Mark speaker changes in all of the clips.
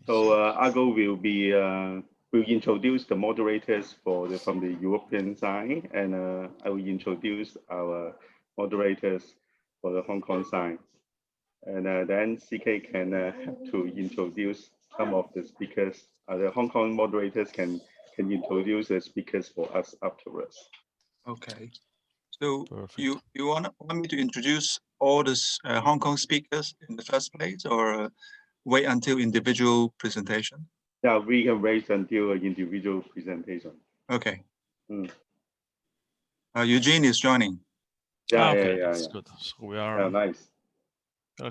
Speaker 1: So Argo will introduce the moderators from the European side, and I will introduce our moderators for the Hong Kong side. And then CK can have to introduce some of the speakers. The Hong Kong moderators can introduce the speakers for us afterwards.
Speaker 2: Okay. So
Speaker 3: Perfect.
Speaker 2: you want me to introduce all this Hong Kong speakers in the first place, or wait until individual presentation?
Speaker 1: Yeah, we can wait until individual presentation.
Speaker 2: Okay. Eugene is joining.
Speaker 1: Yeah,
Speaker 3: okay,
Speaker 1: yeah,
Speaker 3: that's good. So we are
Speaker 1: nice.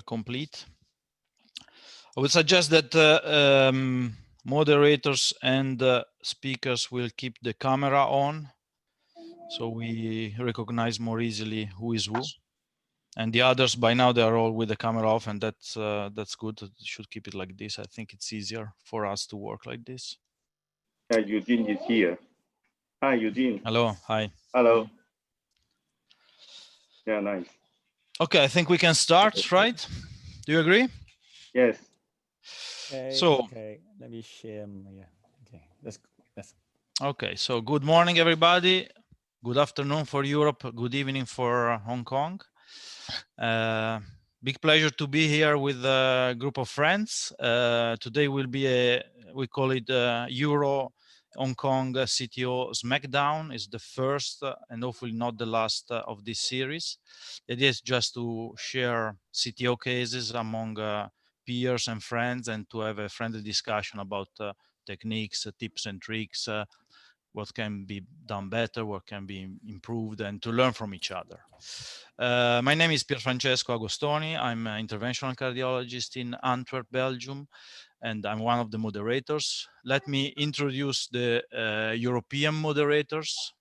Speaker 3: Complete. I would suggest that moderators and speakers will keep the camera on, so we recognize more easily who is who. And the others, by now, they are all with the camera off, and that's good. Should keep it like this. I think it's easier for us to work like this.
Speaker 1: Eugene is here. Hi, Eugene.
Speaker 3: Hello. Hi.
Speaker 1: Hello. Yeah, nice.
Speaker 3: Okay, I think we can start, right? Do you agree?
Speaker 1: Yes.
Speaker 4: Okay,
Speaker 3: So,
Speaker 4: okay, let me share my, okay, that's
Speaker 3: okay, so good morning, everybody. Good afternoon for Europe. Good evening for Hong Kong. Big pleasure to be here with a group of friends. Today will be we call it Euro Hong Kong CTO Smackdown. Is the first and hopefully not the last of this series. It is just to share CTO cases among peers and friends, and to have a friendly discussion about techniques, tips and tricks, what can be done better, what can be improved, and to learn from each other. My name is Pier Francesco Agostoni. I'm an interventional cardiologist in Antwerp, Belgium, and I'm one of the moderators. Let me introduce the European moderators.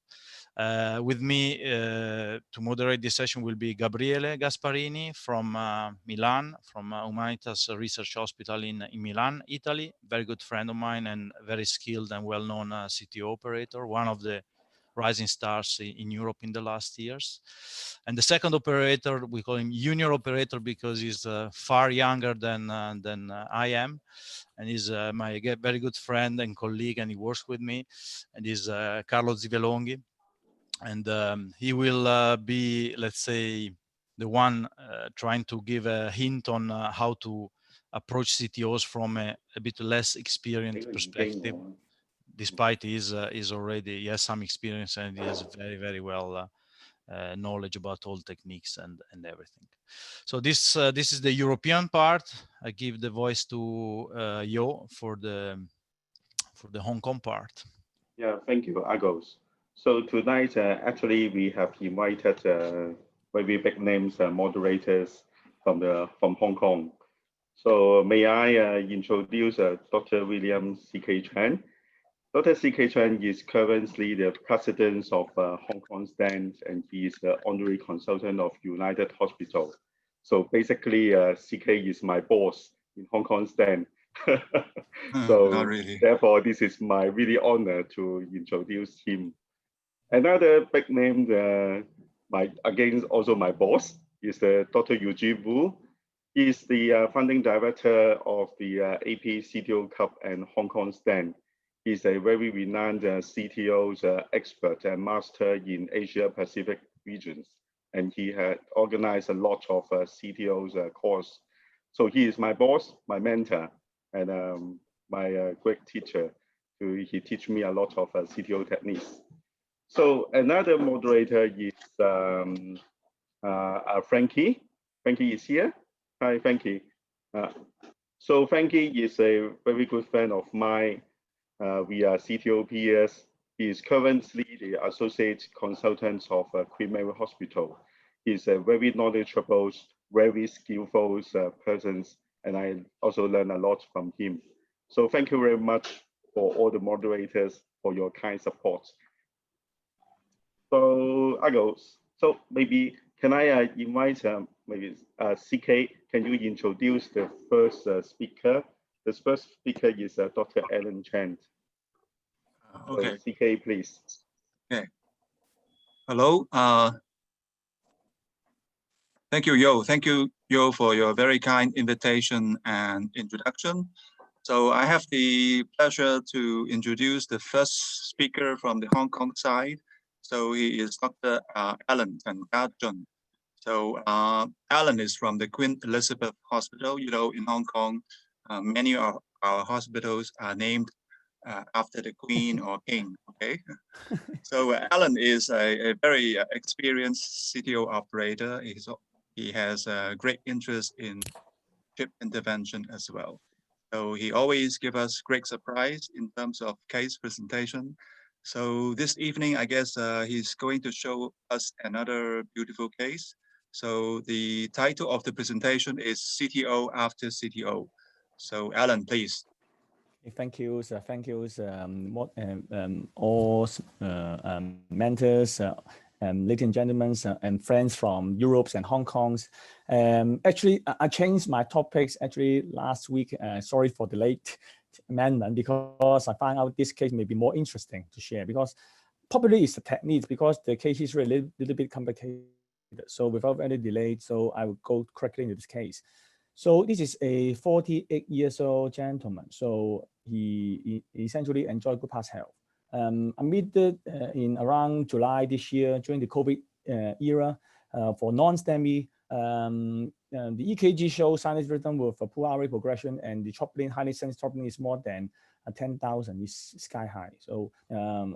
Speaker 3: With me to moderate this session will be Gabriele Gasparini from Milan, from Humanitas Research Hospital in Milan, Italy. Very good friend of mine and very skilled and well-known CTO operator, one of the rising stars in Europe in the last years. And the second operator, we call him junior operator because he's far younger than I am. And he's my very good friend and colleague, and he works with me. And he's Carlo Zivelonghi. And he will be, let's say, the one trying to give a hint on how to approach CTOs from a bit less experienced perspective. Despite he has some experience, and he has very, very well knowledge about all techniques and everything. So this is the European part. I give the voice to Yo for the Hong Kong part.
Speaker 1: Yeah, thank you, Agos. So tonight, actually, we have invited very big names, moderators from Hong Kong. So may I introduce Dr. William C.K. Chan. Dr. C.K. Chan is currently the president of Hong Kong STAN, and he is the honorary consultant of United Hospital. So basically, CK is my boss in Hong Kong STAN. So
Speaker 2: not really.
Speaker 1: Therefore, this is my really honor to introduce him. Another big name, also my boss, is Dr. Eugene Wu. He is the founding director of the AP CTO Cup and Hong Kong STAN. He's a very renowned CTO's expert and master in Asia Pacific regions, and he had organized a lot of CTO's course. So he is my boss, my mentor, and my great teacher. He teach me a lot of CTO techniques. So another moderator is Frankie. Frankie is here. Hi, Frankie. So Frankie is a very good friend of mine. We are CTO peers. He is currently the associate consultant of Queen Mary Hospital. He's a very knowledgeable, very skillful person, and I also learn a lot from him. So thank you very much for all the moderators for your kind support. So so maybe can I invite CK? Can you introduce the first speaker? The first speaker is Dr. Alan Chan.
Speaker 2: Okay.
Speaker 1: So CK, please.
Speaker 2: Okay. Hello. Thank you, Yo. Thank you, Yo, for your very kind invitation and introduction. So I have the pleasure to introduce the first speaker from the Hong Kong side. So he is Dr. Alan Tan Ka Chun. So Alan is from the Queen Elizabeth Hospital. You know, in Hong Kong, many of our hospitals are named after the Queen or King. Okay. So Alan is a very experienced CTO operator. He has a great interest in chip intervention as well. So he always gives us great surprise in terms of case presentation. So this evening, I guess he's going to show us another beautiful case. So the title of the presentation is CTO after CTO. So Alan, please.
Speaker 4: Thank you, sir. Thank you, all mentors, ladies and gentlemen, and friends from Europe and Hong Kong's. Actually, I changed my topics actually last week. Sorry for the late amendment, because I found out this case may be more interesting to share, because probably it's the techniques, because the case is really a little bit complicated. So without any delay, so I will go quickly into this case. So this is a 48 years old gentleman. So he essentially enjoyed good past health. Admitted in around July this year during the COVID era for non-STEMI. The EKG shows sinus rhythm with a poor RA progression, and the troponin, highly sensitive troponin, is more than 10,000, is sky high. So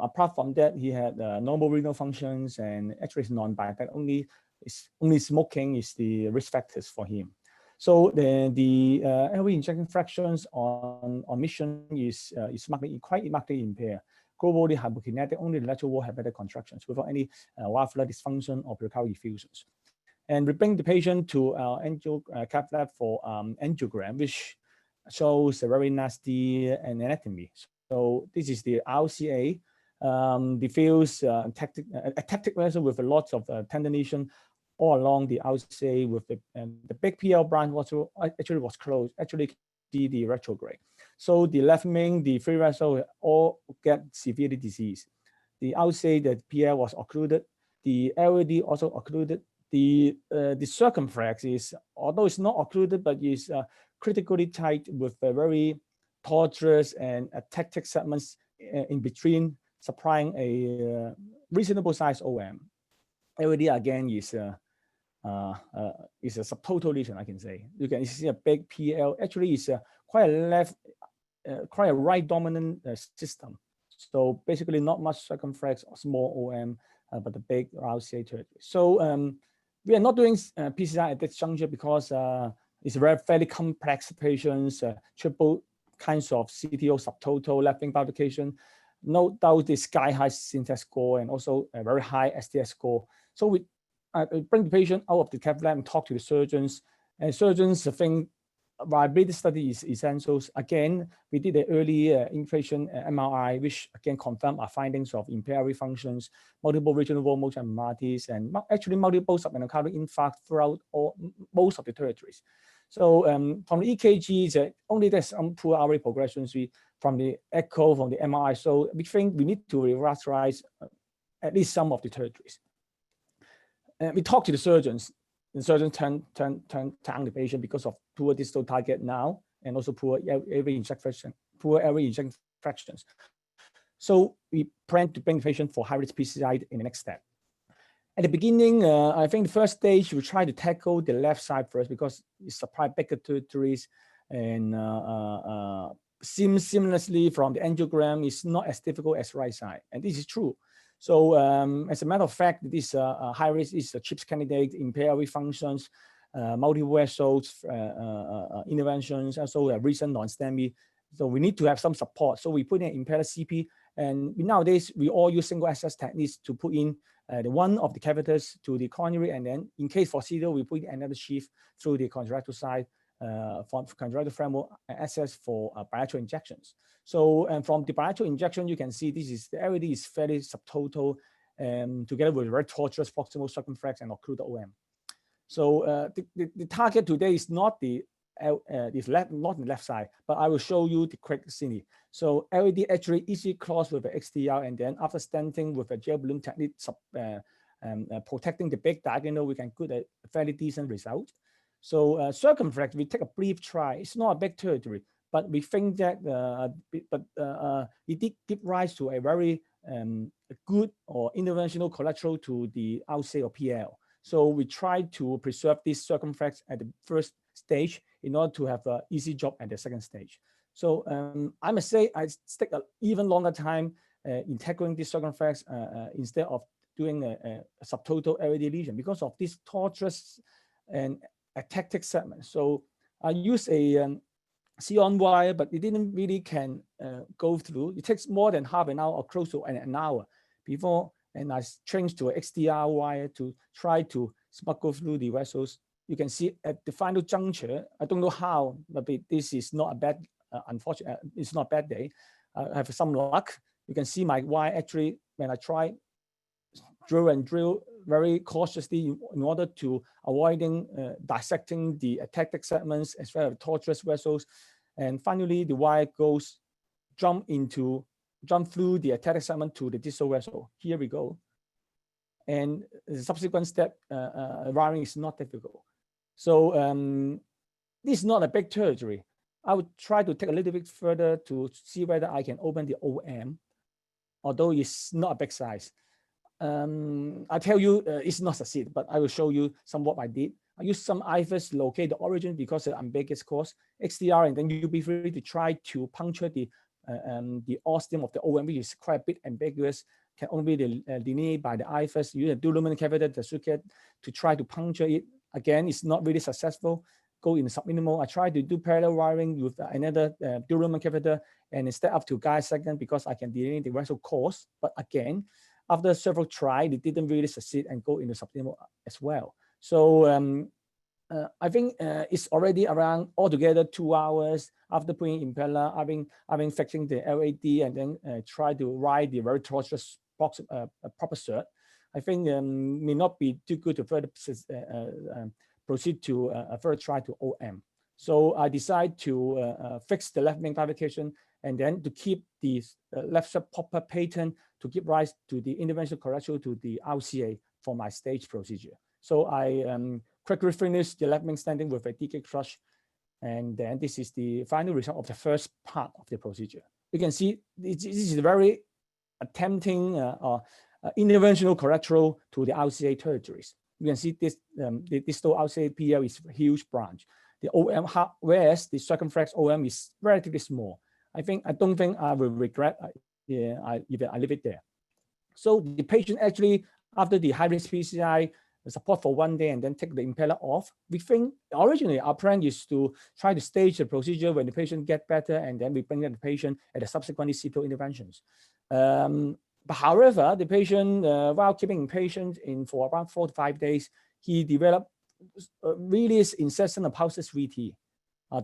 Speaker 4: apart from that, he had normal renal functions, and actually it's non-diabetic. Only smoking is the risk factors for him. So the airway injection fractions on mission is quite markedly impaired. Globally hypokinetic, only the lateral wall hepatic contractions without any valvular dysfunction or pericardial effusions. And we bring the patient to our cath lab for angiogram, which shows a very nasty anatomy. So this is the RCA, diffuse tactic vessel with a lot of tendination all along the RCA, with the big PL branch actually was closed, actually the retrograde. So the left main, the free vessel all get severely diseased. The RCA, the PL was occluded. The LAD also occluded. The circumflex is, although it's not occluded, but is critically tight with a very tortuous and tactic segments in between, supplying a reasonable size OM. LAD again is a subtotal lesion, I can say. You can see a big PL. Actually, it's quite a right dominant system. So basically, not much circumflex or small OM, but the big RCA territory. So we are not doing PCI at this juncture because it's fairly complex patients, triple kinds of CTO, subtotal, left wing publication. No doubt the sky high syntax score and also a very high STS score. So we bring the patient out of the cath lab and talk to the surgeons. And surgeons think viability study is essential. Again, we did an early inpatient MRI, which again confirmed our findings of impaired functions, multiple regional wall motion abnormalities, and actually multiple subendocardial infarct throughout most of the territories. So from the EKGs, only there's some poor RA progressions from the echo, from the MRI. So we think we need to revascularize at least some of the territories. We talk to the surgeons. The surgeons turn the patient because of poor distal target now, and also poor airway injection fractions. So we plan to bring the patient for high-risk PCI in the next step. At the beginning, I think the first stage, we try to tackle the left side first because it supplies bigger territories, and seamlessly from the angiogram, it's not as difficult as right side, and this is true. So as a matter of fact, this high risk is a CHIPS candidate, impaired functions, multi-vessels, interventions, also a recent non-STEMI. So we need to have some support. So we put in impaired CP, and nowadays we all use single access techniques to put in the one of the catheters to the coronary, and then in case for CTO, we put another sheath through the contractile side for contractile framework access for bilateral injections. So, and from the bilateral injection, you can see this is the LAD is fairly subtotal, together with very tortuous proximal circumflex and occluded OM. So the target today is not not the left side, but I will show you the quick scene. So LAD actually easily closed with the XDR, and then after stenting with a gel balloon technique, protecting the big diagonal, we can get a fairly decent result. So circumflex, we take a brief try. It's not a big territory, but we think that it did give rise to a very good or interventional collateral to the outset or PL. So we try to preserve this circumflex at the first stage in order to have an easy job at the second stage. So I must say I take an even longer time in tackling this circumflex instead of doing a subtotal LAD lesion because of this tortuous and atactic segment. So I use a C-on wire, but it didn't really can go through. It takes more than half an hour or close to an hour before, and I changed to an XDR wire to try to smuggle through the vessels. You can see at the final juncture, I don't know how, but this is not a bad, unfortunate, it's not a bad day. I have some luck. You can see my wire actually, when I try drill very cautiously in order to avoiding dissecting the atactic segments as well as tortuous vessels. And finally, the wire goes, jump through the atactic segment to the distal vessel. Here we go. And the subsequent step, wiring is not difficult. So this is not a big surgery. I would try to take a little bit further to see whether I can open the OM, although it's not a big size. I tell you, it's not succeed, but I will show you some what I did. I used some IFAs to locate the origin because of the ambiguous cause, XDR, and then you'll be free to try to puncture the ostium of the OM, which is quite a bit ambiguous, can only be delineated by the IFAs. You use a dual lumen catheter, the circuit, to try to puncture it. Again, it's not really successful. Go in the subminimal. I tried to do parallel wiring with another dual lumen catheter, and instead up to guide segment because I can delineate the vessel course. But again, after several tries, it didn't really succeed and go into subminimal as well. So I think it's already around altogether 2 hours after putting impeller, having fixing the LAD, and then try to write the very tortuous proper cert. I think may not be too good to further proceed to further try to OM. So I decide to fix the left main fabrication and then to keep the left sub proper pattern to give rise to the interventional correction to the RCA for my stage procedure. So I quickly finished the left main standing with a DK crush, and then this is the final result of the first part of the procedure. You can see this is very attempting interventional correctional to the RCA territories. You can see this the distal RCA PL is a huge branch. The OM, whereas the circumflex OM is relatively small. I don't think I will regret if I leave it there. So the patient actually, after the high-risk PCI support for 1 day and then take the impeller off, we think originally our plan is to try to stage the procedure when the patient get better, and then we bring in the patient at the subsequent CTO interventions. But however, the patient, while keeping patient in for about 4 to 5 days, he developed really incessant and pulses VT,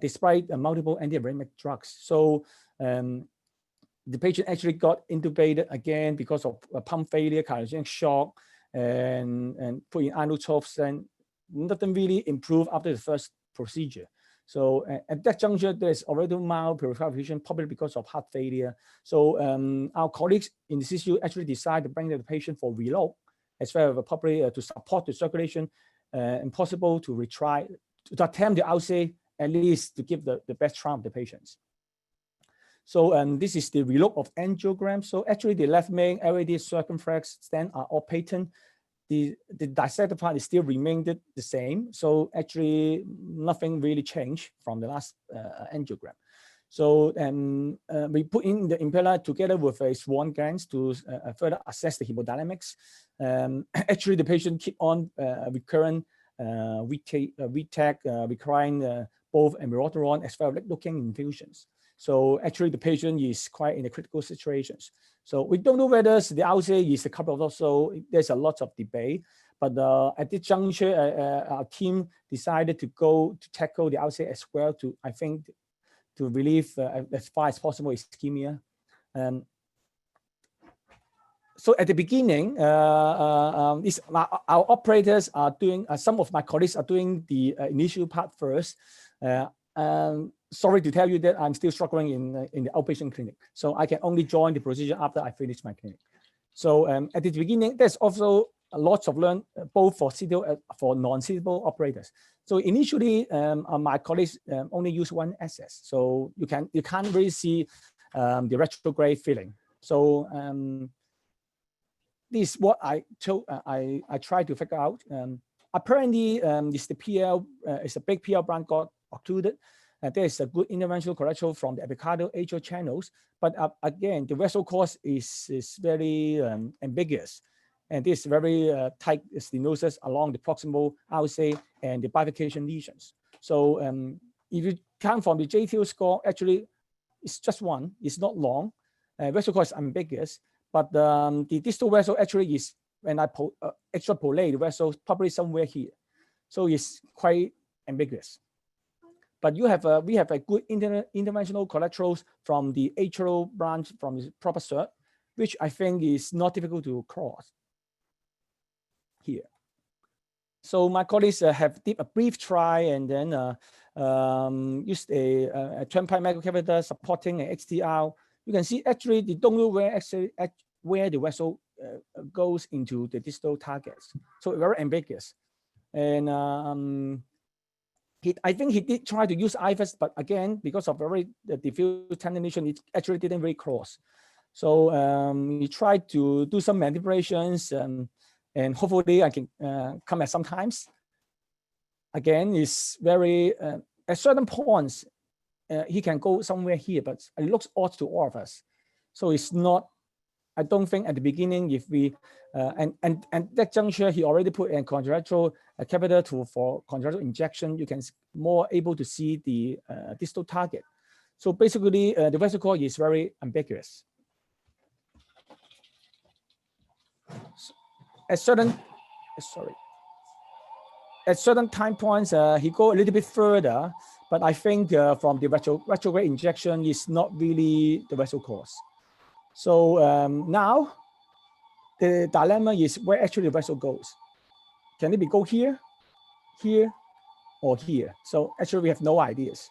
Speaker 4: despite multiple antiarrhythmic drugs. So the patient actually got intubated again because of pump failure, cardiogenic shock, and put in inotropes, and nothing really improved after the first procedure. So at that juncture, there's already mild peripheral vision, probably because of heart failure. So our colleagues in the CCU actually decided to bring the patient for reload, as well as probably to support the circulation, and possible to retry, to attempt the RCA, at least to give the best try of the patients. So this is the reload of angiogram. So actually the left main LAD circumflex stent are all patent. The dissected part is still remained the same. So actually nothing really changed from the last angiogram. So we put in the impeller together with a swan glands to further assess the hemodynamics. Actually the patient keep on recurrent VTAC, requiring both amiodarone as well as looking infusions. So actually the patient is quite in a critical situations. So we don't know whether the RCA is the culprit also. There's a lot of debate, but at this juncture, our team decided to go to tackle the RCA as well to, I think, to relieve as far as possible ischemia. So at the beginning, our operators are doing, some of my colleagues are doing the initial part first. Sorry to tell you that I'm still struggling in the outpatient clinic. So I can only join the procedure after I finish my clinic. So at the beginning, there's also lots of learn both for CTO for non-CTO operators. So initially, my colleagues only use one access, so you can't really see the retrograde feeling. So this is what I tried to figure out. Apparently, this the PL is a big PL brand got occluded. There is a good interventional collateral from the Avocado HO channels, but again, the vessel course is very ambiguous, and this very tight stenosis along the proximal RSA and the bifurcation lesions. So if you count from the JTO score, actually it's just one. It's not long. Vessel course is ambiguous, but the distal vessel actually is, when I extrapolate the vessel, probably somewhere here. So it's quite ambiguous. But we have a good interventional collaterals from the atrial branch from the proper cert, which I think is not difficult to cross here. So my colleagues have did a brief try and then used a turnpike microcatheter supporting an XTR. You can see actually they don't know where the vessel goes into the distal targets. So very ambiguous. And I think he did try to use IFAS, but again, because of very diffuse tendination, it actually didn't really cross. So he tried to do some manipulations, and hopefully I can come at sometimes. Again, it's very, at certain points, he can go somewhere here, but it looks odd to all of us. So it's not, I don't think at the beginning, if we, and that juncture, he already put in contralateral catheter for contralateral injection, you can more able to see the distal target. So basically, the vessel core is very ambiguous. At certain time points, he go a little bit further, but I think from the retrograde injection is not really the vessel course. So now the dilemma is where actually the vessel goes. Can it be go here, here, or here? So actually we have no ideas.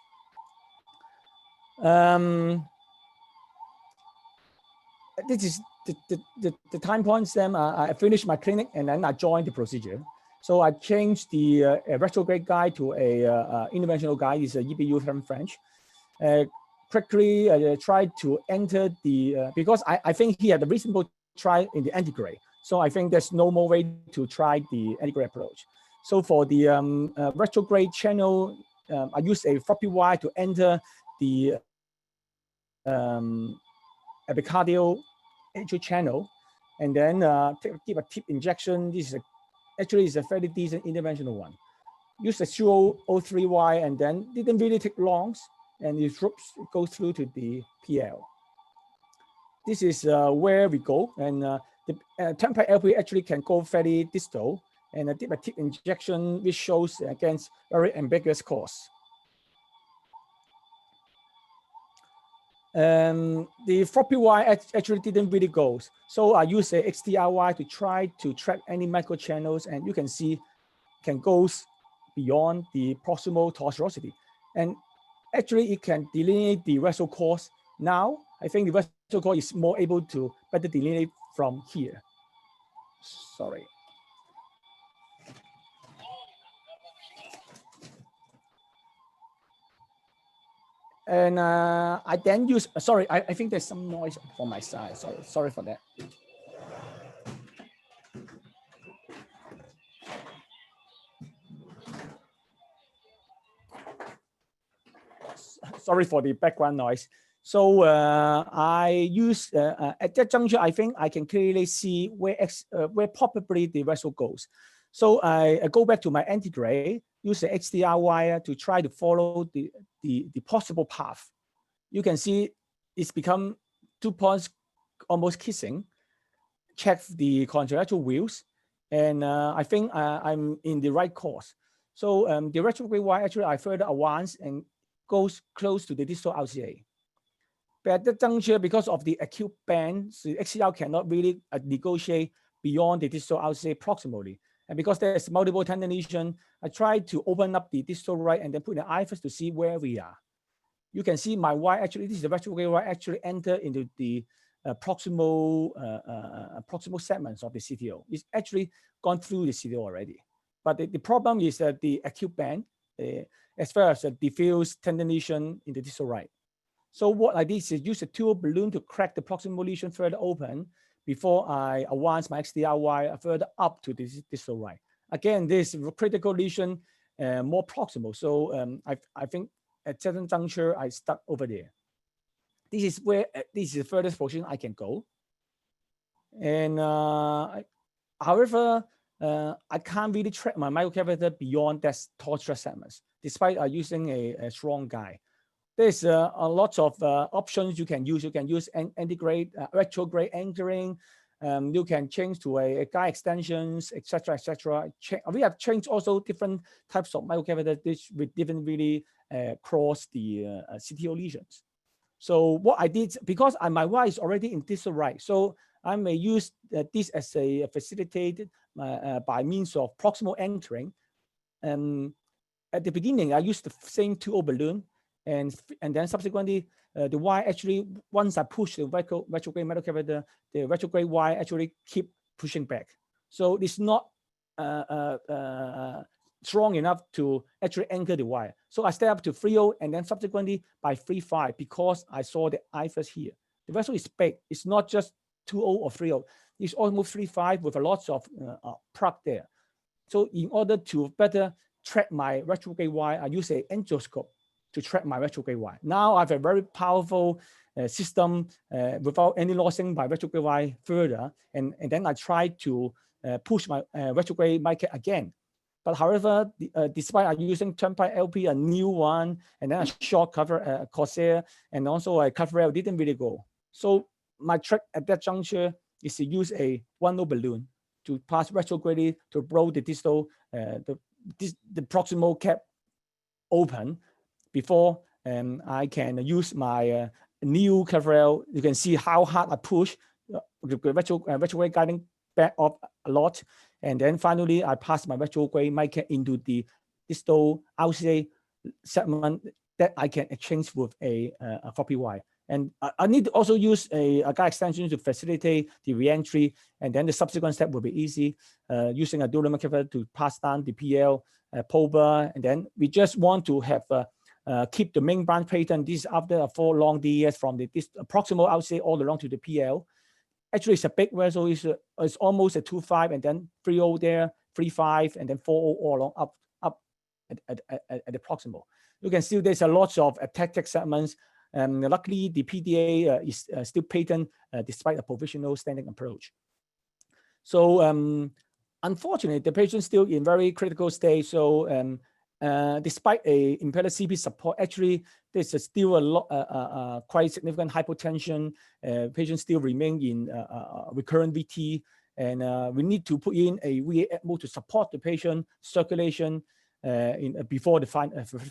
Speaker 4: This is the time points. Then I finished my clinic and then I joined the procedure. So I changed the retrograde guide to a interventional guide. It's a EBU from French. Quickly tried to enter the, because I think he had a reasonable try in the antegrade. So I think there's no more way to try the antegrade approach. So for the retrograde channel, I used a floppy wire to enter the epicardial atrial channel, and then give a tip injection. This is actually is a fairly decent interventional one. Use a 003 wire, and then didn't really take long, and it goes through to the PL. This is where we go, and the turnpike LP actually can go fairly distal, and I did a tip injection, which shows against very ambiguous course. The floppy wire actually didn't really go. So I used a XTR wire to try to track any micro channels, and you can see can go beyond the proximal tortuosity. And actually it can delineate the vessel course. Now, I think the vessel course is more able to better delineate from here. Sorry. And I then use, sorry, I think there's some noise from my side. Sorry for that. Sorry for the background noise. So I use, at that juncture, I think I can clearly see where probably the vessel goes. So I go back to my antegrade, use the XDR wire to try to follow the possible path. You can see it's become 2 points almost kissing. Check the contralateral wheels, and I think I'm in the right course. So the retrograde wire actually I further advance and goes close to the distal RCA. But at the juncture, because of the acute bend, the XCR cannot really negotiate beyond the distal RCA proximally. And because there's multiple tendon lesion, I tried to open up the distal right and then put an IFAS to see where we are. You can see my wire actually, this is the retrograde wire actually enter into the proximal segments of the CTO. It's actually gone through the CTO already. But the problem is that the acute band, as well as the diffuse tendon lesion in the distal right. So what I did is use a 2O balloon to crack the proximal lesion further open before I advance my XDR wire further up to the distal right. Again, this critical lesion more proximal. So I think at certain juncture, I stuck over there. This is where this is the furthest position I can go. And however, I can't really track my microcatheter beyond that tall stress segments, despite using a strong guide. There's a lot of options you can use. You can use anti-grade, retrograde anchoring. You can change to a guide extensions, etc., etc. We have changed also different types of microcatheter which didn't really cross the CTO lesions. So what I did, because my wire is already in distal right, so I may use this as a facilitated by means of proximal anchoring. At the beginning, I used the same 2O balloon, and then subsequently, the wire actually, once I push the retrograde metacatheter, the retrograde wire actually keep pushing back. So it's not strong enough to actually anchor the wire. So I step up to 3O and then subsequently by 3.5 because I saw the IFS here. The vessel is big. It's not just 2O or 3O. It's almost 3.5 with a lot of plug there. So in order to better track my retrograde wire, I use an angioscope to track my retrograde wire. Now I have a very powerful system without any losing my retrograde wire further. And then I try to push my retrograde mic again. But however, despite using Turnpike LP, a new one, and then a short cover Corsair, and also a cover rail didn't really go. So my trick at that juncture is to use a 1O balloon to pass retrograde to blow the distal, the proximal cap open before I can use my new cover rail. You can see how hard I push the retrograde guiding back up a lot. And then finally, I pass my retrograde mic into the distal outside segment that I can exchange with a floppy wire. And I need to also use a guide extension to facilitate the reentry. And then the subsequent step will be easy, using a dual catheter to pass down the PL, POBA. And then we just want to have keep the main branch pattern. This is after 4 long DES from the proximal outside all along to the PL. Actually, it's a big vessel. It's almost a 2.5 and then 3.0 there, 3.5 and then 4.0 all along up at the proximal. You can see there's a lot of tactic segments. Luckily, the PDA is still patent despite a provisional standing approach. So unfortunately, the patient's still in very critical state. So despite a impaired CP support, actually there's still a lot, quite significant hypotension. Patients still remain in recurrent VT, and we need to put in a VA ECMO to support the patient circulation before the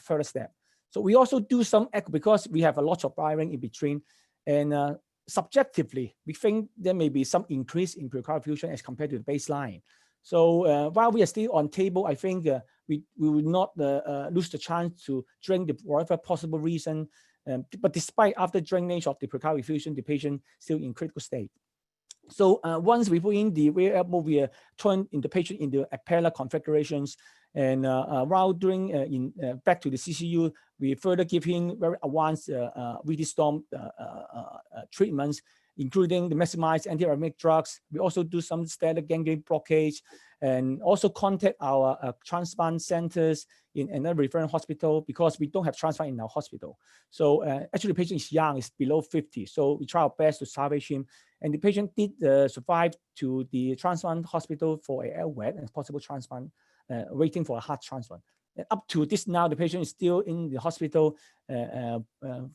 Speaker 4: further step. So we also do some echo because we have a lot of wiring in between, and subjectively we think there may be some increase in pericardial effusion as compared to the baseline. So while we are still on table, I think we will not lose the chance to drain the whatever possible reason. But despite after drainage of the pericardial effusion, the patient still in critical state. So once we put in the rear elbow, we turn in the patient into appella configurations. And while doing back to the CCU, we further give him very advanced VT storm treatments, including the maximized antiarrhythmic drugs. We also do some static ganglion blockage, and also contact our transplant centers in another referring hospital because we don't have transplant in our hospital. So actually the patient is young, is below 50. So we try our best to salvage him. And the patient did survive to the transplant hospital for a LVAD and possible transplant, waiting for a heart transplant. And up to this now, the patient is still in the hospital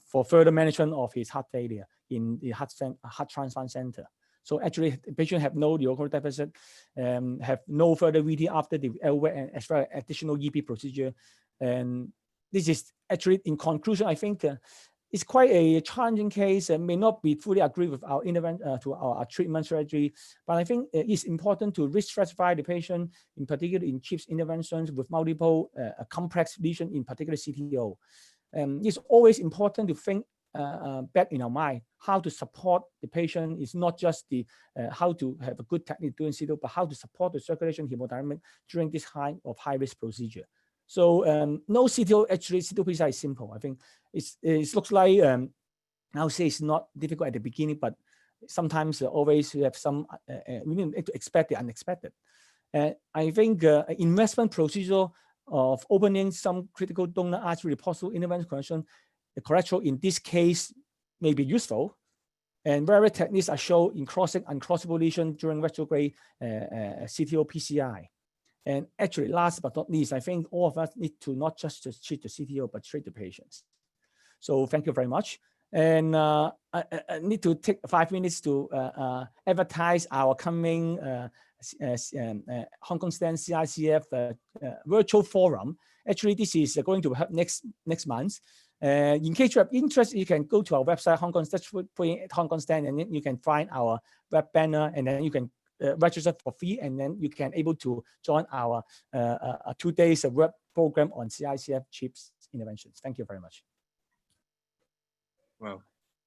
Speaker 4: for further management of his heart failure in the heart transplant center. So actually, the patient have no neurological deficit, have no further VT after the LVAD and as well as additional EP procedure. And this is actually, in conclusion, I think it's quite a challenging case and may not be fully agree with our our treatment strategy. But I think it's important to risk stratify the patient, in particular in CHIPS interventions with multiple complex lesion, in particular CTO. It's always important to think back in our mind. How to support the patient is not just the how to have a good technique doing CTO, but how to support the circulation hemodynamic during this high risk procedure. So no CTO, actually CTO PCI is simple. I think it looks like I would say it's not difficult at the beginning, but sometimes always you have some we need to expect the unexpected. I think investment procedure of opening some critical donor artery possible intervention correction in this case may be useful, and various techniques are shown in crossing uncrossable lesion during retrograde CTO PCI. And actually, last but not least, I think all of us need to not just to treat the CTO, but treat the patients. So thank you very much. And I need to take 5 minutes to advertise our coming Hong Kong Stand CICF virtual forum. Actually, this is going to happen next month. In case you have interest, you can go to our website, Hong Kong Stand, and then you can find our web banner, and then you can register for free, and then you can able to join our 2 days of web program on CICF chips interventions. Thank you very much.
Speaker 2: Well,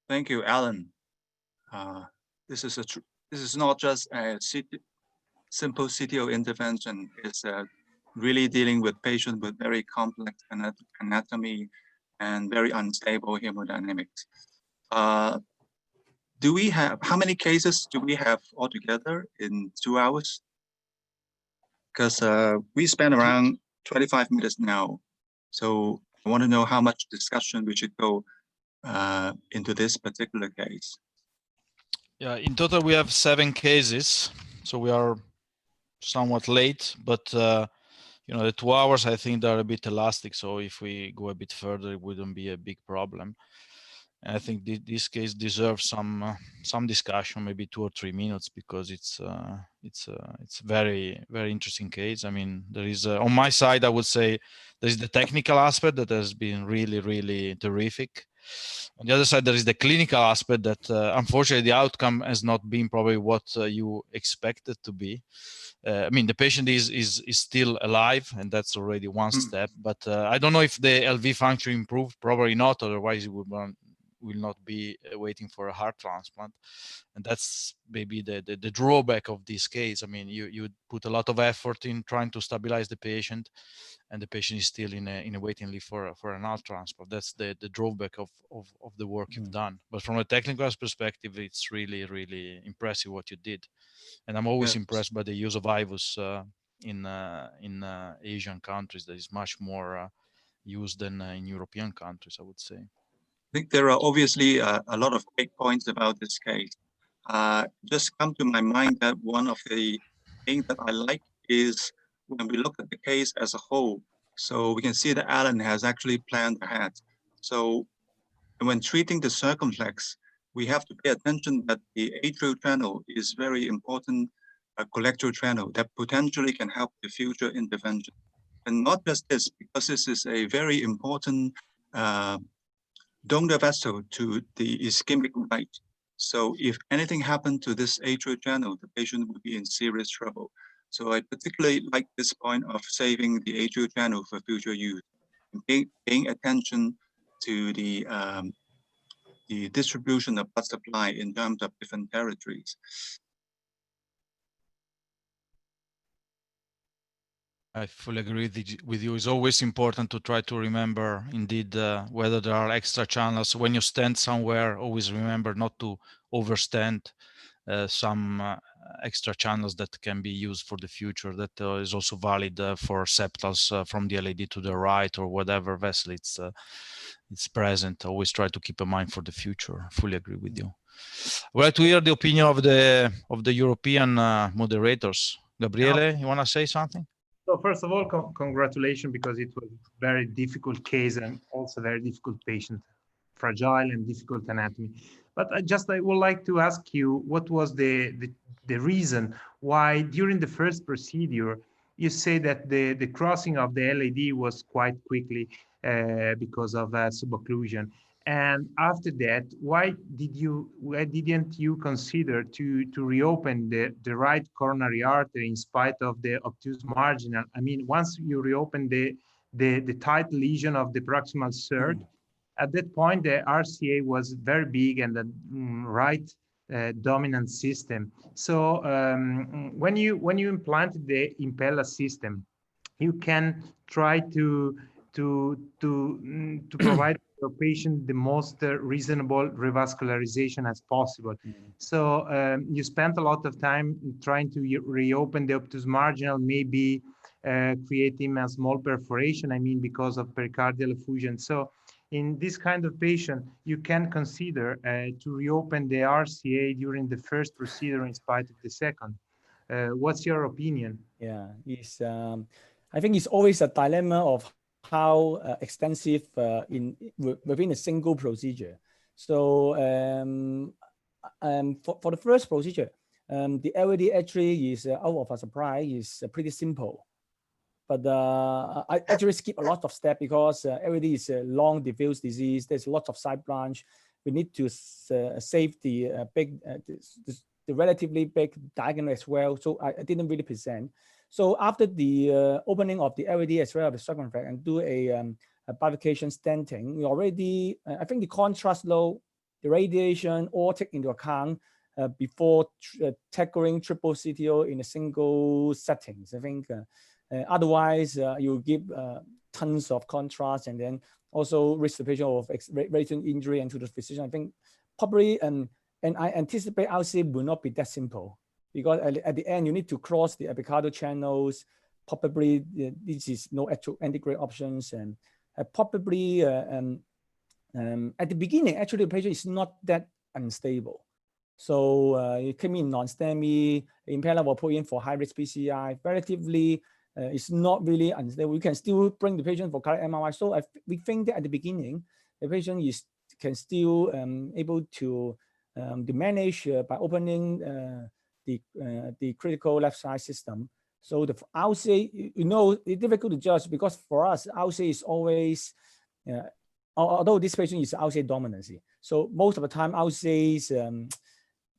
Speaker 2: thank you, Alan. This is not just a simple CTO intervention. It's really dealing with patients with very complex anatomy and very unstable hemodynamics. How many cases do we have altogether in 2 hours? Because we spent around 25 minutes now. So I want to know how much discussion we should go into this particular case.
Speaker 3: Yeah, in total we have 7 cases, so we are somewhat late, but you know, the 2 hours I think they're a bit elastic, so if we go a bit further it wouldn't be a big problem. And I think this case deserves some discussion, maybe 2 or 3 minutes, because it's very interesting case. I mean, there is on my side, I would say there is the technical aspect that has been really terrific. On the other side, there is the clinical aspect that unfortunately the outcome has not been probably what you expected to be. I mean, the patient is still alive, and that's already one step. But I don't know if the LV function improved. Probably not. Otherwise, it will not be waiting for a heart transplant. And that's maybe the drawback of this case. I mean, you put a lot of effort in trying to stabilize the patient, and the patient is still in a waiting list for an heart transplant. That's the drawback of the work you've done. But from a technical perspective, it's really impressive what you did. And I'm always impressed by the use of IVUS in Asian countries. That is much more used than in European countries, I would say.
Speaker 2: I think there are obviously a lot of great points about this case. Just come to my mind that one of the things that I like is when we look at the case as a whole. So we can see that Alan has actually planned ahead. So when treating the circumflex, we have to pay attention that the atrial channel is very important collateral channel that potentially can help the future intervention. And not just this, because this is a very important donor vessel to the ischemic right. So if anything happened to this atrial channel, the patient would be in serious trouble. So I particularly like this point of saving the atrial channel for future use, and paying attention to the distribution of blood supply in terms of different territories.
Speaker 3: I fully agree with you. It's always important to try to remember, indeed, whether there are extra channels. When you stand somewhere, always remember not to overstand some extra channels that can be used for the future. That is also valid for septals from the LAD to the right, or whatever vessel it's present. Always try to keep in mind for the future. Fully agree with you. We'd like to hear the opinion of the European moderators. Gabriele, you want to say something?
Speaker 5: So first of all, congratulations, because it was a very difficult case and also very difficult patient, fragile and difficult anatomy. But I would like to ask you, what was the reason why during the first procedure you say that the crossing of the LAD was quite quickly because of subocclusion? And after that, why didn't you consider to reopen the right coronary artery in spite of the obtuse marginal? I mean, once you reopen the tight lesion of the proximal third, at that point, the RCA was very big and the right dominant system. So when you implanted the Impella system, you can try to provide your patient the most reasonable revascularization as possible. So you spent a lot of time trying to reopen the obtuse marginal, maybe creating a small perforation, I mean, because of pericardial effusion. So in this kind of patient, you can consider to reopen the RCA during the first procedure in spite of the second. What's your opinion?
Speaker 4: Yeah, I think it's always a dilemma of how extensive within a single procedure. So for the first procedure, the LAD actually is out of a surprise is pretty simple. But I actually skip a lot of steps because LAD is a long diffuse disease. There's lots of side branch. We need to save the the relatively big diagonal as well. So I didn't really present. So after the opening of the LAD as well as the circumference and do a bifurcation stenting, we already, I think the contrast low, the radiation all take into account before tackling triple CTO in a single settings. I think otherwise you give tons of contrast and then also risk the patient of radiation injury and to the physician. I think probably, and I anticipate RCA will not be that simple because at the end you need to cross the epicardial channels. Probably this is no actual antegrade options and probably at the beginning, actually the patient is not that unstable. So it came in non-STEMI, Impella will put in for high-risk PCI, relatively it's not really unstable. We can still bring the patient for cardiac MRI. So we think that at the beginning, the patient can still able to manage by opening the critical left side system. So the RCA, you know, it's difficult to judge because for us, RCA is always, although this patient is RCA dominancy. So most of the time, RCAs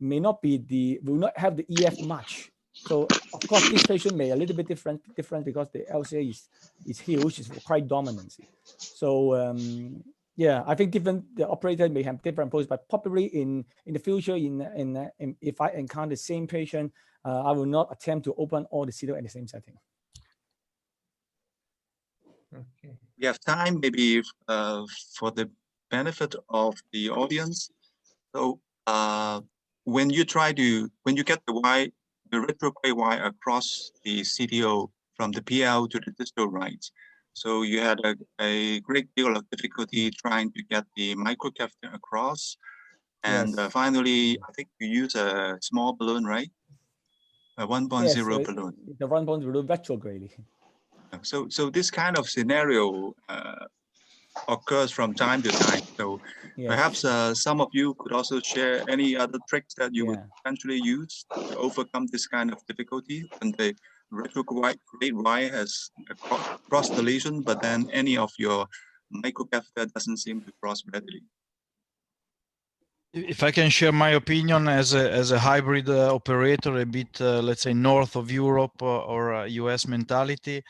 Speaker 4: may not be will not have the EF much. So of course, this patient may a little bit different because the LCA is huge, is quite dominancy. So yeah, I think the operator may have different approaches, but probably in the future, if I encounter the same patient, I will not attempt to open all the CTO at the same setting.
Speaker 5: Okay.
Speaker 2: We have time maybe for the benefit of the audience. So when you get the retrograde Y across the CTO from the PL to the distal right, so you had a great deal of difficulty trying to get the microcatheter across. And
Speaker 4: Yes.
Speaker 2: Finally, I think you use a small balloon, right? A 1.0 balloon.
Speaker 4: The 1.0 balloon retrograde.
Speaker 2: So this kind of scenario occurs from time to time. So
Speaker 4: yes.
Speaker 2: Perhaps some of you could also share any other tricks that you would potentially use to overcome this kind of difficulty when the retrograde Y has crossed the lesion, but then any of your microcatheter doesn't seem to cross readily.
Speaker 3: If I can share my opinion as a hybrid operator, a bit, let's say, north of Europe or US mentality,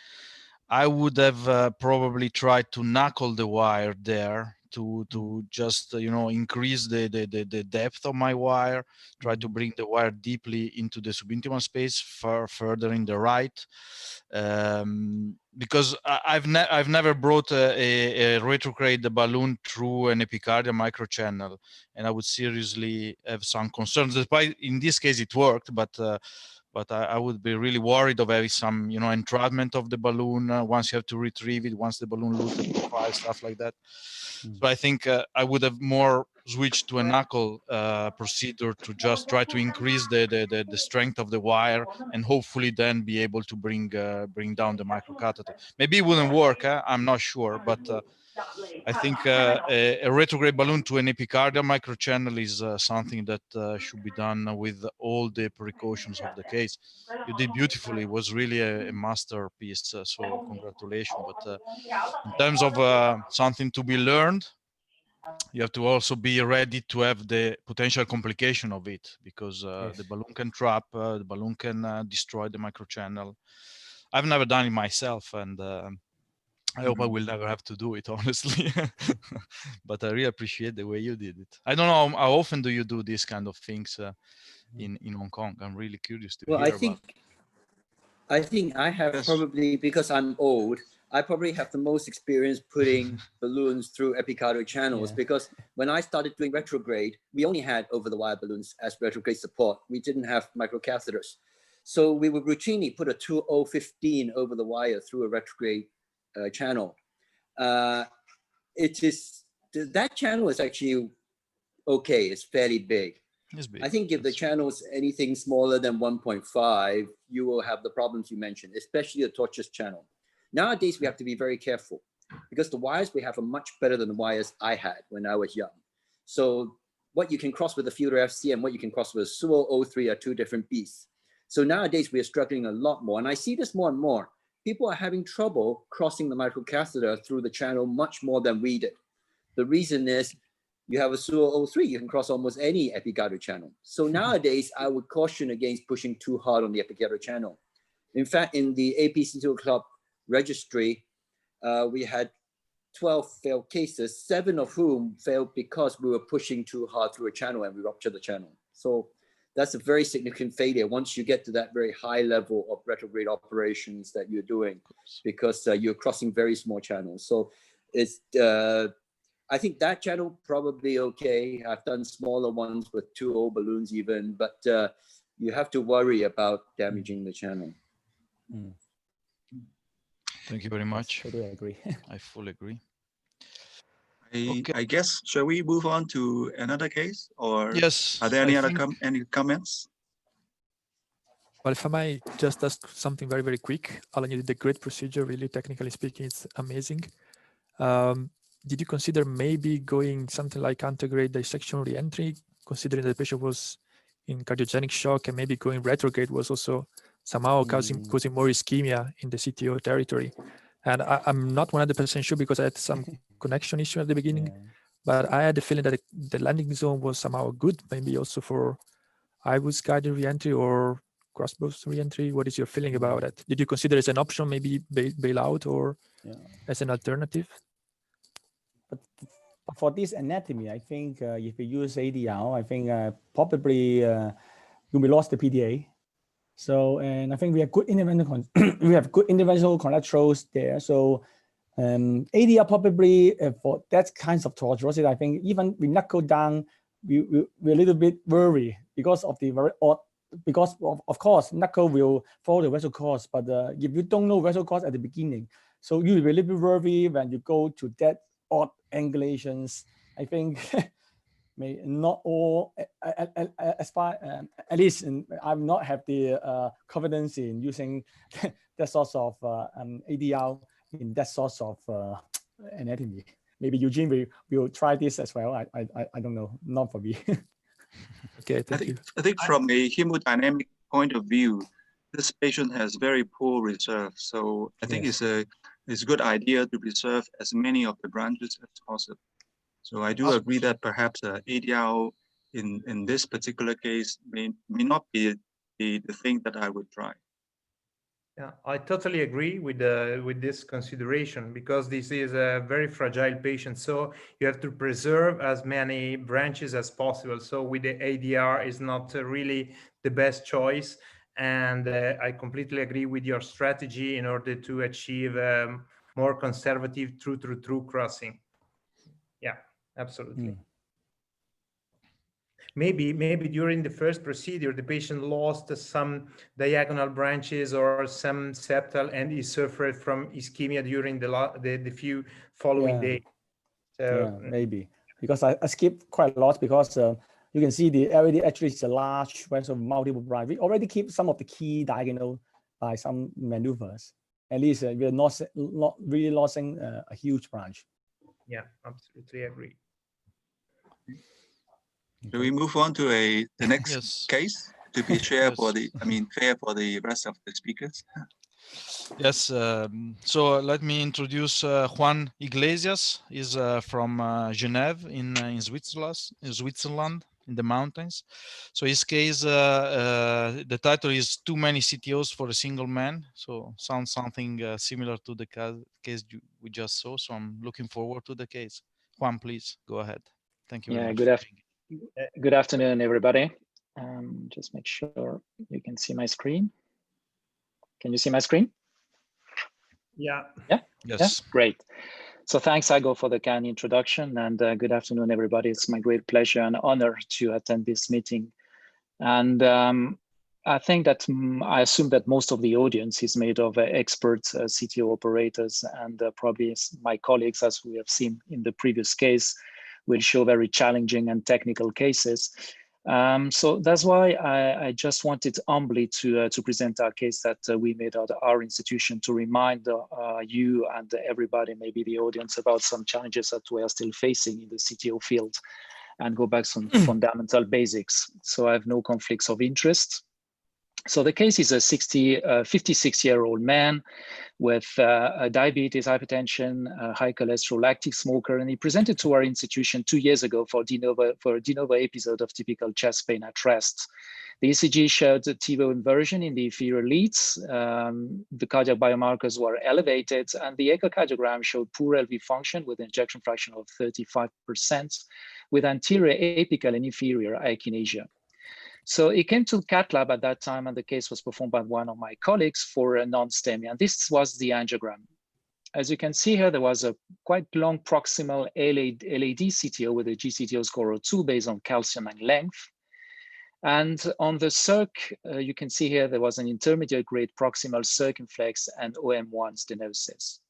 Speaker 3: I would have probably tried to knuckle the wire there to just increase the depth of my wire, try to bring the wire deeply into the subintimal space, further in the right, because I've never brought a retrograde balloon through an epicardial microchannel, and I would seriously have some concerns. Despite in this case it worked, but I would be really worried of having some, entrapment of the balloon once you have to retrieve it, once the balloon loses the profile, stuff like that. So I think I would have more switched to a knuckle procedure to just try to increase the strength of the wire and hopefully then be able to bring down the microcatheter. Maybe it wouldn't work. I'm not sure, but I think a retrograde balloon to an epicardial microchannel is something that should be done with all the precautions of the case. You did beautifully. It was really a masterpiece. So congratulations. But in terms of something to be learned, you have to also be ready to have the potential complication of it, because the balloon can trap, the balloon can destroy the microchannel. I've never done it myself, and I hope I will never have to do it, honestly. But I really appreciate the way you did it. I don't know how often do you do these kind of things in Hong Kong? I'm really curious to hear about.
Speaker 6: I think I have probably, because I'm old, I probably have the most experience putting balloons through epicardial channels, because when I started doing retrograde, we only had over-the-wire balloons as retrograde support. We didn't have microcatheters. So we would routinely put a 2015 over the wire through a retrograde channel. That channel is actually okay, it's fairly big. I think if the channel is anything smaller than 1.5, you will have the problems you mentioned, especially the tortuous channel. Nowadays, we have to be very careful because the wires we have are much better than the wires I had when I was young. So what you can cross with a Fielder FC and what you can cross with a Sewell 03 are two different beasts. So nowadays, we are struggling a lot more. And I see this more and more. People are having trouble crossing the microcatheter through the channel much more than we did. The reason is, you have a Sewell 03, you can cross almost any epicardial channel. So nowadays, I would caution against pushing too hard on the epicardial channel. In fact, in the AP CTO Club registry, we had 12 failed cases, 7 of whom failed because we were pushing too hard through a channel and we ruptured the channel. So that's a very significant failure once you get to that very high level of retrograde operations that you're doing, because you're crossing very small channels. So it's, I think that channel probably okay. I've done smaller ones with 2.0 balloons even, but you have to worry about damaging the channel.
Speaker 3: Thank you very much.
Speaker 4: I totally agree.
Speaker 3: I fully agree.
Speaker 2: I guess, shall we move on to another case, or
Speaker 3: yes,
Speaker 2: are there any other any comments?
Speaker 7: Well, if I might just ask something very, very quick. Alan, you did a great procedure, really, technically speaking, it's amazing. Did you consider maybe going something like antegrade dissection reentry, considering that the patient was in cardiogenic shock, and maybe going retrograde was also somehow causing more ischemia in the CTO territory? And I'm not 100% sure because I had some connection issue at the beginning, but I had the feeling that the landing zone was somehow good, maybe also for IVUS guided reentry or crossburst reentry. What is your feeling about it? Did you consider as an option, maybe bail out or as an alternative?
Speaker 4: But for this anatomy, I think if you use ADR, I think probably you will lost the PDA. So, and I think we have good interventional collaterals there. So ADR probably for that kinds of tortuosity, I think even we knuckle down, we're a little bit worried because of the very odd, because of course, knuckle will follow the vessel course, but if you don't know vessel course at the beginning, so you will be a little bit worried when you go to that odd angulations. I think may not all, as far at least I'm not have the confidence in using that sort of ADR in that sort of anatomy. Maybe Eugene will try this as well. I don't know, not for me.
Speaker 7: Okay, thank you.
Speaker 2: I think from a hemodynamic point of view, this patient has very poor reserve. So I think it's a good idea to preserve as many of the branches as possible. So I do agree that perhaps ADR in this particular case may not be the thing that I would try.
Speaker 5: Yeah, I totally agree with this consideration, because this is a very fragile patient. So you have to preserve as many branches as possible. So with the ADR is not really the best choice. And I completely agree with your strategy in order to achieve more conservative true crossing. Yeah, absolutely. Maybe during the first procedure, the patient lost some diagonal branches or some septal, and he suffered from ischemia during the few following days. So
Speaker 4: maybe because I skipped quite a lot, because you can see the LAD actually is a large vessel of multiple branch. We already keep some of the key diagonal by some maneuvers. At least we're not really losing a huge branch.
Speaker 5: Yeah, absolutely agree.
Speaker 2: Shall we move on to the next case to be fair for the rest of the speakers?
Speaker 3: Yes, so let me introduce Juan Iglesias. He's from Geneva in Switzerland. in the mountains. So his case, the title is "Too Many CTOs for a Single Man." So sounds something similar to the case we just saw. So I'm looking forward to the case. Juan, please go ahead. Thank you very much.
Speaker 8: Good afternoon, everybody. Just make sure you can see my screen. Can you see my screen?
Speaker 5: Yeah.
Speaker 8: Yeah.
Speaker 3: Yes.
Speaker 8: Yeah? Great. So thanks, Igo, for the kind introduction, and good afternoon, everybody. It's my great pleasure and honor to attend this meeting. And I think that I assume that most of the audience is made of expert CTO operators, and probably my colleagues, as we have seen in the previous case, will show very challenging and technical cases. So that's why I just wanted humbly to present our case that we made at our institution to remind you and everybody, maybe the audience, about some challenges that we are still facing in the CTO field, and go back some fundamental basics. So I have no conflicts of interest. So the case is a 56-year-old man with diabetes, hypertension, high cholesterol, active smoker, and he presented to our institution 2 years ago for a de novo episode of typical chest pain at rest. The ECG showed a TIVO inversion in the inferior leads. The cardiac biomarkers were elevated, and the echocardiogram showed poor LV function with an ejection fraction of 35%, with anterior apical and inferior akinesia. So it came to cath lab at that time, and the case was performed by one of my colleagues for a non-STEMI, and this was the angiogram. As you can see here, there was a quite long proximal LAD CTO with a GCTO score of 2 based on calcium and length. And on the circ, you can see here there was an intermediate grade proximal circumflex and OM1 stenosis.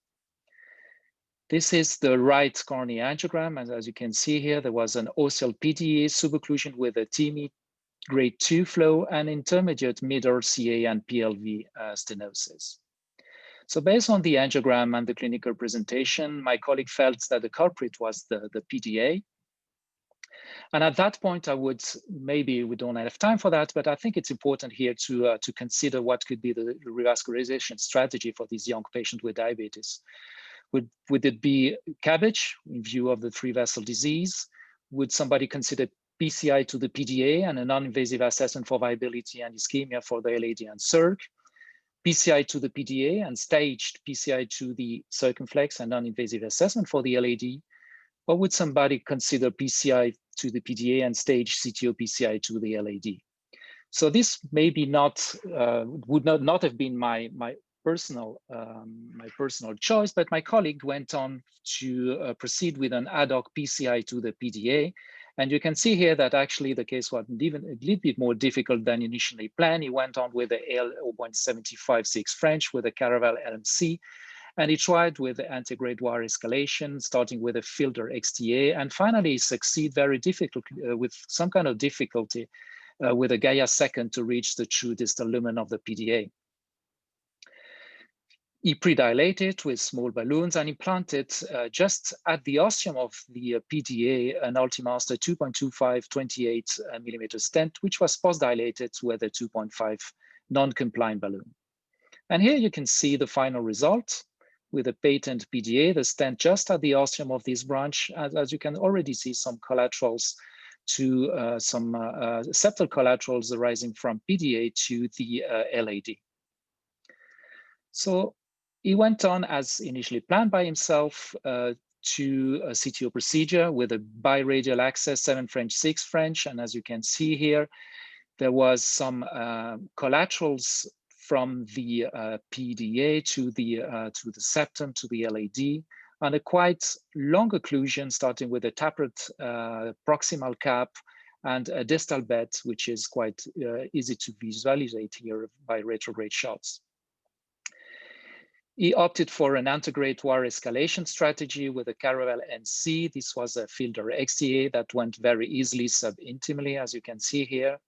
Speaker 8: This is the right coronary angiogram, and as you can see here, there was an OCL PDA subocclusion with a TME grade 2 flow and intermediate mid-RCA and PLV stenosis. So based on the angiogram and the clinical presentation, my colleague felt that the culprit was the PDA. And at that point, I would, maybe we don't have time for that, but I think it's important here to consider what could be the revascularization strategy for this young patient with diabetes. Would it be CABG in view of the 3-vessel disease? Would somebody consider PCI to the PDA and a non-invasive assessment for viability and ischemia for the LAD and circ? PCI to the PDA and staged PCI to the circumflex and non-invasive assessment for the LAD? Or would somebody consider PCI to the PDA and stage CTO PCI to the LAD? So this maybe would not have been my personal choice, but my colleague went on to proceed with an ad hoc PCI to the PDA. And you can see here that actually the case was even a little bit more difficult than initially planned. He went on with the AL 0.756 French with a Caravel LMC, and he tried with the antegrade wire escalation, starting with a filter XTA, and finally succeed very difficult with some kind of difficulty with a Gaia second to reach the true distal lumen of the PDA. He pre-dilated with small balloons and implanted just at the ostium of the PDA an Ultimaster 2.25 28 millimeter stent, which was post-dilated with a 2.5 non-compliant balloon. And here you can see the final result with a patent PDA, the stent just at the ostium of this branch, as you can already see some collaterals to some septal collaterals arising from PDA to the LAD. So he went on as initially planned by himself to a CTO procedure with a biradial access 7 French, 6 French. And as you can see here, there was some collaterals from the PDA to the septum to the LAD, and a quite long occlusion starting with a tapered proximal cap and a distal bed, which is quite easy to visualize here by retrograde shots. He opted for an antegrade wire escalation strategy with a Caravel NC. This was a filter XTA that went very easily subintimally, as you can see here.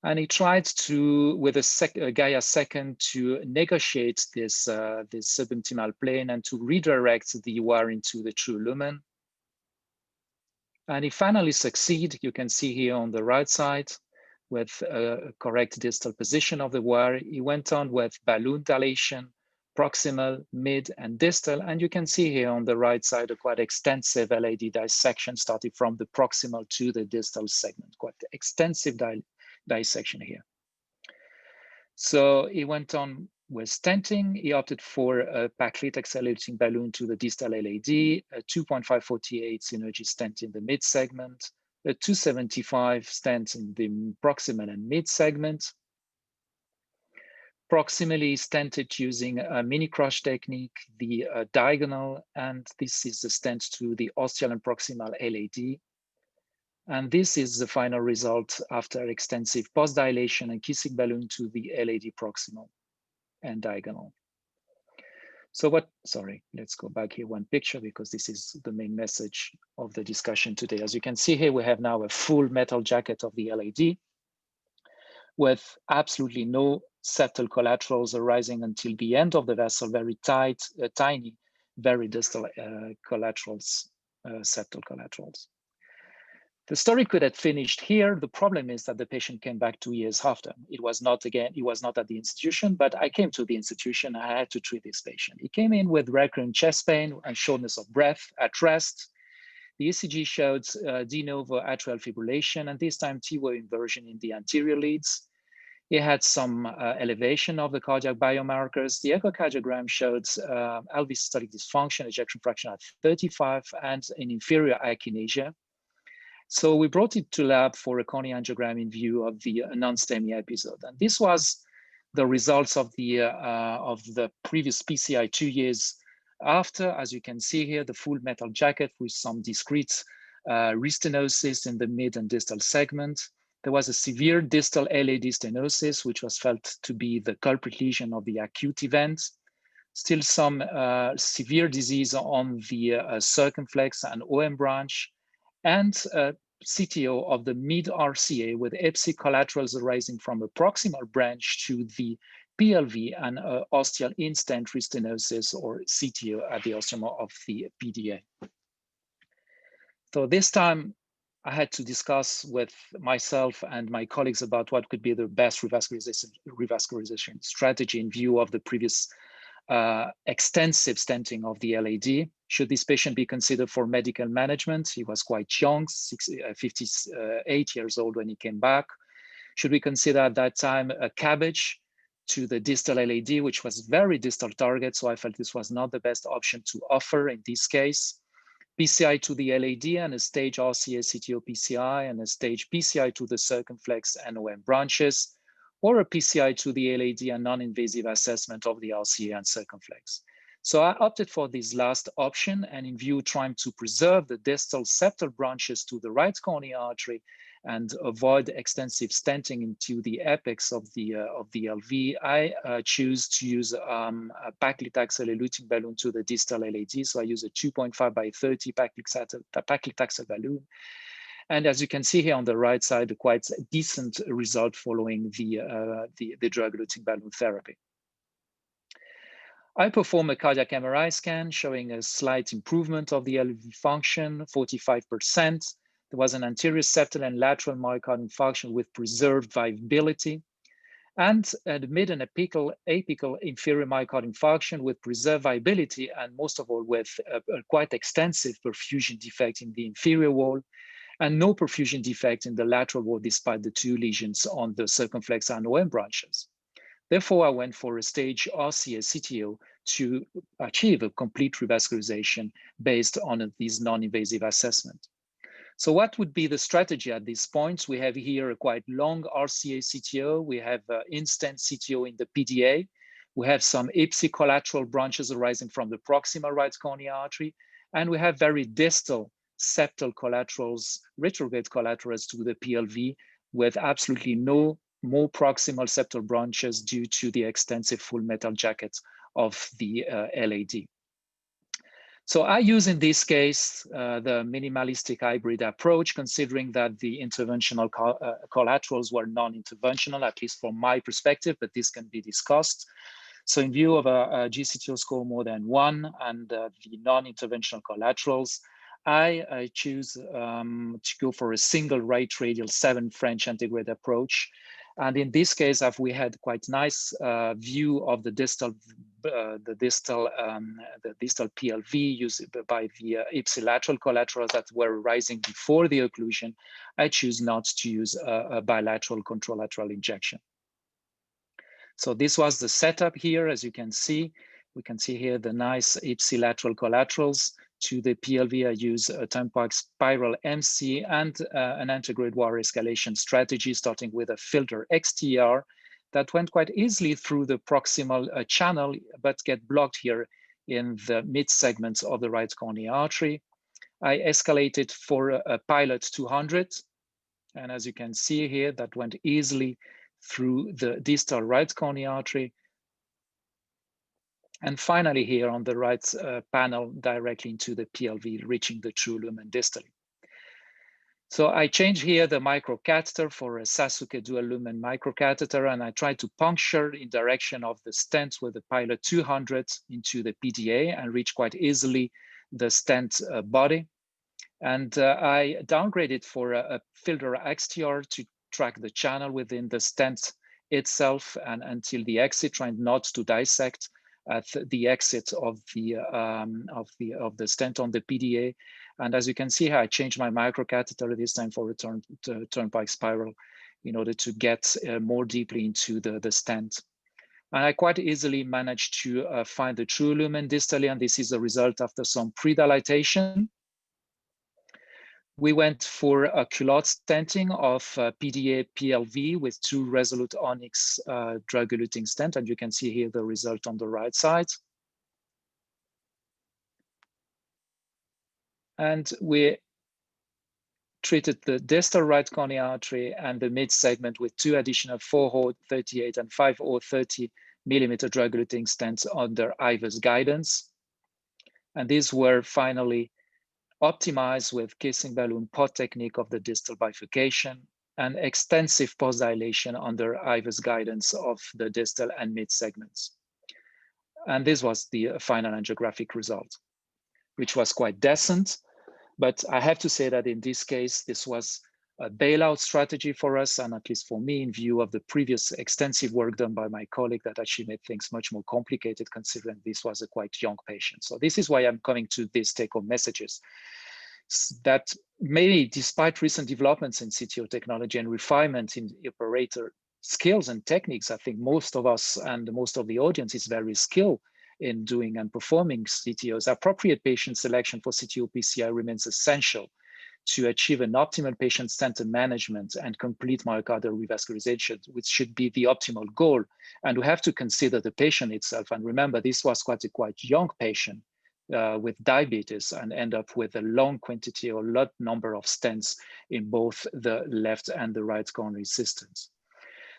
Speaker 8: And he tried to, with a Gaia second, to negotiate this, this subintimal plane and to redirect the wire into the true lumen. And he finally succeeded. You can see here on the right side with a correct distal position of the wire. He went on with balloon dilation, proximal, mid, and distal. And you can see here on the right side a quite extensive LAD dissection starting from the proximal to the distal segment, quite extensive dissection here. So he went on with stenting. He opted for a backlit accelerating balloon to the distal LAD, a 2.548 synergy stent in the mid segment, a 275 stent in the proximal and mid segment. Proximally stented using a mini crush technique, the diagonal, and this is the stent to the ostial and proximal LAD. And this is the final result after extensive post-dilation and kissing balloon to the LAD proximal and diagonal. So let's go back here one picture because this is the main message of the discussion today. As you can see here, we have now a full metal jacket of the LAD with absolutely no septal collaterals arising until the end of the vessel, very tight, tiny, very distal collaterals, septal collaterals. The story could have finished here. The problem is that the patient came back 2 years after. It was not at the institution, but I came to the institution. I had to treat this patient. He came in with recurrent chest pain and shortness of breath at rest. The ECG showed de novo atrial fibrillation, and this time T-wave inversion in the anterior leads. He had some elevation of the cardiac biomarkers. The echocardiogram showed LV systolic dysfunction, ejection fraction at 35, and an inferior akinesia. So we brought it to lab for a cornea angiogram in view of the non-STEMI episode. And this was the results of the previous PCI 2 years after. As you can see here, the full metal jacket with some discrete restenosis in the mid and distal segment. There was a severe distal LAD stenosis, which was felt to be the culprit lesion of the acute event. Still some severe disease on the circumflex and OM branch, and CTO of the mid RCA with EPSI collaterals arising from a proximal branch to the PLV and ostial in-stent restenosis, or CTO, at the osteomer of the PDA. So this time I had to discuss with myself and my colleagues about what could be the best revascularization strategy in view of the previous extensive stenting of the LAD. Should this patient be considered for medical management? He was quite young, 58 years old when he came back. Should we consider at that time a cabbage to the distal LAD, which was very distal target, so I felt this was not the best option to offer in this case. PCI to the LAD and a stage RCA CTO PCI and a stage PCI to the circumflex and OM branches, or a PCI to the LAD and non-invasive assessment of the RCA and circumflex. So I opted for this last option, and in view trying to preserve the distal septal branches to the right cornea artery and avoid extensive stenting into the apex of the LV, I choose to use a paclitaxel eluting balloon to the distal LAD. So I use a 2.5 by 30 paclitaxel balloon. And as you can see here on the right side, a quite decent result following the drug-eluting balloon therapy. I perform a cardiac MRI scan showing a slight improvement of the LV function, 45%. There was an anterior septal and lateral myocardial infarction with preserved viability, and a mid and apical inferior myocardial infarction with preserved viability, and most of all with a quite extensive perfusion defect in the inferior wall, and no perfusion defect in the lateral wall despite the 2 lesions on the circumflex and OM branches. Therefore, I went for a stage RCA CTO to achieve a complete revascularization based on this non-invasive assessment. So what would be the strategy at this point? We have here a quite long RCA CTO. We have in-stent CTO in the PDA. We have some EPSI collateral branches arising from the proximal right cornea artery. And we have very distal septal collaterals, retrograde collaterals to the PLV with absolutely no more proximal septal branches due to the extensive full metal jacket of the LAD. So I use in this case the minimalistic hybrid approach, considering that the interventional collaterals were non-interventional, at least from my perspective, but this can be discussed. So in view of a GCTO score more than 1 and the non-interventional collaterals, I choose to go for a single right radial 7 French antegrade approach. And in this case, we had quite nice view of the distal PLV used by the ipsilateral collaterals that were rising before the occlusion. I choose not to use a bilateral contralateral injection. So this was the setup here. As you can see, we can see here the nice ipsilateral collaterals. To the PLV, I use a Turnpike spiral MC and an antegrade wire escalation strategy, starting with a filter XTR that went quite easily through the proximal channel, but get blocked here in the mid segments of the right cornea artery. I escalated for a pilot 200. And as you can see here, that went easily through the distal right cornea artery. And finally here on the right panel, directly into the PLV, reaching the true lumen distally. So I changed here the microcatheter for a Sasuke dual lumen microcatheter, and I tried to puncture in direction of the stent with the pilot 200 into the PDA and reach quite easily the stent body. And I downgraded for a filter XTR to track the channel within the stent itself and until the exit, trying not to dissect at the exit of the stent on the PDA. And as you can see here, I changed my microcatheter this time for a Turnpike spiral in order to get more deeply into the stent. And I quite easily managed to find the true lumen distally, and this is the result after some pre-dilatation. We went for a culotte stenting of PDA PLV with 2 Resolute Onyx drug-eluting stent, and you can see here the result on the right side. And we treated the distal right cornea artery and the mid segment with 2 additional 4/38 and 5/30 millimeter drug-eluting stents under IVUS guidance. And these were finally optimized with kissing balloon pod technique of the distal bifurcation and extensive post-dilation under IVUS guidance of the distal and mid segments. And this was the final angiographic result, which was quite decent. But I have to say that in this case, this was a bailout strategy for us, and at least for me, in view of the previous extensive work done by my colleague that actually made things much more complicated, considering this was a quite young patient. So this is why I'm coming to these take-home messages. That maybe despite recent developments in CTO technology and refinement in operator skills and techniques, I think most of us and most of the audience is very skilled in doing and performing CTOs. Appropriate patient selection for CTO PCI remains essential to achieve an optimal patient-centered management and complete myocardial revascularization, which should be the optimal goal. And we have to consider the patient itself. And remember, this was quite young patient with diabetes and end up with a long quantity or lot number of stents in both the left and the right coronary systems.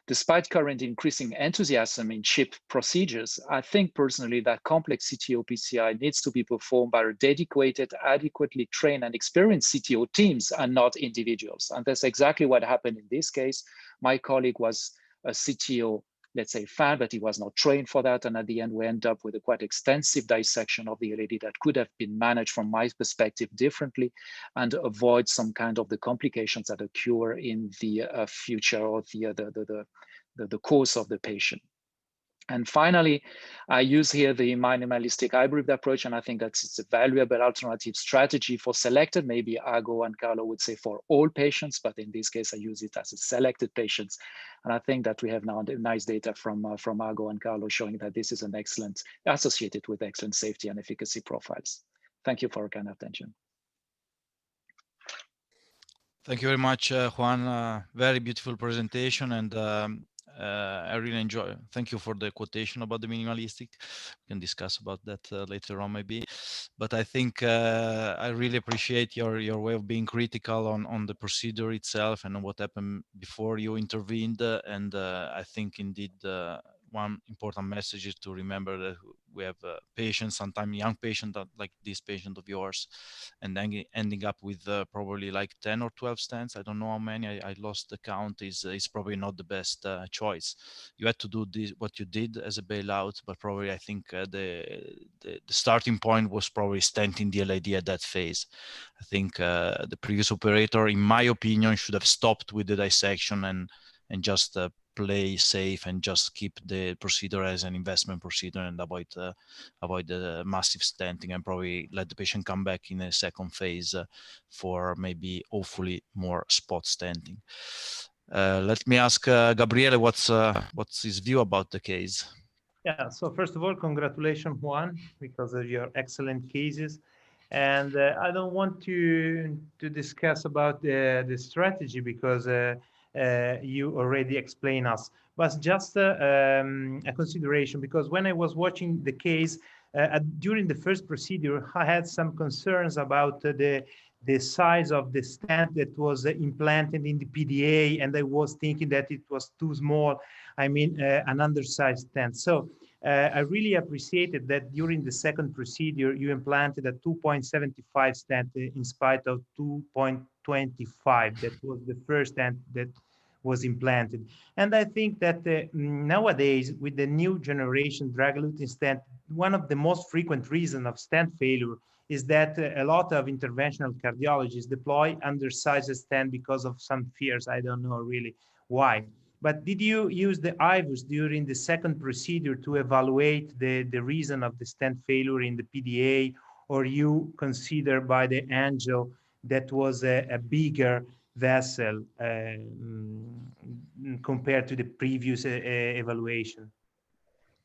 Speaker 8: Despite current increasing enthusiasm in chip procedures, I think personally that complex CTO PCI needs to be performed by dedicated, adequately trained and experienced CTO teams and not individuals. And that's exactly what happened in this case. My colleague was a CTO, let's say, fan, but he was not trained for that. And at the end, we end up with a quite extensive dissection of the LAD that could have been managed from my perspective differently and avoid some kind of the complications that occur in the future or the course of the patient. And finally, I use here the minimalistic hybrid approach, and I think that it's a valuable alternative strategy for selected, maybe Ago and Carlo would say for all patients, but in this case, I use it as a selected patients. And I think that we have now nice data from Ago and Carlo showing that this is an excellent, associated with excellent safety and efficacy profiles. Thank you for your kind attention.
Speaker 3: Thank you very much, Juan. Very beautiful presentation, and I really enjoy it. Thank you for the quotation about the minimalistic. We can discuss about that later on maybe. But I think I really appreciate your way of being critical on the procedure itself and on what happened before you intervened. And I think indeed one important message is to remember that we have patients, sometimes young patients like this patient of yours, and then ending up with probably like 10 or 12 stents. I don't know how many, I lost the count, is probably not the best choice. You had to do this, what you did as a bailout, but probably I think the starting point was probably stenting the LAD at that phase. I think the previous operator, in my opinion, should have stopped with the dissection and just play safe and just keep the procedure as an investment procedure and avoid the massive stenting, and probably let the patient come back in a second phase for maybe hopefully more spot stenting. Let me ask Gabriele what's his view about the case.
Speaker 5: Yeah, so first of all, congratulations, Juan, because of your excellent cases. And I don't want to discuss about the strategy because you already explained us, but just a consideration, because when I was watching the case during the first procedure, I had some concerns about the size of the stent that was implanted in the PDA, and I was thinking that it was too small. I mean, an undersized stent. So I really appreciated that during the second procedure, you implanted a 2.75 stent in spite of 2.25. That was the first stent that was implanted. And I think that nowadays, with the new generation drug-eluting stent, one of the most frequent reasons of stent failure is that a lot of interventional cardiologists deploy undersized stent because of some fears. I don't know really why. But did you use the IVUS during the second procedure to evaluate the reason of the stent failure in the PDA, or you consider by the angel that was a bigger vessel compared to the previous evaluation?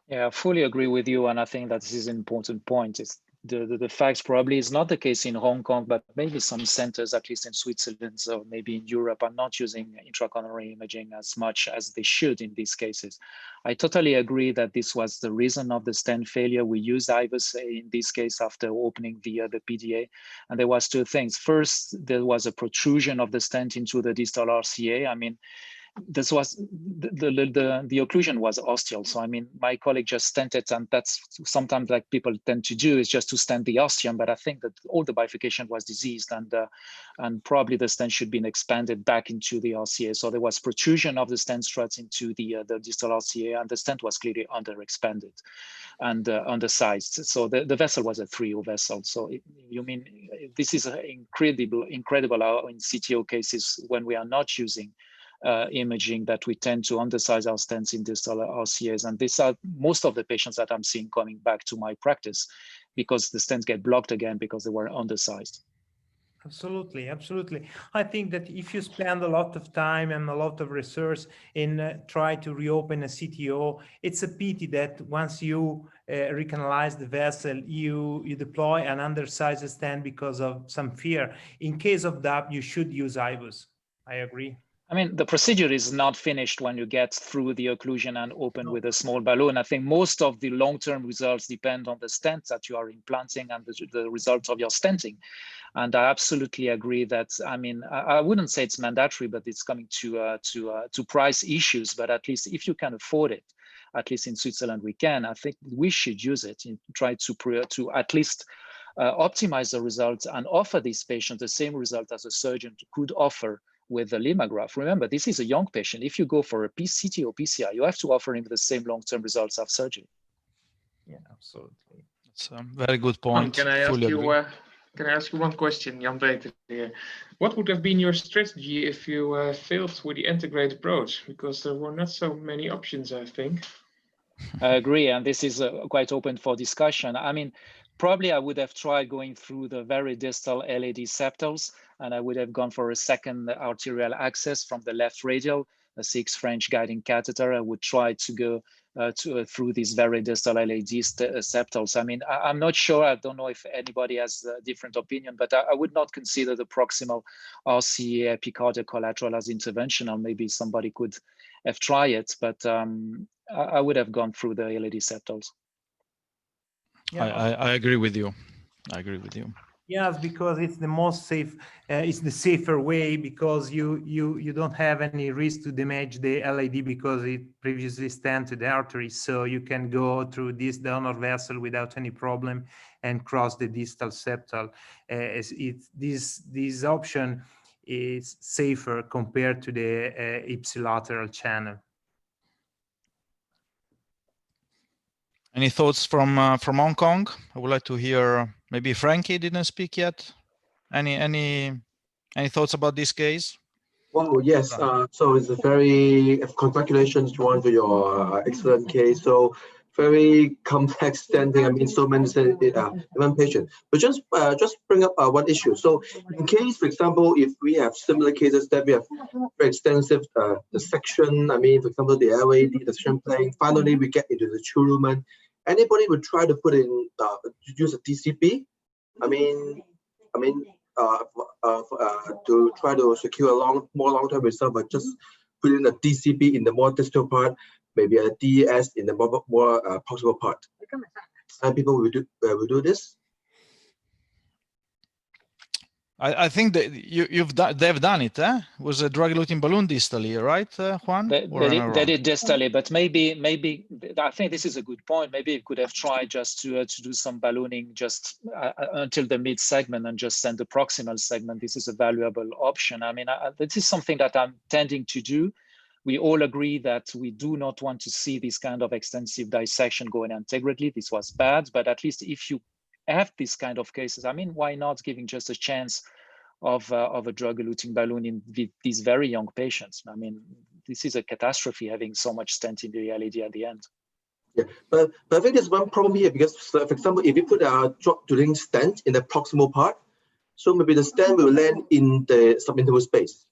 Speaker 8: Yeah, I fully agree with you, and I think that this is an important point. It's the facts probably is not the case in Hong Kong, but maybe some centers, at least in Switzerland, or maybe in Europe, are not using intracoronary imaging as much as they should in these cases. I totally agree that this was the reason of the stent failure. We used IVUS in this case after opening the PDA, and there was two things. First, there was a protrusion of the stent into the distal RCA. I mean, this was the occlusion was ostial. So I mean, my colleague just stented, and that's sometimes like people tend to do is just to stent the ostium. But I think that all the bifurcation was diseased, and probably the stent should be expanded back into the RCA. So there was protrusion of the stent struts into the distal RCA, and the stent was clearly underexpanded and undersized. So the vessel was a 3O vessel. So you mean this is incredible in CTO cases when we are not using imaging, that we tend to undersize our stents in distal RCAs. And these are most of the patients that I'm seeing coming back to my practice because the stents get blocked again because they were undersized.
Speaker 5: Absolutely, absolutely. I think that if you spend a lot of time and a lot of research in try to reopen a CTO, it's a pity that once you recanalize the vessel, you deploy an undersized stent because of some fear. In case of that, you should use IVUS. I agree.
Speaker 8: I mean, the procedure is not finished when you get through the occlusion and open with a small balloon. I think most of the long-term results depend on the stent that you are implanting and the results of your stenting. And I absolutely agree that, I mean, I wouldn't say it's mandatory, but it's coming to price issues. But at least if you can afford it, at least in Switzerland we can, I think we should use it and try to at least optimize the results and offer these patients the same result as a surgeon could offer with the limograph. Remember, this is a young patient. If you go for a CTO or PCI, you have to offer him the same long-term results of surgery.
Speaker 5: Yeah, absolutely.
Speaker 3: It's a very good point.
Speaker 9: Can I ask you one question, Jan Peter here? What would have been your strategy if you failed with the integrated approach? Because there were not so many options, I think.
Speaker 8: I agree, and this is quite open for discussion. I mean, probably I would have tried going through the very distal LAD septals, and I would have gone for a second arterial access from the left radial, a 6 French guiding catheter. I would try to go through these very distal LAD septals. I mean, I'm not sure. I don't know if anybody has a different opinion, but I would not consider the proximal RCA epicardial collateral as interventional. Maybe somebody could have tried it, but I would have gone through the LAD septals.
Speaker 3: Yeah. I agree with you. I agree with you.
Speaker 5: Yes, because it's the most safe, it's the safer way, because you don't have any risk to damage the LAD because it previously stented the artery. So you can go through this donor vessel without any problem and cross the distal septal. This option is safer compared to the ipsilateral channel.
Speaker 3: Any thoughts from Hong Kong? I would like to hear. Maybe Frankie didn't speak yet. Any thoughts about this case?
Speaker 10: Wow, yes. So it's a very, congratulations, Juan, for your excellent case. So very complex standing. I mean, so many one patient. But just bring up one issue. So in case, for example, if we have similar cases that we have very extensive dissection, I mean, for example, the LAD, the section plane, finally we get into the true lumen. Anybody would try to put in, use a DCB? I mean, to try to secure a more long-term result, but just put in a DCB in the more distal part, maybe a DES in the more proximal part. And people will do this.
Speaker 3: I think that they've done it. Was a drug-eluting balloon distally, right, Juan?
Speaker 8: They did distally, but maybe I think this is a good point. Maybe it could have tried just to do some ballooning just until the mid segment and just send the proximal segment. This is a valuable option. I mean, this is something that I'm tending to do. We all agree that we do not want to see this kind of extensive dissection going antegrately. This was bad, but at least if you have this kind of cases, I mean, why not giving just a chance of a drug-eluting balloon in these very young patients? I mean, this is a catastrophe having so much stent in the LAD at the end.
Speaker 10: Yeah, but I think there's one problem here because, for example, if you put a drug-eluting stent in the proximal part, so maybe the stent will land in the subintimal space.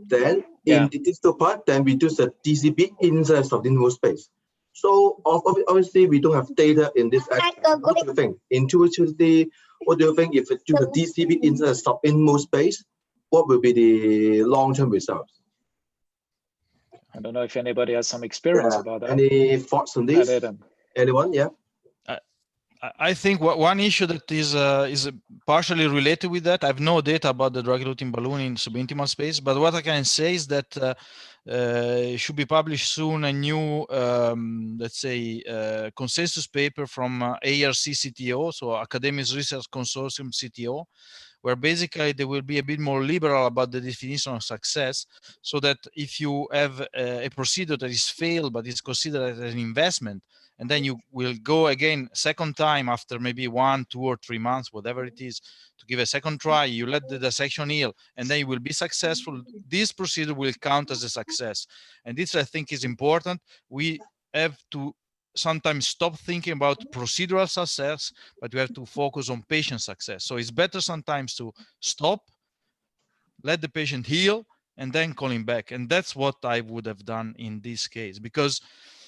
Speaker 10: Then in the distal part, then we do the DCB inside the subintimal space. So obviously we don't have data in this aspect. What do you think? Intuitively, what do you think if we do the DCB inside the subintimal space, what will be the long-term results?
Speaker 8: I don't know if anybody has some experience about that.
Speaker 10: Any thoughts on this? Anyone? Yeah.
Speaker 3: I think one issue that is partially related with that. I have no data about the drug-eluting balloon in subintimal space, but what I can say is that should be published soon a new, let's say, consensus paper from ARC CTO, so Academic Research Consortium CTO, where basically they will be a bit more liberal about the definition of success, so that if you have a procedure that is failed but is considered as an investment, and then you will go again second time after maybe 1, 2, or 3 months, whatever it is, to give a second try, you let the dissection heal, and then you will be successful. This procedure will count as a success. And this, I think, is important. We have to sometimes stop thinking about procedural success, but we have to focus on patient success. So it's better sometimes to stop, let the patient heal, and then call him back. And that's what I would have done in this case, because,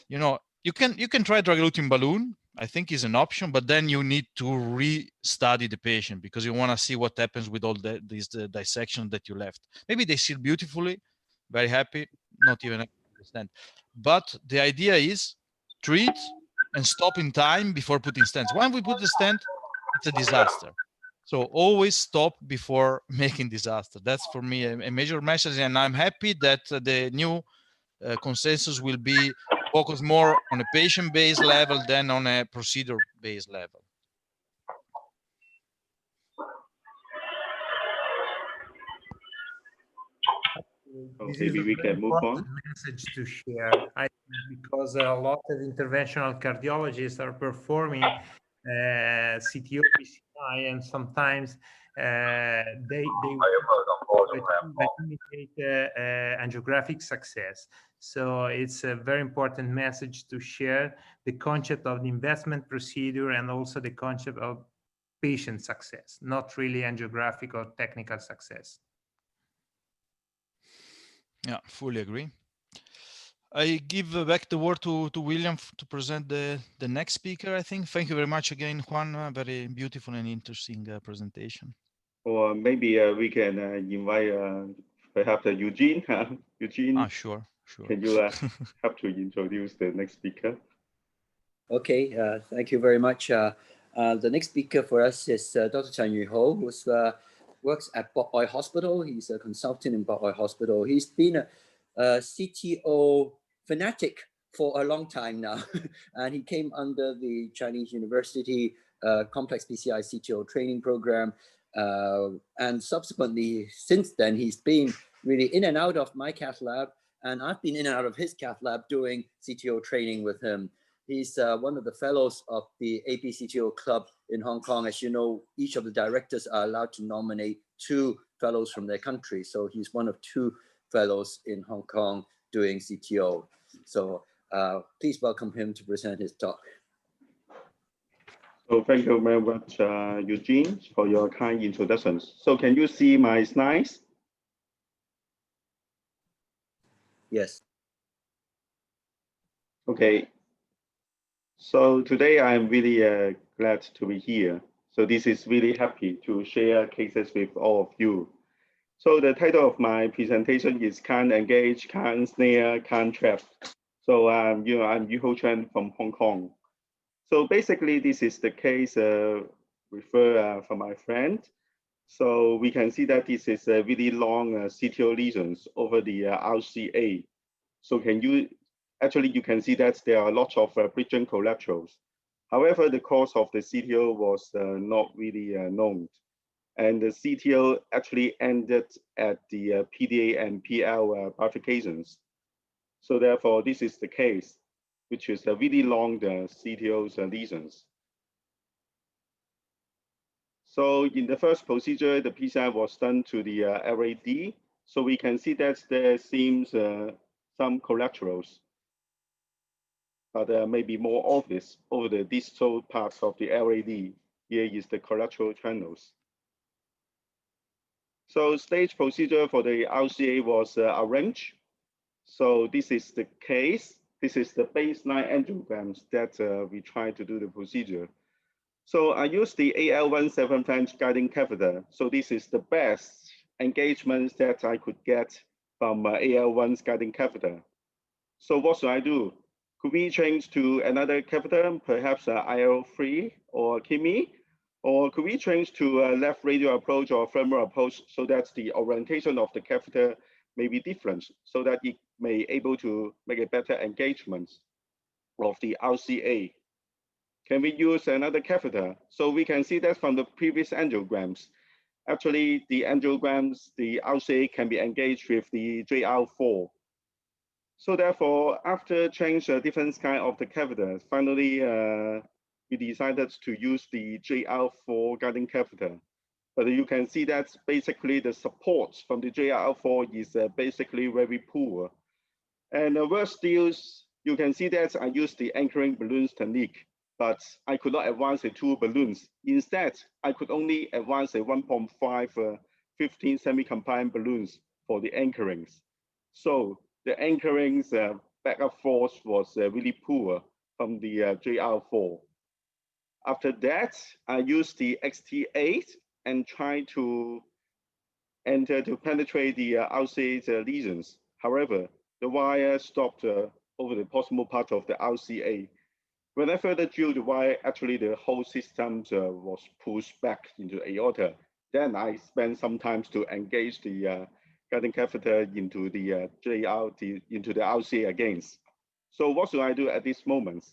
Speaker 3: you know, you can try drug-eluting balloon, I think is an option, but then you need to re-study the patient because you want to see what happens with all these dissection that you left. Maybe they seal beautifully, very happy, not even understand. But the idea is treat and stop in time before putting stents. When we put the stent, it's a disaster. So always stop before making disaster. That's for me a major message, and I'm happy that the new consensus will be focused more on a patient-based level than on a procedure-based level.
Speaker 1: Maybe we can move on.
Speaker 5: Message to share, I think, because a lot of interventional cardiologists are performing CTO, PCI, and sometimes they imitate angiographic success. So it's a very important message to share the concept of the investment procedure and also the concept of patient success, not really angiographic or technical success.
Speaker 3: Yeah, fully agree. I give back the word to William to present the next speaker, I think. Thank you very much again, Juan. Very beautiful and interesting presentation.
Speaker 1: Or maybe we can invite perhaps Eugene. Eugene,
Speaker 3: sure.
Speaker 1: Can you have to introduce the next speaker?
Speaker 6: Okay, thank you very much. The next speaker for us is Dr. Chan Yu-ho, who works at Bok Oi Hospital. He's a consultant in Bok Oi Hospital. He's been a CTO fanatic for a long time now, and he came under the Chinese University Complex PCI CTO training program. And subsequently, since then, he's been really in and out of my cath lab, and I've been in and out of his cath lab doing CTO training with him. He's one of the fellows of the AP CTO Club in Hong Kong. As you know, each of the directors are allowed to nominate 2 fellows from their country. So he's one of 2 fellows in Hong Kong doing CTO. So please welcome him to present his talk.
Speaker 1: So thank you very much, Eugene, for your kind introductions. So can you see my slides?
Speaker 6: Yes.
Speaker 1: Okay. So today I'm really glad to be here. So this is really happy to share cases with all of you. So the title of my presentation is Can't Engage, Can't Snare, Can't Trap. So I'm Yu Ho Chen from Hong Kong. So basically this is the case referred from my friend. So we can see that this is a really long CTO lesions over the RCA. So you can see that there are lots of bridging collaterals. However, the cause of the CTO was not really known. And the CTO actually ended at the PDA and PL bifurcations. So therefore, this is the case, which is a really long CTO's lesions. So in the first procedure, the PCI was done to the LAD. So we can see that there seems some collaterals, but maybe more obvious over the distal parts of the LAD. Here is the collateral channels. So stage procedure for the RCA was arranged. So this is the case. This is the baseline angiograms that we try to do the procedure. So I use the AL17 flange guiding catheter. So this is the best engagement that I could get from AL1's guiding catheter. So what should I do? Could we change to another catheter, perhaps IL3 or KIMI? Or could we change to a left radial approach or femoral approach so that the orientation of the catheter may be different, so that it may able to make a better engagement of the RCA? Can we use another catheter? So we can see that from the previous angiograms. Actually, the angiograms, the RCA can be engaged with the JR4. So therefore, after change different kind of the catheter, finally, we decided to use the JR4 guiding catheter. But you can see that basically the support from the JR4 is basically very poor. And worse still, you can see that I used the anchoring balloons technique, but I could not advance the two balloons. Instead, I could only advance a 1.5 15 semi-compliant balloons for the anchorings. So the anchorings backup force was really poor from the JR4. After that, I used the XT8 and tried to enter to penetrate the RCA's lesions. However, the wire stopped over the proximal part of the RCA. When I further drew the wire, actually the whole system was pushed back into aorta. Then I spent some time to engage the guiding catheter into the into the RCA again. So what should I do at this moment?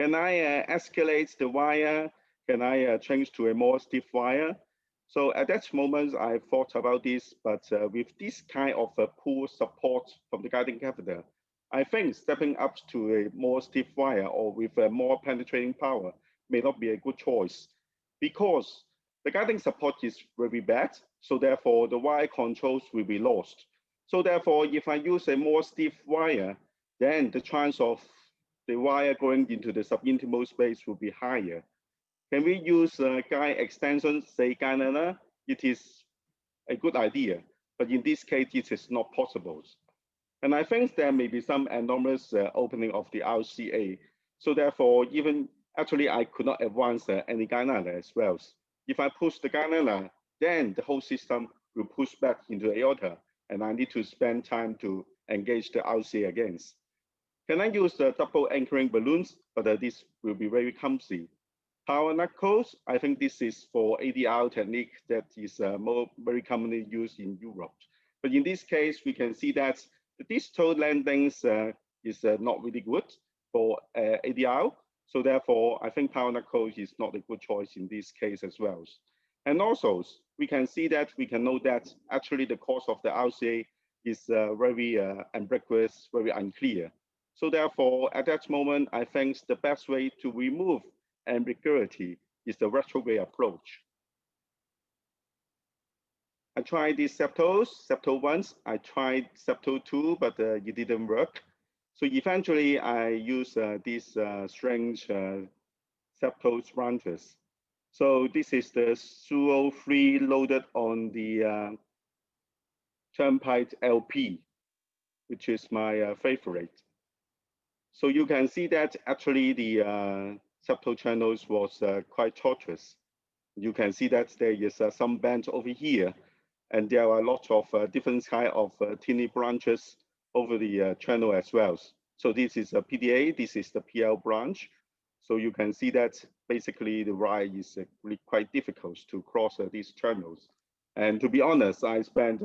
Speaker 1: Can I escalate the wire? Can I change to a more stiff wire? So at that moment, I thought about this, but with this kind of poor support from the guiding catheter, I think stepping up to a more stiff wire or with a more penetrating power may not be a good choice, because the guiding support is very bad. So therefore, the wire controls will be lost. So therefore, if I use a more stiff wire, then the chance of the wire going into the subintimal space will be higher. Can we use guide extensions, say Canada? It is a good idea, but in this case, it is not possible. And I think there may be some anomalous opening of the RCA. So therefore, even actually, I could not advance any Canada as well. If I push the Canada, then the whole system will push back into aorta, and I need to spend time to engage the RCA again. Can I use the double anchoring balloons? But this will be very clumsy. Power knuckles, I think this is for ADR technique that is very commonly used in Europe. But in this case, we can see that the distal landings is not really good for ADR. So therefore, I think power knuckles is not a good choice in this case as well. And also, we can see that we can know that actually the cause of the RCA is very ambiguous, very unclear. So therefore, at that moment, I think the best way to remove ambiguity is the retrograde approach. I tried these septo once. I tried septo 2, but it didn't work. So eventually I use these strange septo branches. So this is the suo 3 loaded on the Turnpike LP, which is my favorite. So you can see that actually the septo channels was quite tortuous. You can see that there is some bend over here, and there are lots of different kind of tiny branches over the channel as well. So this is a PDA, this is the PL branch. So you can see that basically the ride is really quite difficult to cross these channels. And to be honest, I spent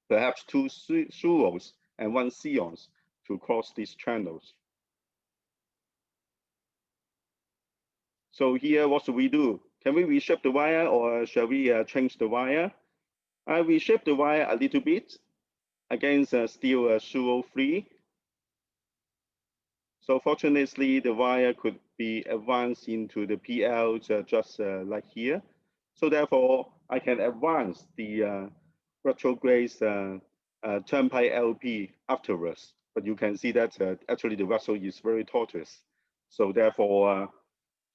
Speaker 1: perhaps 2 suos and 1 seons to cross these channels. So here, what should we do? Can we reshape the wire or shall we change the wire? I reshape the wire a little bit against still suo 3. So fortunately, the wire could be advanced into the PL just like here. So therefore, I can advance the retrograde Turnpike LP afterwards. But you can see that actually the vessel is very tortuous. So therefore,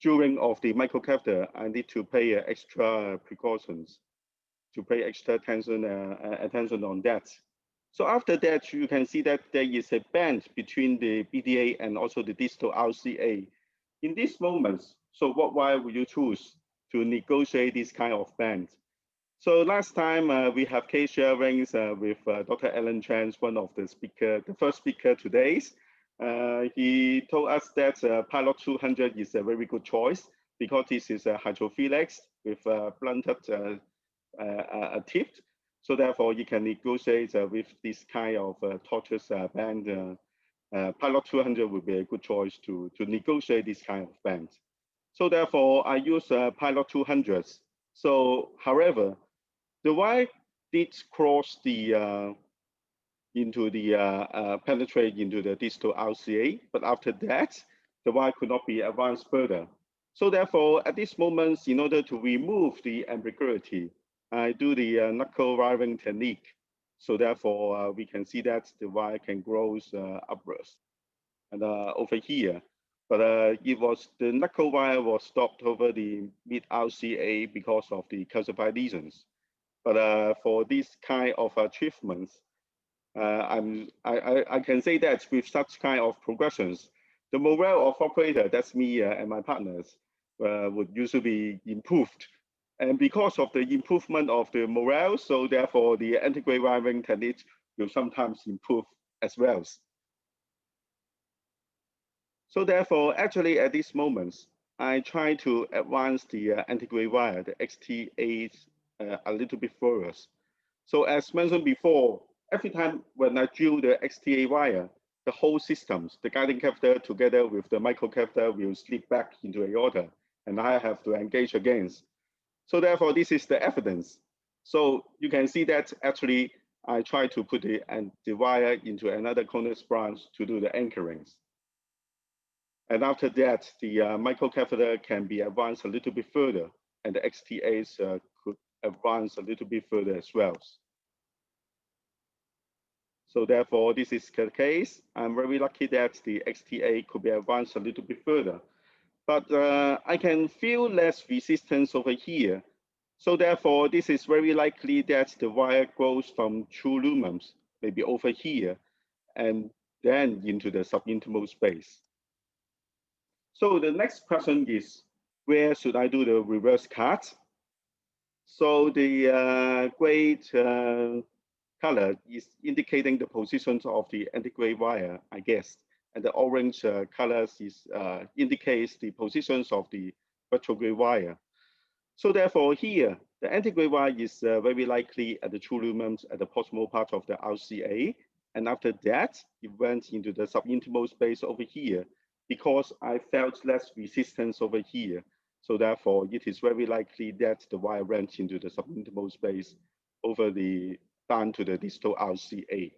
Speaker 1: during of the microcatheter, I need to pay extra precautions, to pay extra attention on that. So after that, you can see that there is a band between the BDA and also the distal RCA. In these moments, so what wire will you choose to negotiate this kind of band? So last time we have case sharings with Dr. Alan Chan, one of the speaker, the first speaker today. He told us that Pilot 200 is a very good choice because this is a hydrophilics with blunted tip. So therefore, you can negotiate with this kind of tortuous band. Pilot 200 would be a good choice to negotiate this kind of band. So therefore, I use Pilot 200s. So however, the wire did cross the penetrate into the distal RCA, but after that, the wire could not be advanced further. So therefore, at this moment, in order to remove the ambiguity, I do the knuckle wiring technique. So therefore, we can see that the wire can grow upwards and over here. But the knuckle wire was stopped over the mid RCA because of the calcified lesions. But for this kind of achievements, I can say that with such kind of progressions, the morale of operator, that's me and my partners, would usually be improved. And because of the improvement of the morale, so therefore the integrated wiring technique will sometimes improve as well. So therefore, actually at these moments, I try to advance the integrated wire, the XT8, a little bit further. So as mentioned before, every time when I drill the XTA wire, the whole systems, the guiding catheter together with the microcatheter will slip back into aorta, and I have to engage again. So therefore, this is the evidence. So you can see that actually I try to put the wire into another conus branch to do the anchorings. And after that, the microcatheter can be advanced a little bit further, and the XTAs could advance a little bit further as well. So therefore, this is the case. I'm very lucky that the XTA could be advanced a little bit further. But I can feel less resistance over here. So therefore, this is very likely that the wire grows from true lumens, maybe over here, and then into the subintimal space. So the next question is, where should I do the reverse cut? So the gray color is indicating the positions of the integrated wire, I guess. And the orange colors indicates the positions of the retrograde wire. So therefore here, the integrated wire is very likely at the true lumens at the proximal part of the RCA. And after that, it went into the subintimal space over here because I felt less resistance over here. So therefore, it is very likely that the wire went into the subintimal space over the down to the distal RCA.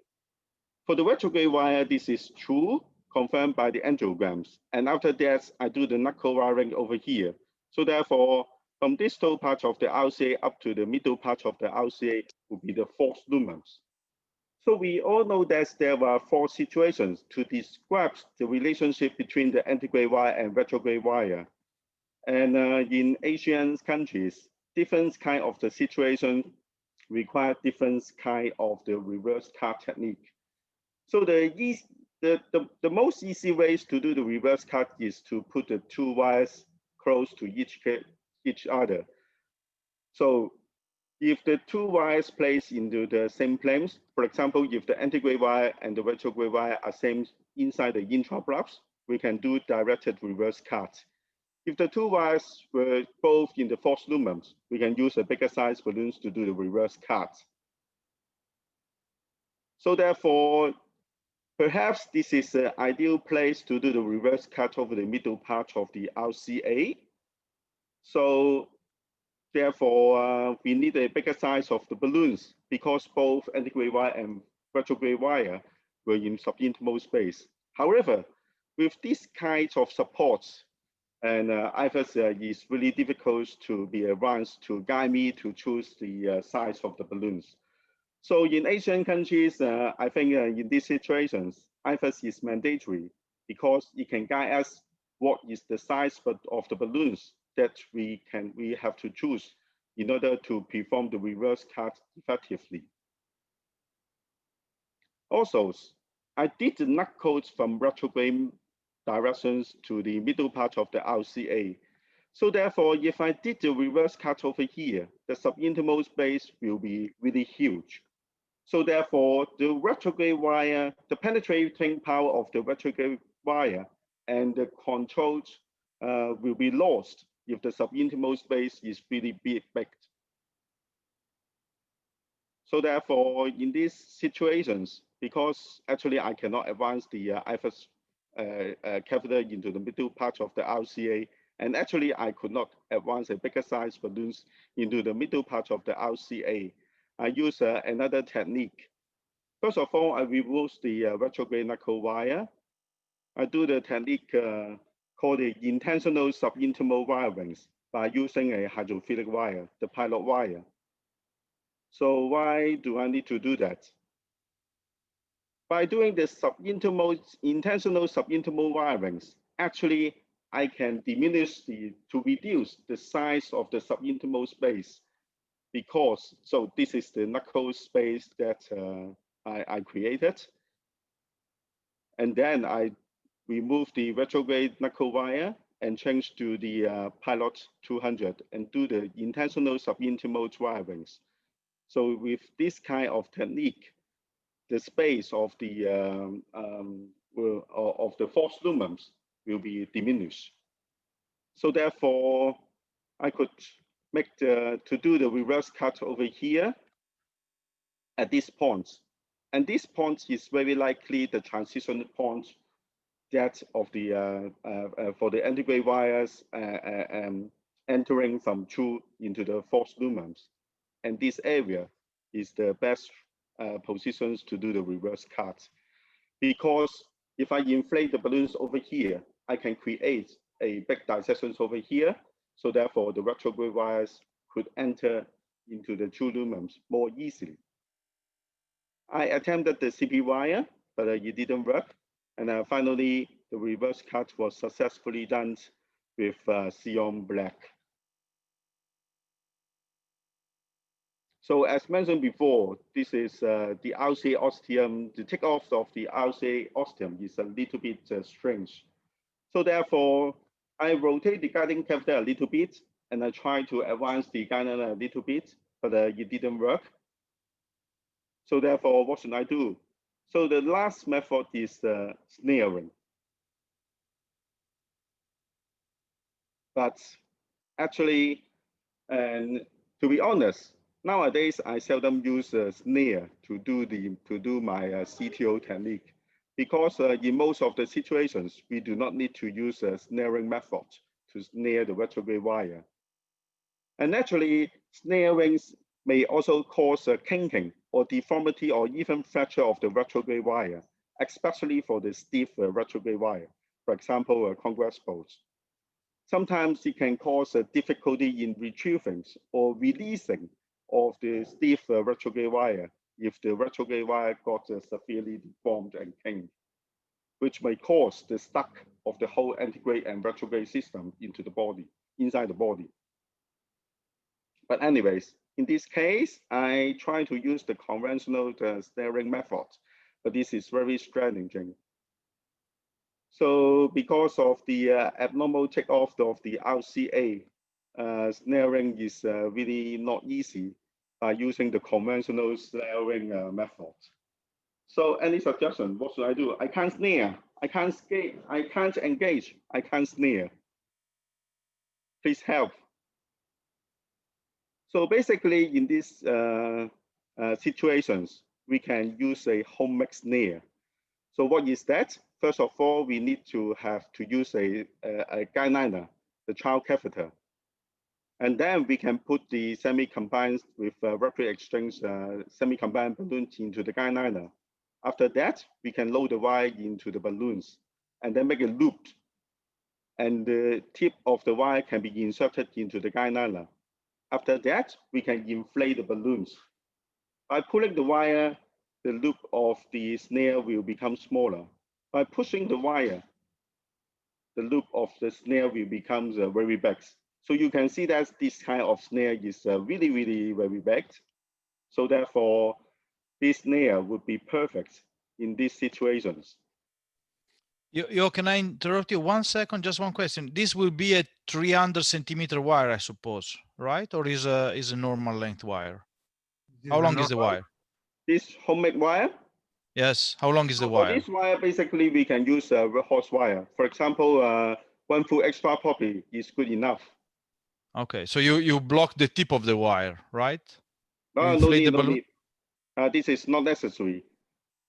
Speaker 1: For the retrograde wire, this is true, confirmed by the angiograms. And after that, I do the knuckle wiring over here. So therefore, From distal part of the RCA up to the middle part of the RCA will be the false lumens. So we all know that there are 4 situations to describe the relationship between the antigrade wire and retrograde wire. And in Asian countries, different kind of the situation require different kind of the reverse cut technique. So the most easy ways to do the reverse cut is to put the 2 wires close to each other. So if the 2 wires placed into the same planes, for example, if the antigrade wire and the retrograde wire are same inside the intra-blocks, we can do directed reverse cut. If the 2 wires were both in the false lumens, we can use a bigger size balloons to do the reverse cut. So therefore, perhaps this is an ideal place to do the reverse cut over the middle part of the RCA. So therefore, we need a bigger size of the balloons because both antigrade wire and retrograde wire were in subintimal space. However, with this kind of supports, and IFS is really difficult to be advanced to guide me to choose the size of the balloons. So in Asian countries, I think in these situations, IFS is mandatory because it can guide us what is the size of the balloons that we have to choose in order to perform the reverse cut effectively. Also, I did the nut codes from retrograde directions to the middle part of the RCA. So therefore, if I did the reverse cut over here, the subintimal space will be really huge. So therefore, the retrograde wire, the penetrating power of the retrograde wire and the controls will be lost if the subintimal space is really big. So therefore, in these situations, because actually I cannot advance the IFS catheter into the middle part of the RCA, and actually I could not advance a bigger size balloons into the middle part of the RCA, I use another technique. First of all, I remove the retrograde knuckle wire. I do the technique called the intentional subintimal wirings by using a hydrophilic wire, the pilot wire. So why do I need to do that? By doing the intentional subintimal wirings, actually I can reduce the size of the subintimal space because, so this is the knuckle space that I created. And then I remove the retrograde knuckle wire and change to the pilot 200 and do the intentional subintimal wirings. So with this kind of technique, the space of the false lumens will be diminished. So therefore, I could make to do the reverse cut over here at this point. And this point is very likely the transition point that of the for the antigrade wires entering from true into the false lumens. And this area is the best positions to do the reverse cut. Because if I inflate the balloons over here, I can create a big dissections over here. So therefore, the retrograde wires could enter into the true lumens more easily. I attempted the CP wire, but it didn't work. And finally, the reverse cut was successfully done with Xeon Black. So as mentioned before, this is the RCA ostium. The takeoff of the RCA ostium is a little bit strange. So therefore, I rotate the guiding catheter a little bit, and I try to advance the guiding a little bit, but it didn't work. So therefore, what should I do? So the last method is snaring. But actually, and to be honest, nowadays I seldom use a snare to do my CTO technique because in most of the situations we do not need to use a snaring method to snare the retrograde wire. And naturally, snarings may also cause a kinking or deformity or even fracture of the retrograde wire, especially for the stiff retrograde wire, for example, congress bolts. sometimes it can cause a difficulty in retrieving or releasing of the stiff retrograde wire if the retrograde wire got severely deformed and kinked, which may cause the stuck of the whole antegrade and retrograde system into the body, inside the body. But anyways, in this case, I try to use the conventional snaring method, but this is very challenging. So because of the abnormal takeoff of the RCA, snaring is really not easy by using the conventional snaring method. So any suggestion? What should I do? I can't snare, I can't skate, I can't engage, I can't snare. Please help. So basically in these situations, we can use a home-made snare. So what is that? First of all, we need to use a guide liner, the child catheter. And then we can put the semi-combined with rapid exchange semi-combined balloons into the guide liner. After that, we can load the wire into the balloons and then make a loop. And the tip of the wire can be inserted into the guide liner. After that, we can inflate the balloons. By pulling the wire, the loop of the snare will become smaller. By pushing the wire, the loop of the snare will become very big. So you can see that this kind of snare is really, really very big. So therefore, this snare would be perfect in these situations.
Speaker 3: Yo, can I interrupt you 1 second? Just one question. This will be a 300 centimeter wire, I suppose, right? Or is a normal length wire? How long is the wire?
Speaker 1: This homemade wire?
Speaker 3: Yes. How long is the wire?
Speaker 1: For this wire, basically, we can use a horse wire. For example, 1 full extra poppy is good enough.
Speaker 3: Okay. So you block the tip of the wire, right?
Speaker 1: No need, no need. This is not necessary.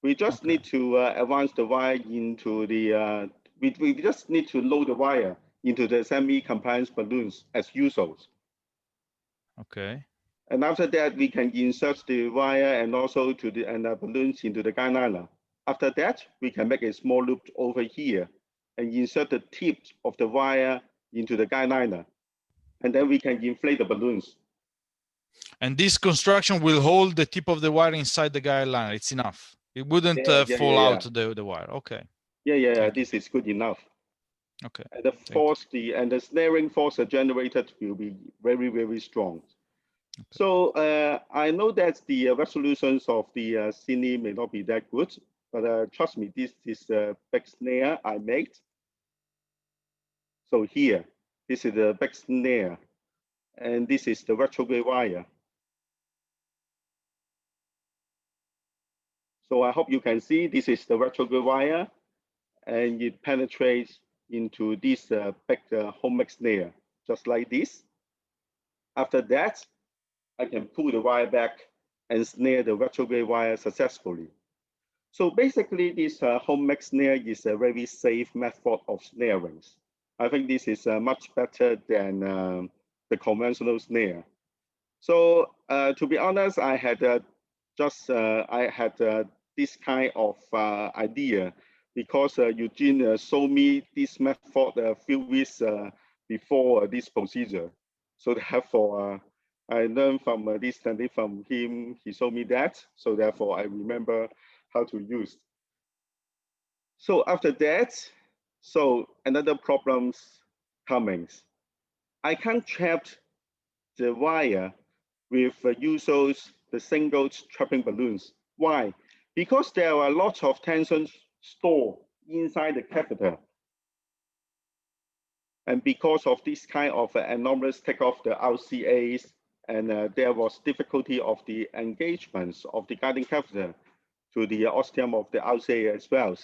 Speaker 1: We just need to advance the wire into the, we just need to load the wire into the semi-compliance balloons as usual.
Speaker 3: Okay.
Speaker 1: And after that, we can insert the wire and also to the balloons into the guide liner. After that, we can make a small loop over here and insert the tip of the wire into the guide liner. And then we can inflate the balloons.
Speaker 3: And this construction will hold the tip of the wire inside the guide liner. It's enough. It wouldn't fall out the wire. Okay.
Speaker 1: Yeah. This is good enough.
Speaker 3: Okay.
Speaker 1: And the force, the snaring force generated will be very, very strong. Okay. So I know that the resolutions of the cine may not be that good, but trust me, this is the back snare I made. So here, this is the back snare, and this is the retrograde wire. So I hope you can see this is the retrograde wire, and it penetrates into this back home-made snare, just like this. After that, I can pull the wire back and snare the retrograde wire successfully. So basically, this home-made snare is a very safe method of snaring. I think this is much better than the conventional snare. So to be honest, I had this kind of idea because Eugene showed me this method a few weeks before this procedure. So therefore, I learned from this technique from him. He showed me that. So therefore, I remember how to use. So after that, so another problem's coming. I can't trap the wire with the single trapping balloons. Why? Because there are lots of tension stored inside the catheter. And because of this kind of anomalous takeoff the RCAs, and there was difficulty of the engagements of the guiding catheter to the ostium of the RCA as well.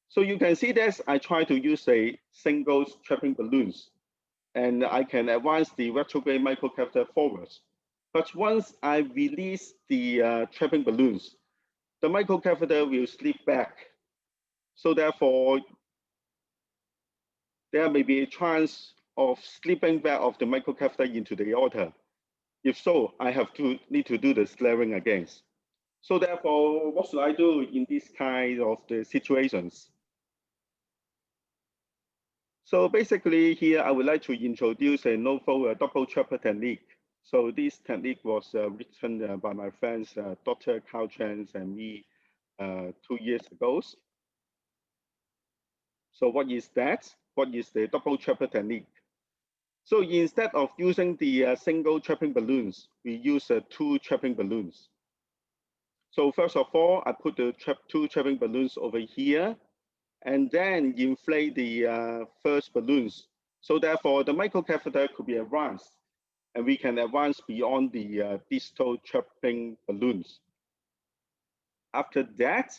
Speaker 1: So you can see that I try to use a single trapping balloons, and I can advance the retrograde microcatheter forwards. But once I release the trapping balloons, the microcatheter will slip back. So therefore, there may be a chance of slipping back of the microcatheter into the aorta. If so, I need to do the snaring again. So therefore, what should I do in this kind of the situations? So basically here, I would like to introduce a novel double chopper technique. So this technique was written by my friends, Dr. Carl Chen and me 2 years ago. So what is that? What is the double chopper technique? So instead of using the single trapping balloons, we use 2 trapping balloons. So first of all, I put the 2 trapping balloons over here, and then inflate the first balloons. So therefore, the microcatheter could be advanced, and we can advance beyond the distal trapping balloons. After that,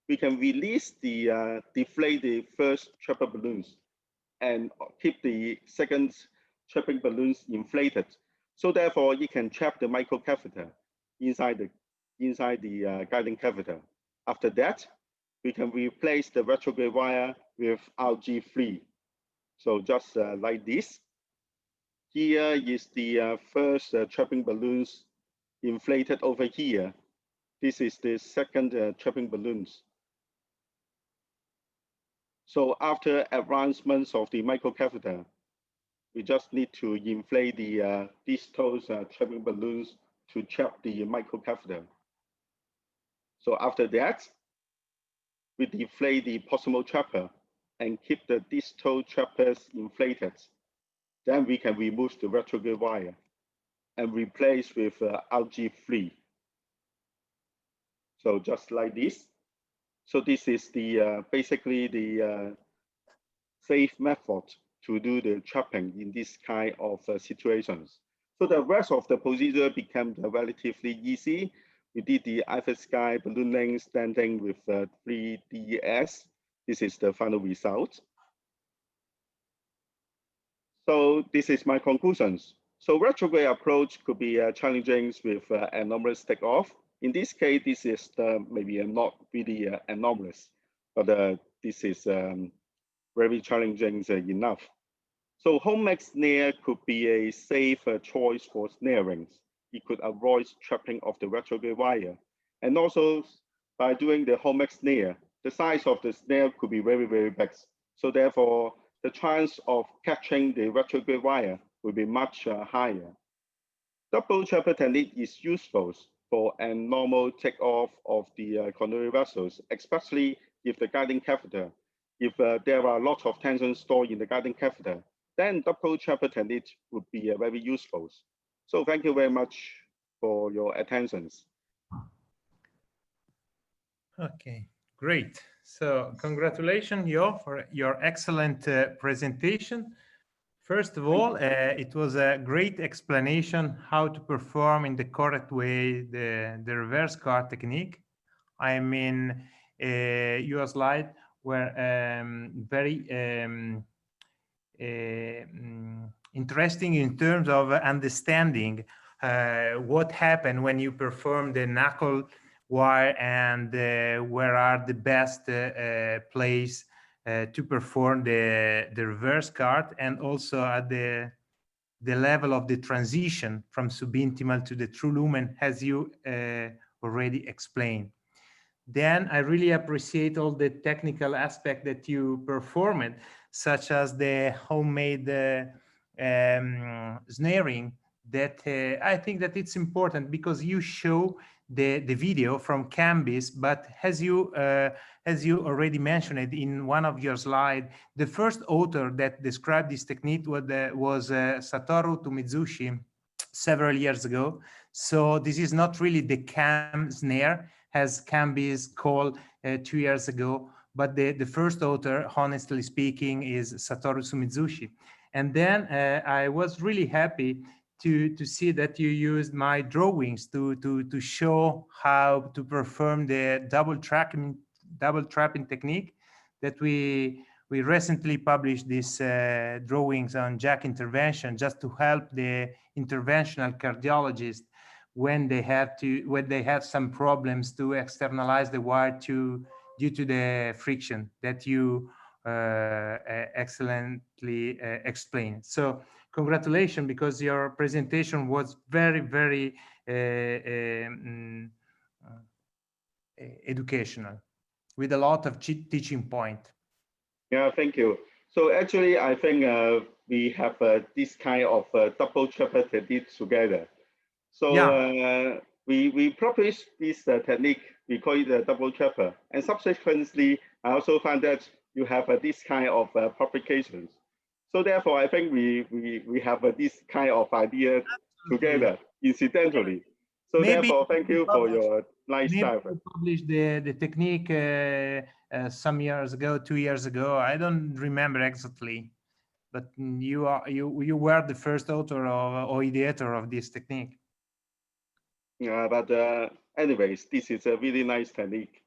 Speaker 1: we can release the deflate the first trapper balloons and keep the second trapping balloons inflated. So therefore, you can trap the microcatheter inside the guiding catheter. After that, we can replace the retrograde wire with RG3. So just like this. Here is the first trapping balloons inflated over here. This is the second trapping balloons. So after advancements of the microcatheter, we just need to inflate the distal trapping balloons to trap the microcatheter. So after that, we deflate the proximal trapper and keep the distal trappers inflated. Then we can remove the retrograde wire and replace with RG3. So just like this. So this is the basically the safe method to do the trapping in this kind of situations. So the rest of the procedure became relatively easy. We did the IFS sky balloon length standing with 3DS. This is the final result. So this is my conclusions. So retrograde approach could be challenging with anomalous takeoff. In this case, this is maybe not really anomalous, but this is very challenging enough. So home-made snare could be a safe choice for snarings. It could avoid trapping of the retrograde wire. And also by doing the home-made snare, the size of the snare could be very, very big. So therefore, the chance of catching the retrograde wire will be much higher. Double trapper technique is useful for a normal takeoff of the coronary vessels, especially if the guiding catheter, if there are lots of tension stored in the guiding catheter, then double trapper technique would be very useful. So thank you very much for your attention.
Speaker 5: Okay, great. So congratulations, Yo, for your excellent presentation. First of all, it was a great explanation how to perform in the correct way the reverse card technique. I mean, your slide were very interesting in terms of understanding what happened when you perform the knuckle wire and where are the best place to perform the reverse card, and also at the level of the transition from subintimal to the true lumen, as you already explained. Then I really appreciate all the technical aspect that you performed, such as the homemade snaring, that I think that it's important because you show the video from Cambis, but as you already mentioned it in one of your slides, the first author that described this technique was Satoru Tumizushi several years ago. So this is not really the cam snare, as Cambis called 2 years ago, but the first author, honestly speaking, is Satoru Sumizushi. And then I was really happy to see that you used my drawings to show how to perform the double trapping technique that we recently published these drawings on jack intervention, just to help the interventional cardiologist when they have some problems to externalize the wire due to the friction that you excellently explained. So congratulations, because your presentation was very, very educational, with a lot of teaching point.
Speaker 1: Yeah, thank you. So actually, I think we have this kind of double trapper technique together. So
Speaker 5: Yeah.
Speaker 1: we publish this technique, we call it a double trapper. And subsequently, I also found that you have this kind of publications. So therefore, I think we have this kind of idea together, incidentally. So
Speaker 5: Maybe
Speaker 1: therefore, thank you for your nice
Speaker 5: maybe
Speaker 1: dive.
Speaker 5: you published the technique some years ago, 2 years ago. I don't remember exactly, but you were the first author or ideator of this technique.
Speaker 1: But anyways, this is a really nice technique.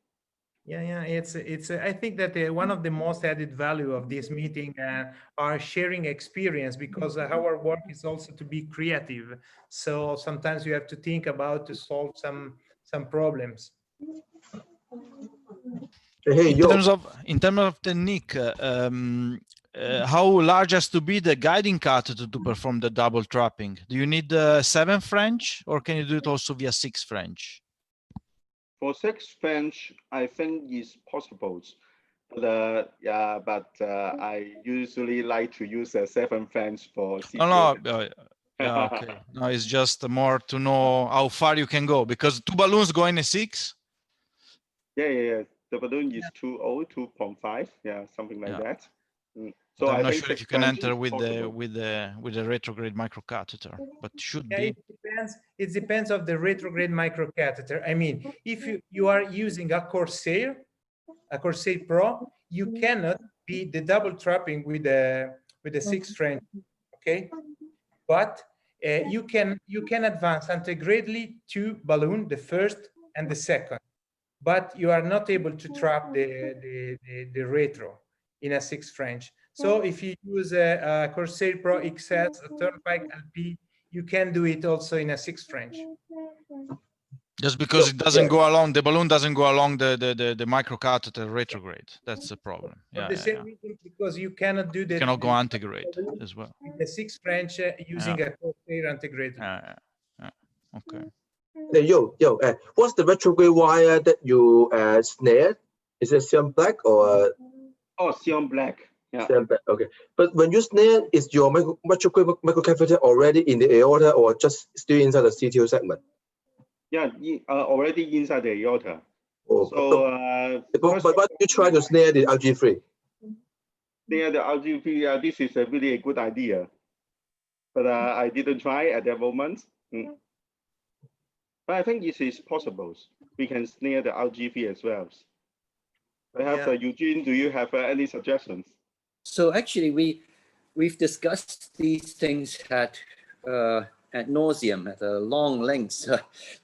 Speaker 5: Yeah, it's. I think that one of the most added value of this meeting are sharing experience, because our work is also to be creative. So sometimes you have to think about to solve some problems.
Speaker 10: Hey,
Speaker 3: in terms of technique, how large has to be the guiding catheter to perform the double trapping? Do you need 7 French, or can you do it also via 6 French?
Speaker 1: For 6 French, I think is possible. But I usually like to use 7 French for CTO.
Speaker 3: No, yeah, okay. No, it's just more to know how far you can go, because 2 balloons go in a 6.
Speaker 1: Yeah. The balloon is 2.5. Yeah, something like that. So
Speaker 3: I'm not
Speaker 1: think
Speaker 3: sure if you can enter with the retrograde microcatheter, but should be.
Speaker 5: It depends of the retrograde microcatheter. I mean, if you are using a Corsair Pro, you cannot be the double trapping with the 6 French, okay? But you can advance integrately 2 balloon, the first and the second, but you are not able to trap the retro in a 6 French. So if you use a Corsair Pro XS, a Turnpike LP, you can do it also in a 6 French.
Speaker 3: Just because it doesn't go along, the balloon doesn't go along the microcatheter retrograde. That's the problem.
Speaker 5: For the same reason, because you cannot do that.
Speaker 3: You cannot go integrate as well.
Speaker 5: The 6 French using a Corsair integrator.
Speaker 3: Okay.
Speaker 10: Hey, what's the retrograde wire that you snared? Is it Siam Black or?
Speaker 1: Oh, Siam Black. Yeah.
Speaker 10: Siam Black. Okay. But when you snare, is your retrograde microcatheter already in the aorta or just still inside the CTO segment?
Speaker 1: Yeah, already inside the aorta.
Speaker 10: Oh, so, but why don't you try to snare the LG3?
Speaker 1: Snare the LG3, this is really a good idea. But I didn't try at that moment. But I think this is possible. We can snare the LGV as well. Perhaps Eugene, do you have any suggestions?
Speaker 6: So actually, we've discussed these things at nauseum, at a long length.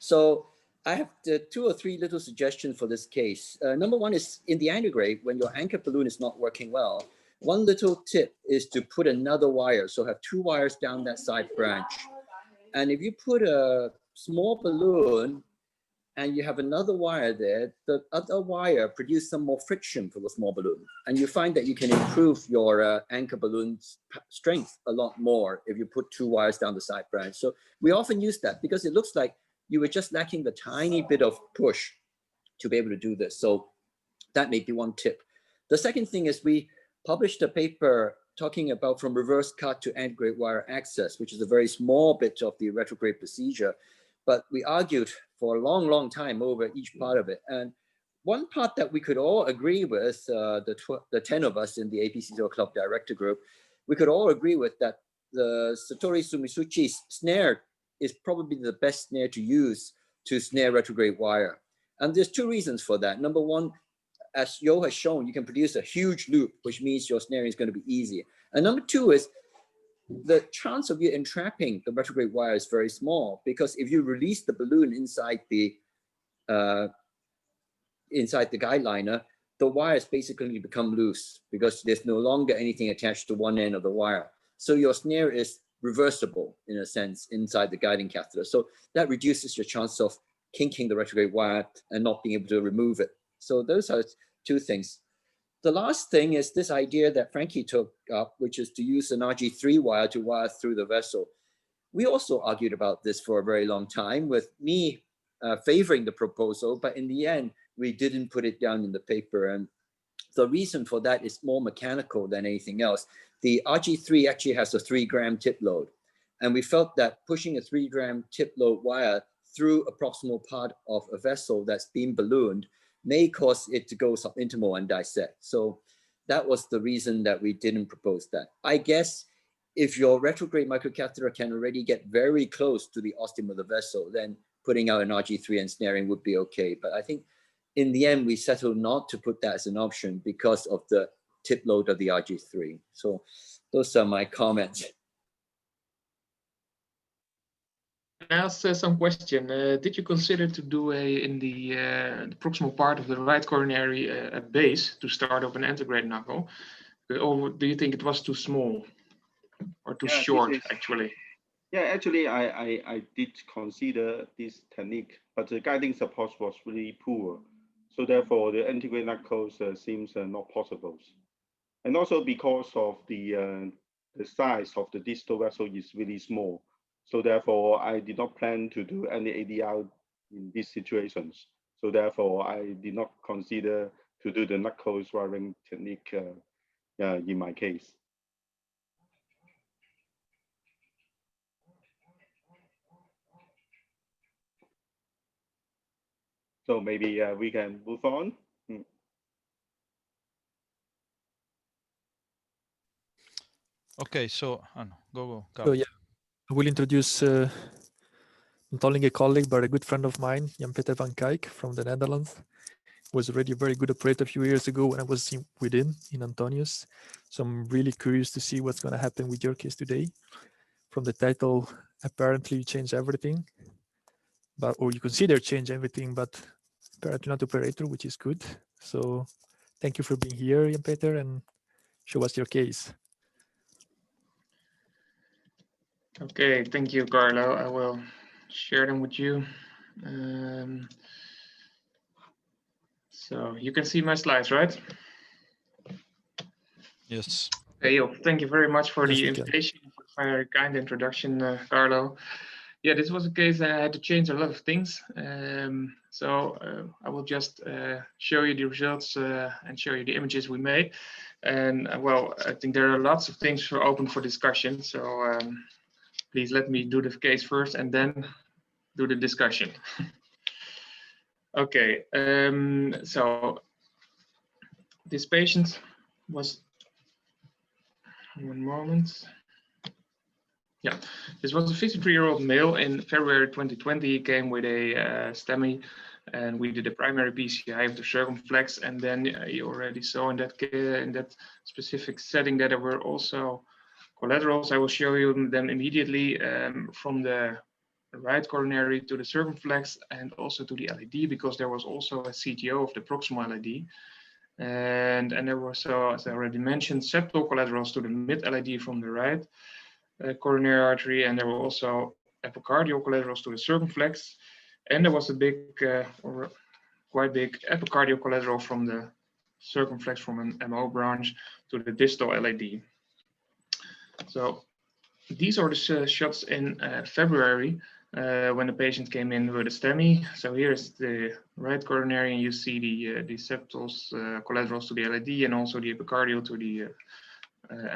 Speaker 6: So I have 2 or 3 little suggestions for this case. Number one is in the antegrade, when your anchor balloon is not working well, one little tip is to put another wire. So have 2 wires down that side branch. And if you put a small balloon and you have another wire there, the other wire produces some more friction for the small balloon. And you find that you can improve your anchor balloon's strength a lot more if you put 2 wires down the side branch. So we often use that because it looks like you were just lacking the tiny bit of push to be able to do this. So that may be one tip. The second thing is we published a paper talking about from reverse cut to antegrade wire access, which is a very small bit of the retrograde procedure. But we argued for a long, long time over each part of it. And one part that we could all agree with, the 10 of us in the AP CTO Club Director Group, we could all agree with that the Satori Sumisuchi's snare is probably the best snare to use to snare retrograde wire. And there's 2 reasons for that. Number one, as Yo has shown, you can produce a huge loop, which means your snaring is going to be easier. And number 2 is the chance of you entrapping the retrograde wire is very small, because if you release the balloon inside the guide liner, the wires basically become loose because there's no longer anything attached to one end of the wire. So your snare is reversible in a sense inside the guiding catheter. So that reduces your chance of kinking the retrograde wire and not being able to remove it. So those are 2 things. The last thing is this idea that Frankie took up, which is to use an RG3 wire to wire through the vessel. We also argued about this for a very long time, with me favoring the proposal, but in the end, we didn't put it down in the paper. And the reason for that is more mechanical than anything else. The RG3 actually has a 3-gram tip load. And we felt that pushing a 3-gram tip load wire through a proximal part of a vessel that's been ballooned may cause it to go subintimal and dissect. So that was the reason that we didn't propose that. I guess if your retrograde microcatheter can already get very close to the ostium of the vessel, then putting out an RG3 and snaring would be okay. But I think in the end, we settled not to put that as an option because of the tip load of the RG3. So those are my comments.
Speaker 9: I asked some question. Did you consider to do in the proximal part of the right coronary a base to start up an antegrade knuckle? Or do you think it was too small or too short, actually?
Speaker 1: Yeah, actually, I did consider this technique, but the guiding support was really poor. So therefore, the antegrade knuckles seems not possible. And also because of the size of the distal vessel is really small. So therefore, I did not plan to do any ADR in these situations. So therefore, I did not consider to do the knuckles wiring technique in my case. So maybe we can move on.
Speaker 3: Okay, so go.
Speaker 7: So yeah, I will introduce not only a colleague, but a good friend of mine, Jan-Peter van Kijk from the Netherlands. Was already a very good operator a few years ago when I was with him in Antonius. So I'm really curious to see what's going to happen with your case today. From the title, apparently you change everything, or you consider change everything, but apparently not operator, which is good. So thank you for being here, Jan-Peter, and show us your case.
Speaker 9: Okay, thank you, Carlo. I will share them with you. So you can see my slides, right?
Speaker 3: Yes.
Speaker 9: Okay, thank you very much for the invitation, for the very kind introduction, Carlo. Yeah, this was a case that I had to change a lot of things. So I will just show you the results and show you the images we made. And well, I think there are lots of things open for discussion. So please let me do the case first and then do the discussion. Okay, so this patient was, one moment. Yeah, this was a 53-year-old male in February 2020. He came with a STEMI, and we did a primary PCI of the circumflex. And then you already saw in that specific setting that there were also collaterals. I will show you them immediately from the right coronary to the circumflex and also to the LAD, because there was also a CTO of the proximal LAD. And there was, as I already mentioned, septal collaterals to the mid LAD from the right coronary artery, and there were also epicardial collaterals to the circumflex, and there was a big or quite big epicardial collateral from the circumflex from an MO branch to the distal LAD. So these are the shots in February when the patient came in with a STEMI. So here's the right coronary, and you see the septals collaterals to the LAD and also the epicardial to the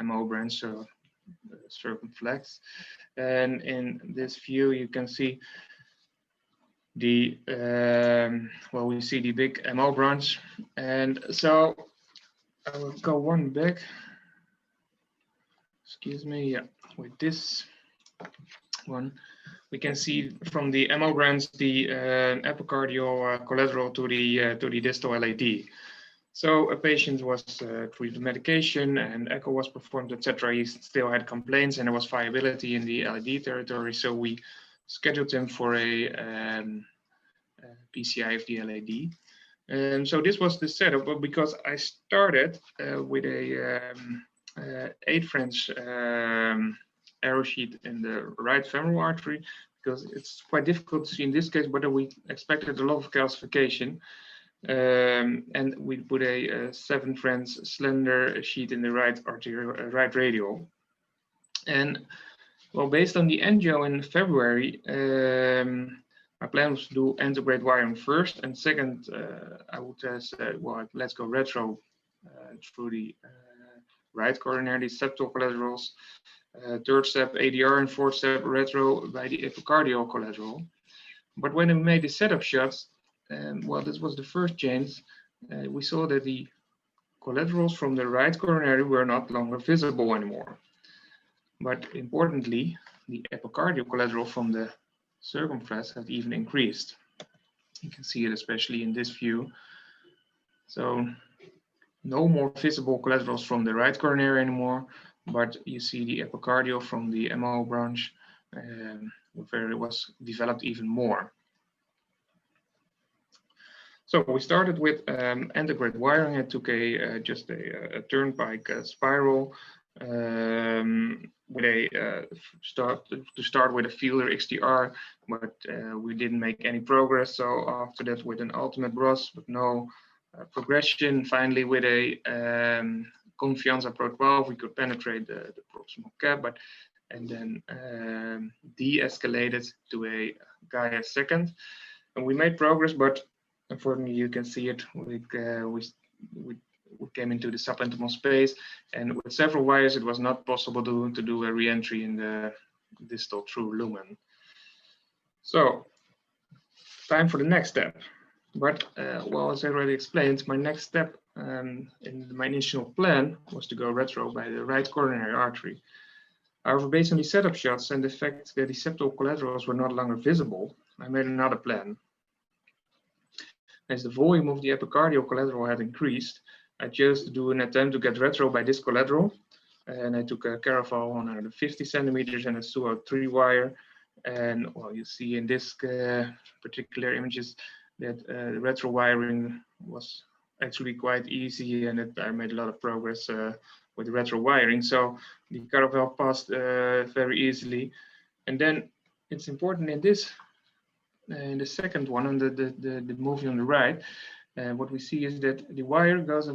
Speaker 9: MO branch. So circumflex, and in this view you can see the well, we see the big MO branch. And so I will go one back, excuse me. Yeah, with this one we can see from the MO branch the epicardial collateral to the distal LAD. So a patient was treated with medication and echo was performed, etc. He still had complaints and there was viability in the LAD territory. So we scheduled him for a PCI of the LAD. And so this was the setup, but because I started with a 8 French arrow sheet in the right femoral artery, because it's quite difficult to see in this case whether we expected a lot of calcification. And we put a 7 French slender sheet in the right arterial, right radial. And well, based on the angio in February, my plan was to do antegrade wiring first, and second, I would say, well, let's go retro through the right coronary septal collaterals, third step ADR, and fourth step retro by the epicardial collateral. But when we made the setup shots, well, this was the first change, we saw that the collaterals from the right coronary were not longer visible anymore. But importantly, the epicardial collateral from the circumflex had even increased. You can see it especially in this view. So no more visible collaterals from the right coronary anymore, but you see the epicardial from the MO branch where it was developed even more. So we started with antegrade wiring. I took just a turnpike spiral with a start with a feeler XTR, but we didn't make any progress. So after that, with an ultimate Bros, but no progression. Finally, with a Confianza Pro 12, we could penetrate the proximal cap, and then de-escalated to a Gaia second, and we made progress, but unfortunately, you can see it. We came into the subintimal space, and with several wires, it was not possible to do a re-entry in the distal true lumen. So, time for the next step. But, well, as I already explained, my next step in my initial plan was to go retro by the right coronary artery. However, based on the setup shots and the fact that the septal collaterals were no longer visible, I made another plan. As the volume of the epicardial collateral had increased, I chose to do an attempt to get retro by this collateral. And I took a Caraval 150 centimeters and a Suo 3 wire. And well, you see in this particular images that the retro wiring was actually quite easy, and I made a lot of progress with the retro wiring. So the Caraval passed very easily. And then it's important in this in the second one, on the movie on the right, what we see is that the wire goes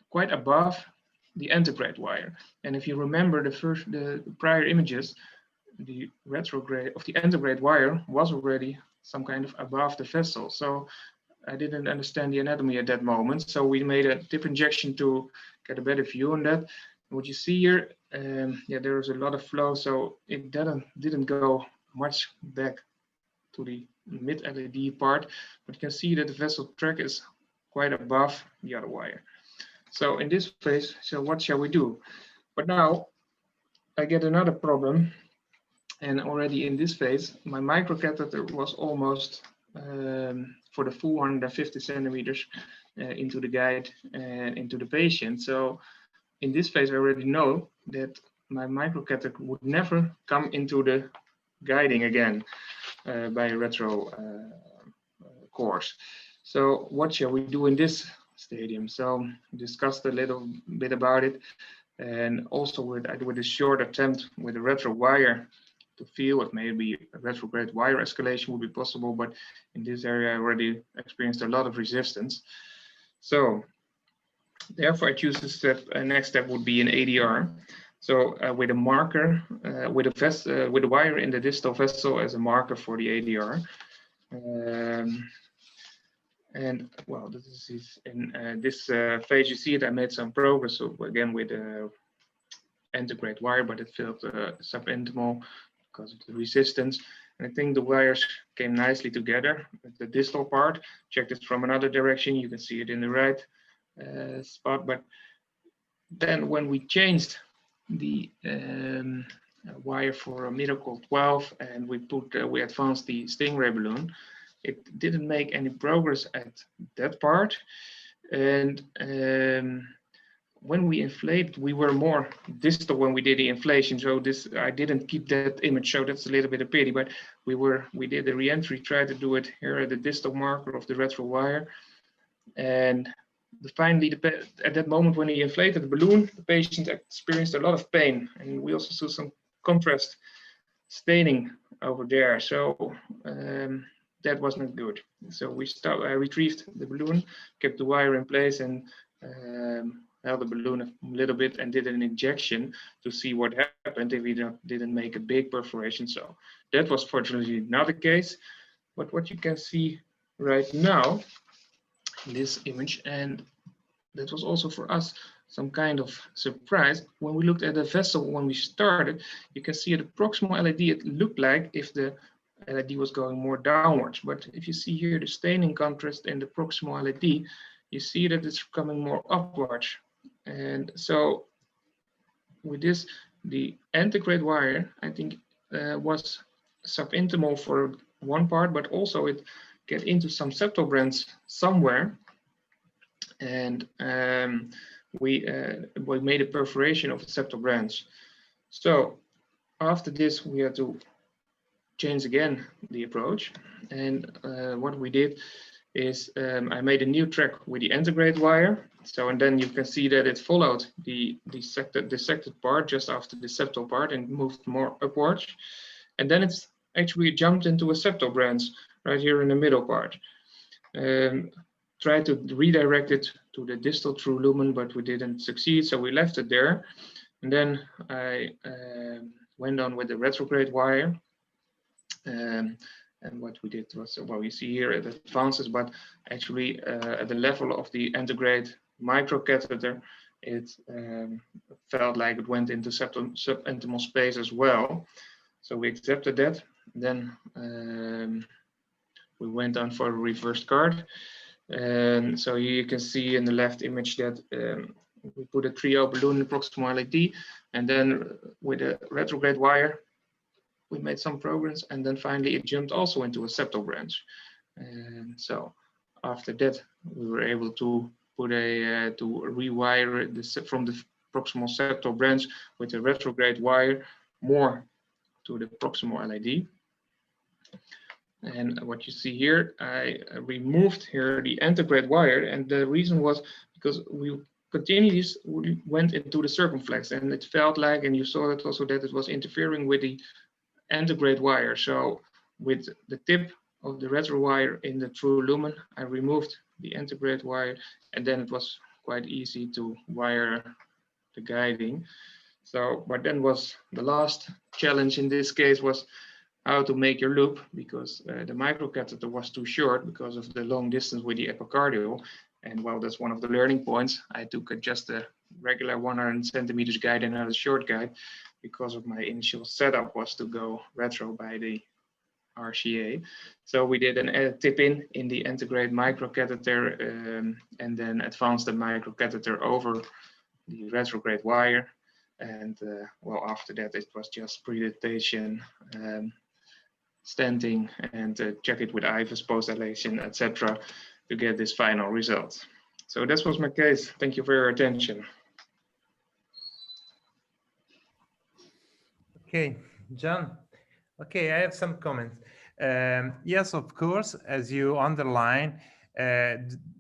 Speaker 9: quite above the antegrade wire. And if you remember the prior images, the retrograde of the antegrade wire was already some kind of above the vessel. So I didn't understand the anatomy at that moment. So we made a tip injection to get a better view on that. What you see here, yeah, there is a lot of flow, so it didn't go much back to the mid LED part, but you can see that the vessel track is quite above the other wire. So in this phase, so what shall we do? But now I get another problem, and already in this phase, my microcatheter was almost for the full 150 centimeters into the guide and into the patient. So in this phase, I already know that my microcatheter would never come into the guiding again by a retro course. So what shall we do in this stadium? So discussed a little bit about it, and also with a short attempt with a retro wire to feel if maybe a retrograde wire escalation would be possible, but in this area I already experienced a lot of resistance. So therefore I choose this step, next step would be an ADR. So with a marker, with a wire in the distal vessel as a marker for the ADR. And well, this is in this phase, you see it, I made some progress. So again, with the antegrade wire, but it felt subintimal because of the resistance. And I think the wires came nicely together. The distal part, check this from another direction, you can see it in the right spot. But then when we changed the wire for a Miracle 12 and we advanced the Stingray balloon, it didn't make any progress at that part. And when we inflated, we were more distal when we did the inflation. So this, I didn't keep that image, so that's a little bit of pity, but we did the re-entry, tried to do it here at the distal marker of the retro wire. And finally, at that moment when he inflated the balloon, the patient experienced a lot of pain, and we also saw some contrast staining over there. So that was not good. So I retrieved the balloon, kept the wire in place, and held the balloon a little bit and did an injection to see what happened if we didn't make a big perforation. So that was fortunately not the case. But what you can see right now, this image, and that was also for us some kind of surprise. When we looked at the vessel when we started, you can see at the proximal LED, it looked like if the LED was going more downwards. But if you see here the staining contrast in the proximal LED, you see that it's coming more upwards. And so with this, the antegrade wire, I think, was subintimal for one part, but also it get into some septal branch somewhere. And we made a perforation of the septal branch. So after this, we had to change again the approach. And what we did is I made a new track with the antegrade wire. So, and then you can see that it followed the dissected part just after the septal part and moved more upwards. And then it's actually jumped into a septal branch right here in the middle part. Tried to redirect it to the distal true lumen, but we didn't succeed, so we left it there. And then I went on with the retrograde wire. And what we did was, well, you see here it advances, but actually at the level of the antegrade microcatheter, it felt like it went into subintimal space as well. So we accepted that. Then we went on for a reversed card. And so here you can see in the left image that we put a trio balloon in proximal LED, and then with a retrograde wire, we made some progress, and then finally it jumped also into a septal branch. And so after that, we were able to put to rewire this from the proximal septal branch with a retrograde wire more to the proximal LED. And what you see here, I removed here the antegrade wire, and the reason was because we went into the circumflex, and it felt like, and you saw that also, that it was interfering with the antegrade wire. So with the tip of the retro wire in the true lumen, I removed the antegrade wire, and then it was quite easy to wire the guiding. So, but then was the last challenge in this case was how to make your loop, because the microcatheter was too short because of the long distance with the epicardial. And well, that's one of the learning points. I took just a regular 100 centimeters guide and not a short guide, because of my initial setup was to go retro by the RCA. So we did a tip in the antegrade microcatheter and then advanced the microcatheter over the retrograde wire. And well, after that, it was just pre-dilatation, stenting, and check it with IVUS, post-dilation, etc. to get this final result. So that was my case. Thank you for your attention.
Speaker 5: Okay, John. Okay, I have some comments. Yes, of course, as you underline,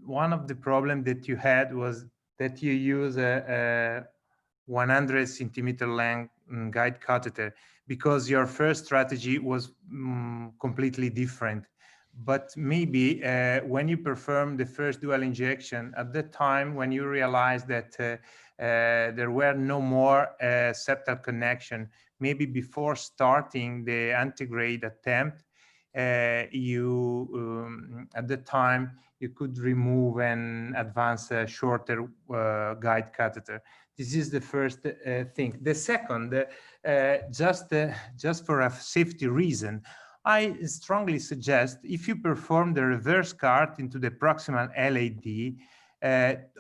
Speaker 5: one of the problems that you had was that you use a 100 centimeter length guide catheter, because your first strategy was completely different. But maybe when you performed the first dual injection, at that time when you realized that there were no more septal connection, maybe before starting the antegrade attempt, you at the time you could remove and advance a shorter guide catheter. This is the first thing. The second, just for a safety reason, I strongly suggest, if you perform the reverse cart into the proximal LAD,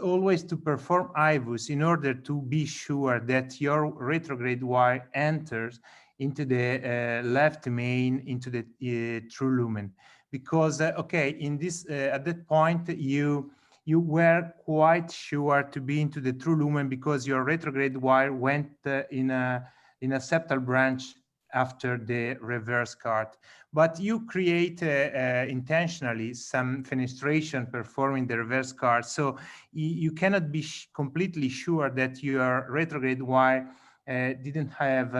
Speaker 5: always to perform IVUS in order to be sure that your retrograde wire enters into the left main, into the true lumen. Because, okay, in this, at that point, you were quite sure to be into the true lumen because your retrograde wire went in a septal branch after the reverse cart. But you create intentionally some fenestration performing the reverse cart, so you cannot be completely sure that your retrograde wire didn't have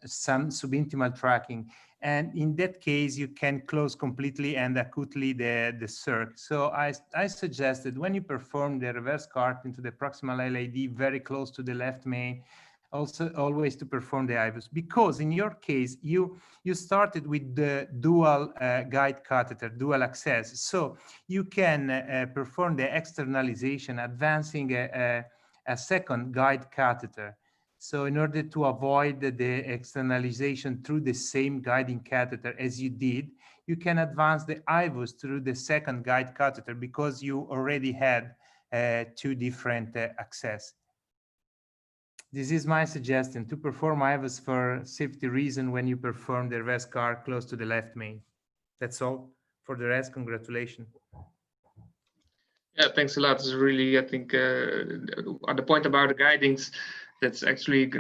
Speaker 5: some subintimal tracking. And in that case, you can close completely and acutely the circ. So I suggest that when you perform the reverse cart into the proximal LAD very close to the left main, also always to perform the IVUS, because in your case you started with the dual guide catheter, dual access, so you can perform the externalization, advancing a second guide catheter. So in order to avoid the externalization through the same guiding catheter as you did, you can advance the IVUS through the second guide catheter because you already had two different access. This is my suggestion, to perform IVUS for safety reason when you perform the reverse car close to the left main. That's all. For the rest, congratulations.
Speaker 9: Yeah, thanks a lot. It's really, I think, on the point about the guidings, that's actually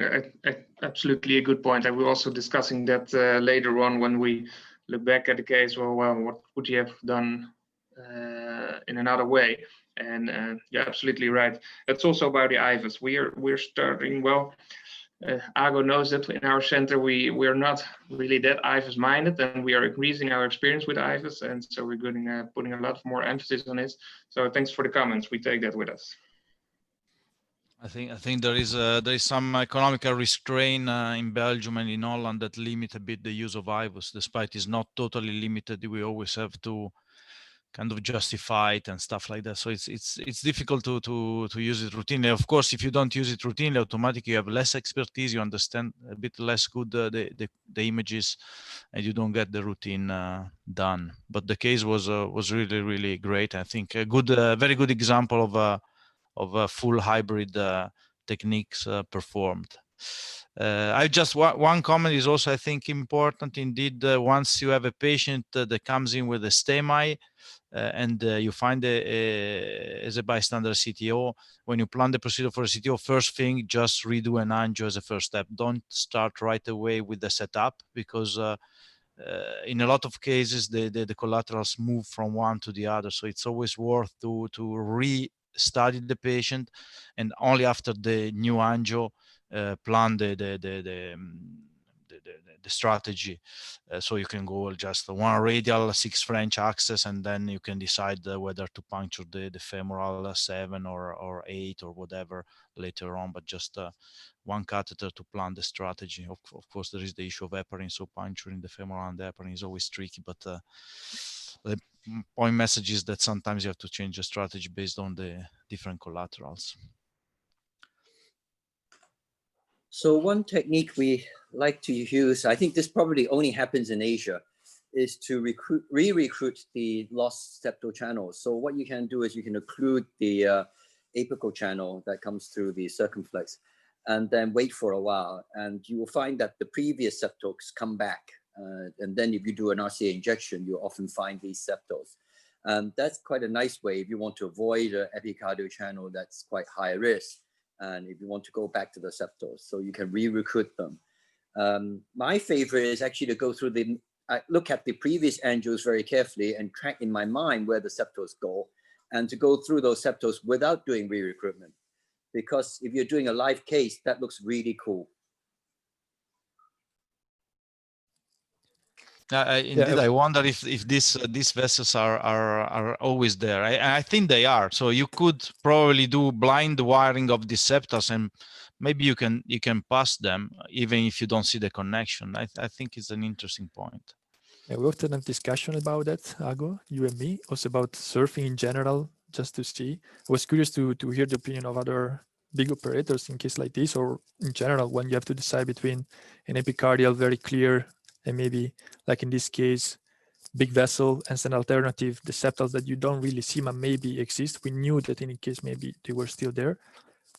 Speaker 9: absolutely a good point. And we're also discussing that later on when we look back at the case. Well, what would you have done in another way? And you're absolutely right. That's also about the IVUS. We're starting well. Ago knows that in our center we're not really that IVUS minded, and we are increasing our experience with IVUS, and so we're putting a lot more emphasis on it. So thanks for the comments. We take that with us.
Speaker 3: I think there is some economical restraint in Belgium and in Holland that limit a bit the use of IVUS, despite it's not totally limited. We always have to kind of justify it and stuff like that. So it's difficult to use it routinely. Of course, if you don't use it routinely, automatically you have less expertise, you understand a bit less good the images, and you don't get the routine done. But the case was really great. I think a good, very good example of a full hybrid techniques performed. I just one comment is also, I think, important indeed. Once you have a patient that comes in with a STEMI, and you find as a bystander CTO, when you plan the procedure for a CTO, first thing, just redo an angio as a first step. Don't start right away with the setup, because in a lot of cases the collaterals move from one to the other. So it's always worth to re-study the patient, and only after the new angio plan the strategy. So you can go just one radial, 6 French access, and then you can decide whether to puncture the femoral 7 or 8 or whatever later on, but just one catheter to plan the strategy. Of course, there is the issue of heparin, so puncturing the femoral and the heparin is always tricky, but the point message is that sometimes you have to change the strategy based on the different collaterals.
Speaker 6: So one technique we like to use, I think this probably only happens in Asia, is to re-recruit the lost septal channels. So what you can do is you can occlude the apical channel that comes through the circumflex, and then wait for a while, and you will find that the previous septals come back. And then if you do an RCA injection, you often find these septals. And that's quite a nice way if you want to avoid an epicardial channel that's quite high risk, and if you want to go back to the septals, so you can re-recruit them. My favorite is actually to go through look at the previous angios very carefully and track in my mind where the septals go, and to go through those septals without doing re-recruitment. Because if you're doing a live case, that looks really cool.
Speaker 3: Indeed, I wonder if these vessels are always there. I think they are. So you could probably do blind wiring of the septals, and maybe you can pass them even if you don't see the connection. I think it's an interesting point.
Speaker 7: Yeah, we often have discussion about that, Ago, you and me, also about surfing in general, just to see. I was curious to hear the opinion of other big operators in case like this, or in general when you have to decide between an epicardial very clear and maybe, like in this case, big vessel as an alternative, the septals that you don't really see but maybe exist. We knew that in any case maybe they were still there.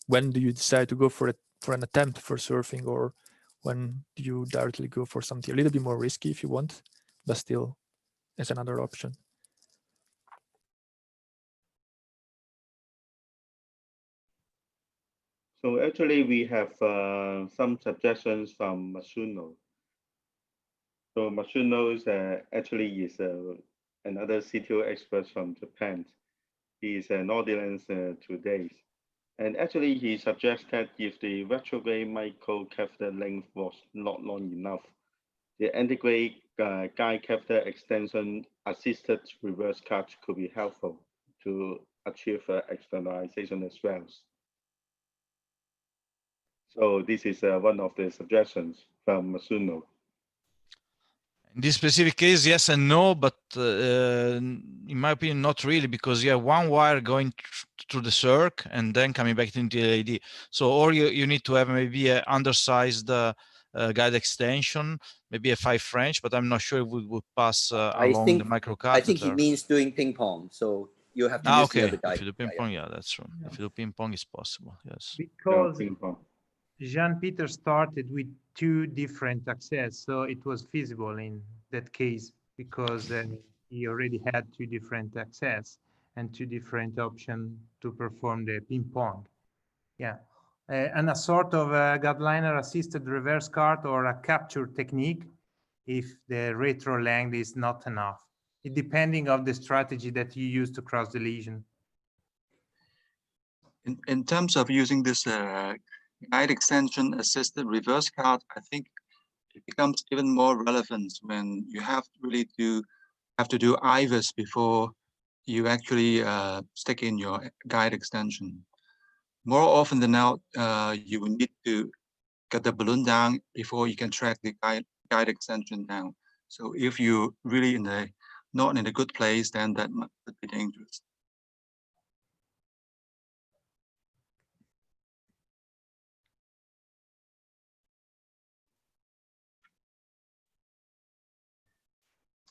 Speaker 7: When do you decide to go for an attempt for surfing, or when do you directly go for something a little bit more risky if you want, but still as another option?
Speaker 1: So actually we have some suggestions from Matsuno. So Matsuno actually is another CTO expert from Japan. He is an audience today. And actually he suggests that if the retrograde microcatheter length was not long enough, the integrate guide catheter extension assisted reverse cut could be helpful to achieve externalization as well. So this is one of the suggestions from Masuno.
Speaker 3: In this specific case, yes and no, but in my opinion, not really, because you have one wire going through the circ and then coming back into the LED. So, or you need to have maybe an undersized guide extension, maybe a 5 French, but I'm not sure if we would pass along the micro catheter.
Speaker 6: I think he means doing ping pong. So you have to use the other guide.
Speaker 3: If you do ping pong, yeah, that's true. Yeah. If you do ping pong, it's possible, yes.
Speaker 5: Because Jean-Peter started with 2 different access, so it was feasible in that case because he already had 2 different access and 2 different options to perform the ping pong. Yeah, and a sort of a guideliner assisted reverse cart or a capture technique if the retro length is not enough, depending on the strategy that you use to cross the lesion.
Speaker 2: In terms of using this guide extension assisted reverse cart, I think it becomes even more relevant when you have really to do IVUS before you actually stick in your guide extension. More often than not, you will need to get the balloon down before you can track the guide extension down. So if you're really not in a good place, then that might be dangerous.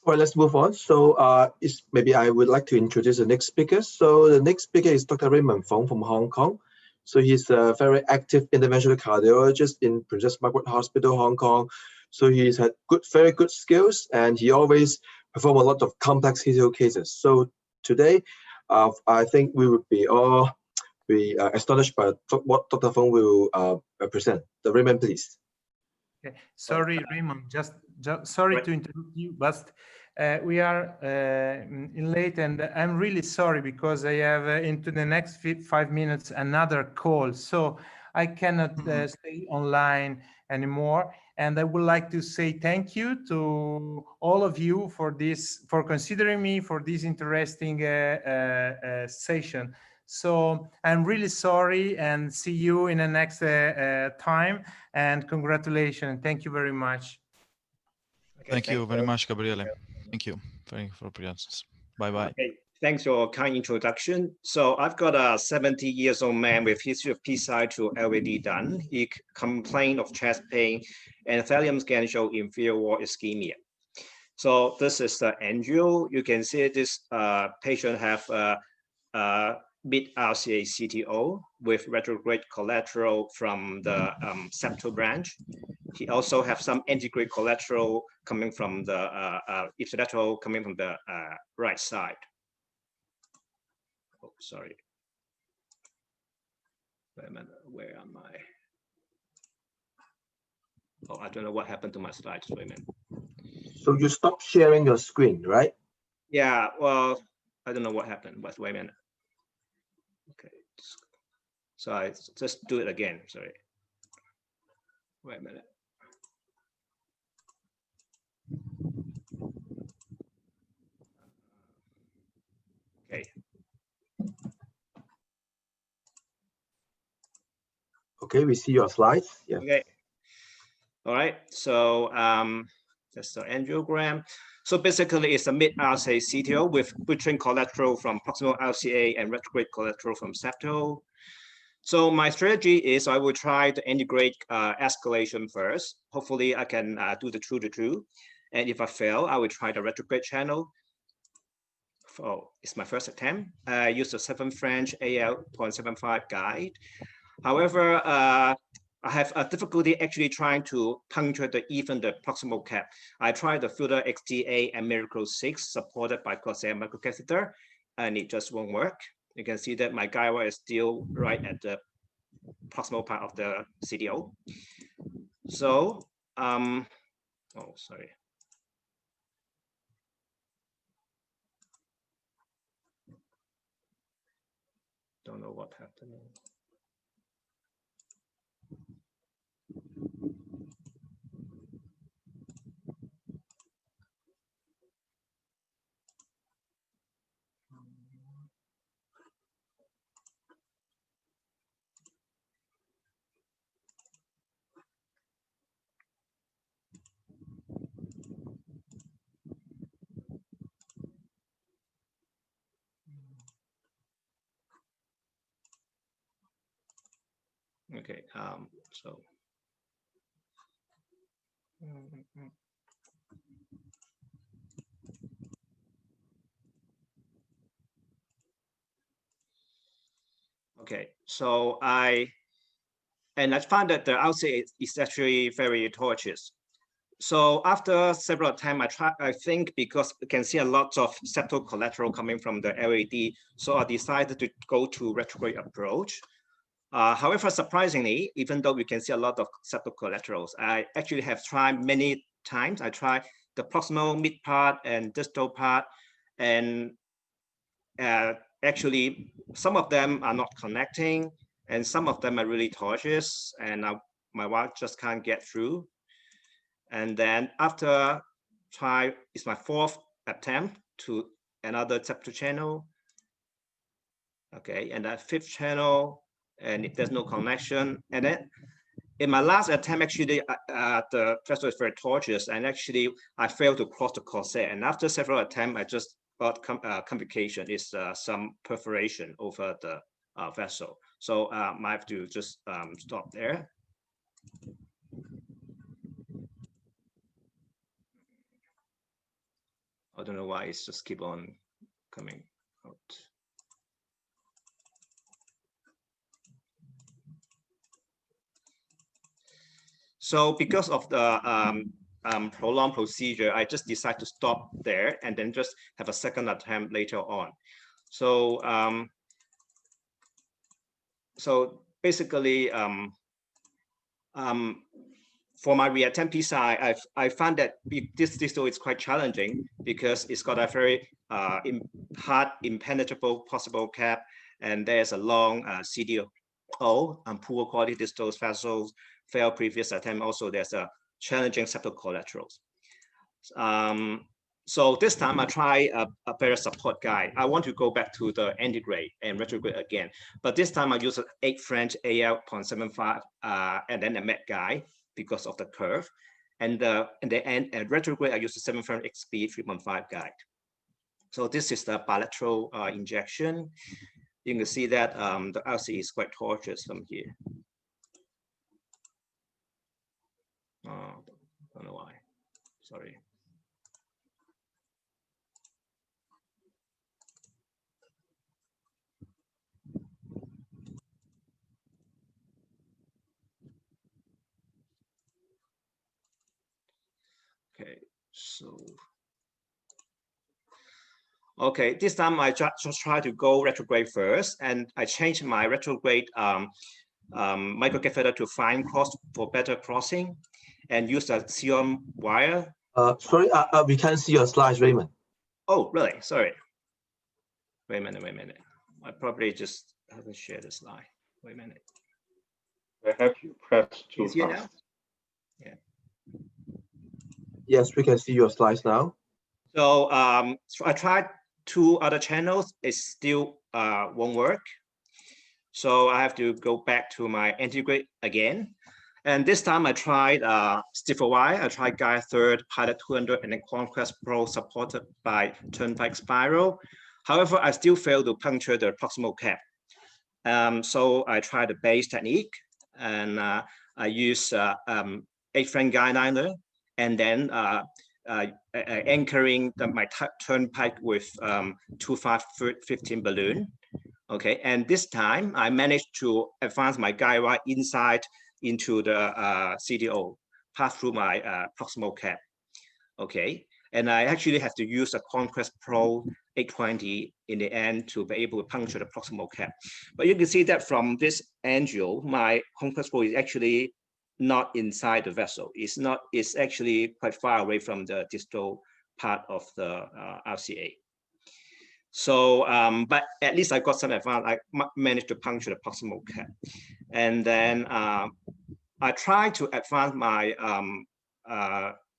Speaker 10: Well, let's move on. So maybe I would like to introduce the next speaker. So the next speaker is Dr. Raymond Fong from Hong Kong. So he's a very active interventional cardiologist in Princess Margaret Hospital, Hong Kong. So he's had very good skills, and he always perform a lot of complex CTO cases. So today, I think we would be all astonished by what Dr. Fong will present. So Raymond, please.
Speaker 5: Okay. Sorry, Raymond, just sorry to interrupt you, but we are in late, and I'm really sorry because I have into the next 5 minutes another call, so I cannot stay online anymore. And I would like to say thank you to all of you for considering me for this interesting session. So I'm really sorry, and see you in the next time, and congratulations. Thank you very much.
Speaker 3: Okay, thank you very much, Gabriele. Thank you for your presence. Bye-bye.
Speaker 11: Okay, thanks for your kind introduction. So I've got a 70-year-old man with history of PCI to LVD done. He complained of chest pain and thallium scan show inferior wall ischemia. So this is the angio. You can see this patient have mid RCA CTO with retrograde collateral from the septal branch. He also have some antegrade collateral coming from the ipsilateral coming from the right side. Oh, sorry. Wait a minute, where am I? Oh, I don't know what happened to my slides. Wait a minute.
Speaker 10: So you stopped sharing your screen, right?
Speaker 11: Yeah, well, I don't know what happened, but wait a minute. Okay, so I just do it again, sorry. Wait a minute. Okay.
Speaker 10: Okay, we see your slides. Yeah.
Speaker 11: Okay. All right. So that's the angiogram. So basically, it's a mid-RCA CTO with butchering collateral from proximal RCA and retrograde collateral from septal. So my strategy is I will try to integrate escalation first. Hopefully, I can do the true-to-true. And if I fail, I will try the retrograde channel. Oh, it's my first attempt. I use the 7 French AL 0.75 guide. However, I have a difficulty actually trying to puncture even the proximal cap. I tried the filter XTA and Miracle 6 supported by Corsair microcatheter, and it just won't work. You can see that my guide wire is still right at the proximal part of the CTO. So, oh, sorry. Don't know what happened. Okay, so. Okay, so I found that the RCA is actually very tortuous. So after several times, I think because you can see a lot of septal collateral coming from the LED, so I decided to go to retrograde approach. However, surprisingly, even though we can see a lot of septal collaterals, I actually have tried many times. I tried the proximal, mid part, and distal part, and actually some of them are not connecting, and some of them are really tortuous, and my wife just can't get through. And then after try, it's my 4th attempt to another septal channel. Okay, and that 5th channel, and there's no connection. And then in my last attempt, actually, the vessel is very tortuous, and actually I failed to cross the corset. And after several attempts, I just got complication. It's some perforation over the vessel. So I have to just stop there. I don't know why it's just keep on coming out. So because of the prolonged procedure, I just decided to stop there and then just have a second attempt later on. So so basically, for my reattempt PSI, I found that this distal is quite challenging because it's got a very hard, impenetrable possible cap, and there's a long CTO and poor quality distal vessels, failed previous attempt. Also, there's a challenging septal collaterals. So this time I try a better support guide. I want to go back to the antegrade and retrograde again, but this time I use an 8 French AL 0.75 and then a met guide because of the curve. And the end retrograde I use a 7 French XP 3.5 guide. So this is the bilateral injection. You can see that the RC is quite tortuous from here. Don't know why. Sorry. Okay, so. Okay, this time I just try to go retrograde first, and I changed my retrograde microcatheter to fine cross for better crossing, and use a serum wire.
Speaker 10: Sorry, we can't see your slides, Raymond.
Speaker 11: Oh, really? Sorry. Wait a minute. I probably just haven't shared the slide. Wait a minute.
Speaker 1: Perhaps you press too
Speaker 11: fast.
Speaker 1: fast.
Speaker 11: Yeah.
Speaker 10: Yes, we can see your slides now.
Speaker 11: So, so I tried 2 other channels. It still won't work. So I have to go back to my antegrade again. And this time I tried stiffer wire. I tried Guy 3rd, Pilot 200, and then Conquest Pro supported by Turnpike Spiral. However, I still failed to puncture the proximal cap. So I tried the base technique, and I use 8 French guide liner, and then anchoring my turnpike with 2.5-15 balloon. Okay, and this time I managed to advance my guide wire inside into the CTO, pass through my proximal cap. Okay, and I actually have to use a Conquest Pro 820 in the end to be able to puncture the proximal cap. But you can see that from this angle, my Conquest Pro is actually not inside the vessel. It's actually quite far away from the distal part of the RCA. So, but at least I got some advantage. I managed to puncture the proximal cap. And then I tried to advance my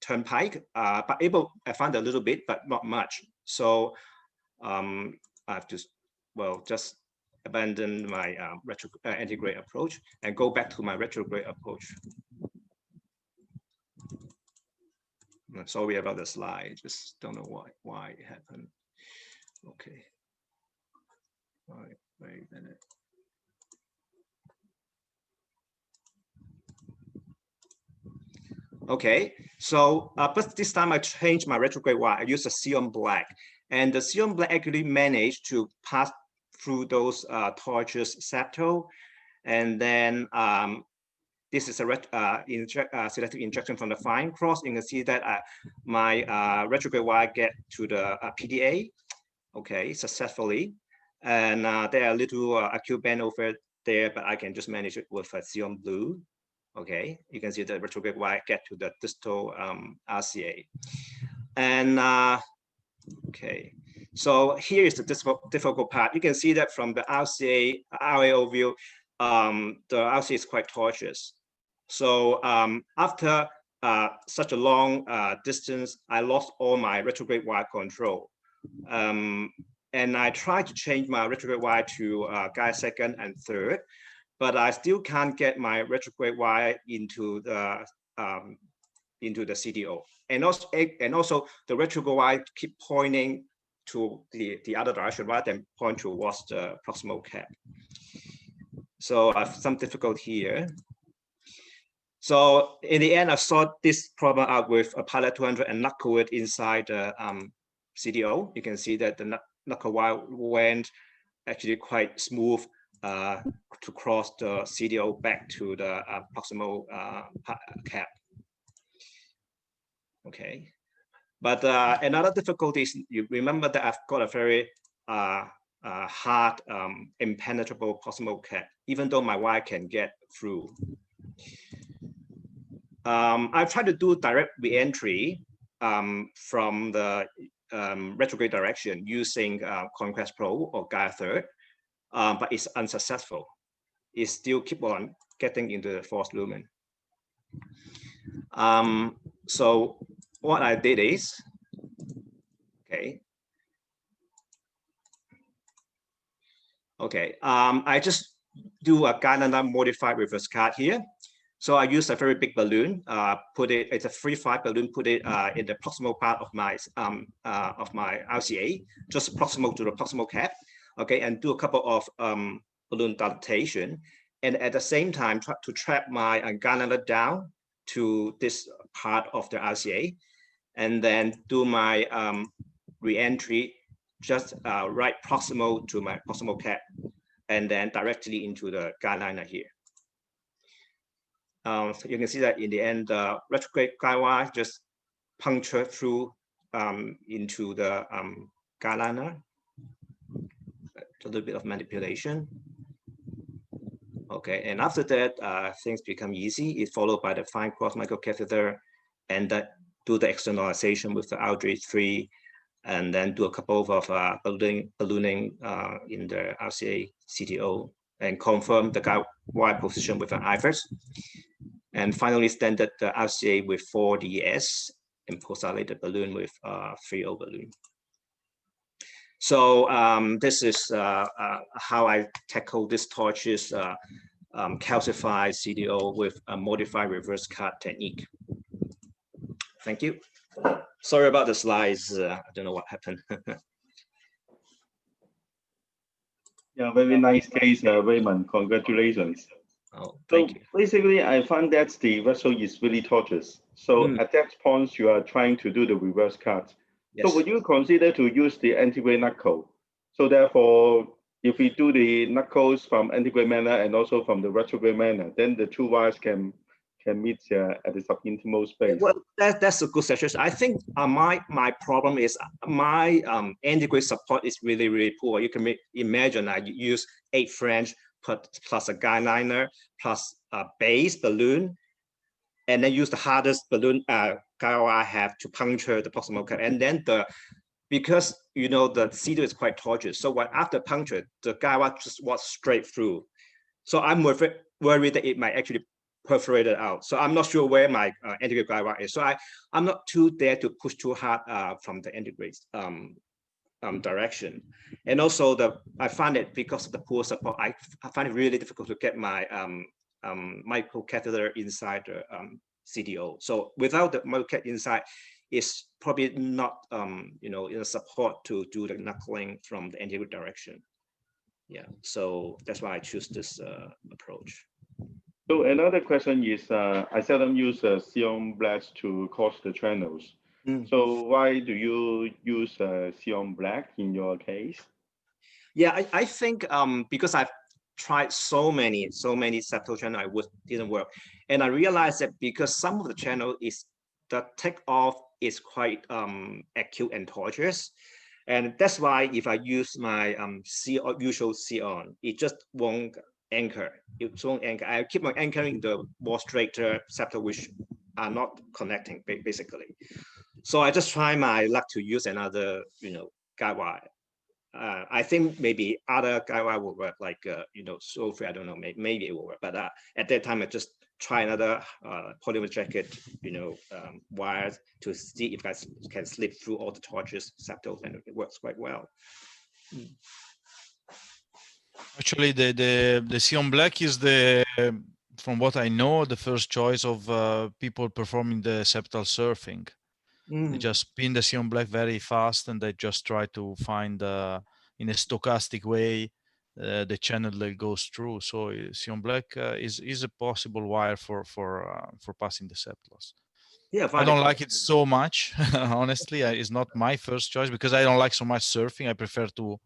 Speaker 11: turnpike, but able to advance a little bit, but not much. So I have to, well, just abandon my antegrade approach and go back to my retrograde approach. I'm sorry about the slide, just don't know why it happened. Okay. All right, wait a minute. Okay, so but this time I changed my retrograde wire. I used a Xeon black, and the Xeon black actually managed to pass through those torches septal, and then this is a selective injection from the fine cross. You can see that my retrograde wire get to the PDA, okay, successfully, and there are little acute band over there, but I can just manage it with a Xeon blue. Okay, you can see the retrograde wire get to the distal RCA. And okay, so here is the difficult part. You can see that from the RCA RAO view, the RCA is quite tortuous. So after such a long distance, I lost all my retrograde wire control. And I tried to change my retrograde wire to guide second and third, but I still can't get my retrograde wire into the CTO. And also the retrograde wire keep pointing to the other direction rather than point towards the proximal cap. So I have some difficulty here. So in the end, I solved this problem out with a Pilot 200 and knuckle it inside the CTO. You can see that the knuckle wire went actually quite smooth to cross the CTO back to the proximal cap. Okay, but another difficulty is you remember that I've got a very hard, impenetrable proximal cap, even though my wire can get through. I've tried to do direct re-entry from the retrograde direction using Conquest Pro or Gaia Third, but it's unsuccessful. It still keep on getting into the false lumen. So what I did is, I just do a Ghana modified reverse card here. So I use a very big balloon, it's a 3.5 balloon, put it in the proximal part of my RCA, just proximal to the proximal cap, okay, and do a couple of balloon dilatation, and at the same time try to trap my Ghana down to this part of the RCA, and then do my re-entry just right proximal to my proximal cap, and then directly into the guideliner here. So you can see that in the end, the retrograde guide wire just punctured through into the guideliner. A little bit of manipulation. Okay, and after that, things become easy. It's followed by the fine cross microcatheter, and that do the externalization with the RJ3, and then do a couple of ballooning in the RCA CTO, and confirm the guide wire position with an IVERS. And finally, standard the RCA with 4DS and post-dilated balloon with 3O balloon. So this is how I tackle this torches calcified CTO with a modified reverse card technique. Thank you. Sorry about the slides. I don't know what happened.
Speaker 1: Yeah, very nice case, Raymond. Congratulations.
Speaker 11: Oh, thank you.
Speaker 1: Basically, I found that the vessel is really tortuous. So at that point, you are trying to do the reverse cut. Yes. So would you consider to use the antegrade knuckle? So therefore, if we do the knuckles from antegrade manner and also from the retrograde manner, then the two wires can meet at the subintimal space.
Speaker 11: Well, that's a good suggestion. I think my problem is my antegrade support is really poor. You can imagine I use 8 French plus a guideliner plus a base balloon, and then use the hardest balloon guide I have to puncture the proximal cap, and then because the CTO is quite tortuous, so after puncture the guide just walks straight through. So I'm worried that it might actually perforate it out. So I'm not sure where my antegrade guide wire is. So I'm not too dare to push too hard from the antegrade direction. And also I find it because of the poor support, I find it really difficult to get my microcatheter inside the CTO. So without the microcatheter inside, it's probably not in support to do the knuckling from the antegrade direction. Yeah, so that's why I choose this approach.
Speaker 1: So another question is, I seldom use Xeon Black to cross the channels. So why do you use Xeon Black in your case?
Speaker 11: Yeah, I think because I've tried so many septal channels, didn't work, and I realized that because some of the channel is the takeoff is quite acute and tortuous, and that's why if I use my usual Xeon, it just won't anchor. It won't anchor. I keep on anchoring the more straighter septal which are not connecting basically. So I just try my luck to use another, guide wire. I think maybe other guide wire will work, like so free. I don't know, maybe it will work. But at that time, I just try another polymer jacket, wires to see if I can slip through all the torches septals, and it works quite well.
Speaker 3: Actually, the Xeon Black is from what I know, the first choice of people performing the septal surfing. They just spin the Xeon Black very fast, and they just try to find in a stochastic way the channel that goes through. So Xeon Black is a possible wire for passing the septals.
Speaker 11: Yeah,
Speaker 3: I don't like it so much, honestly. It's not my first choice because I don't like so much surfing. I prefer to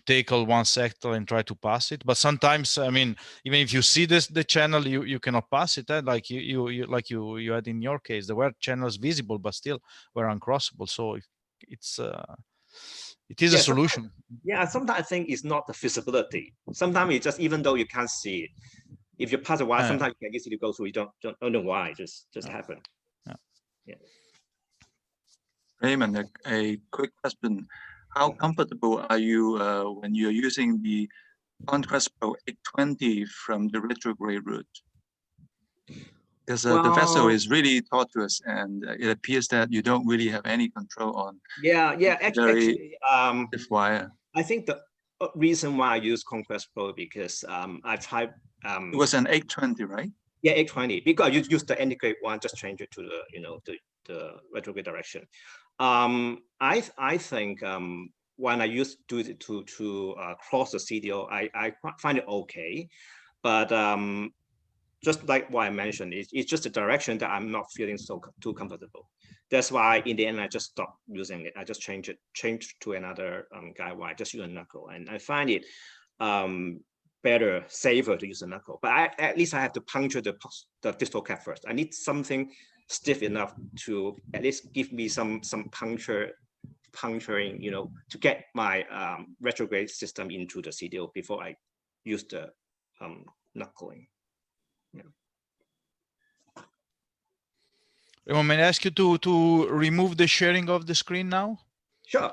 Speaker 3: tackle one sector and try to pass it. But sometimes, I mean, even if you see the channel, you cannot pass it. Like you had in your case, there were channels visible, but still were uncrossable. So it is a solution.
Speaker 11: Sometimes I think it's not the feasibility. Sometimes it's just, even though you can't see it, if you pass a wire, sometimes you can easily go through. You don't know why. It just happen. Yeah.
Speaker 2: Raymond, a quick question. How comfortable are you when you're using the Contrast Pro 820 from the retrograde route? Because the vessel is really tortuous, and it appears that you don't really have any control on.
Speaker 11: Actually,
Speaker 2: stiff wire.
Speaker 11: I think the reason why I use Conquest Pro because I tried.
Speaker 2: It was an 820, right?
Speaker 11: Yeah, 820. Because you use the integrate one, just change it to the the retrograde direction. I think when I used to cross the CTO, I find it okay, but just like what I mentioned, it's just a direction that I'm not feeling too comfortable. That's why in the end I just stopped using it. I just changed to another guide wire, just use a knuckle, and I find it better, safer to use a knuckle. But at least I have to puncture the distal cap first. I need something stiff enough to at least give me some puncturing, to get my retrograde system into the CTO before I use the knuckling.
Speaker 3: Raymond, may I ask you to remove the sharing of the screen now?
Speaker 11: Sure.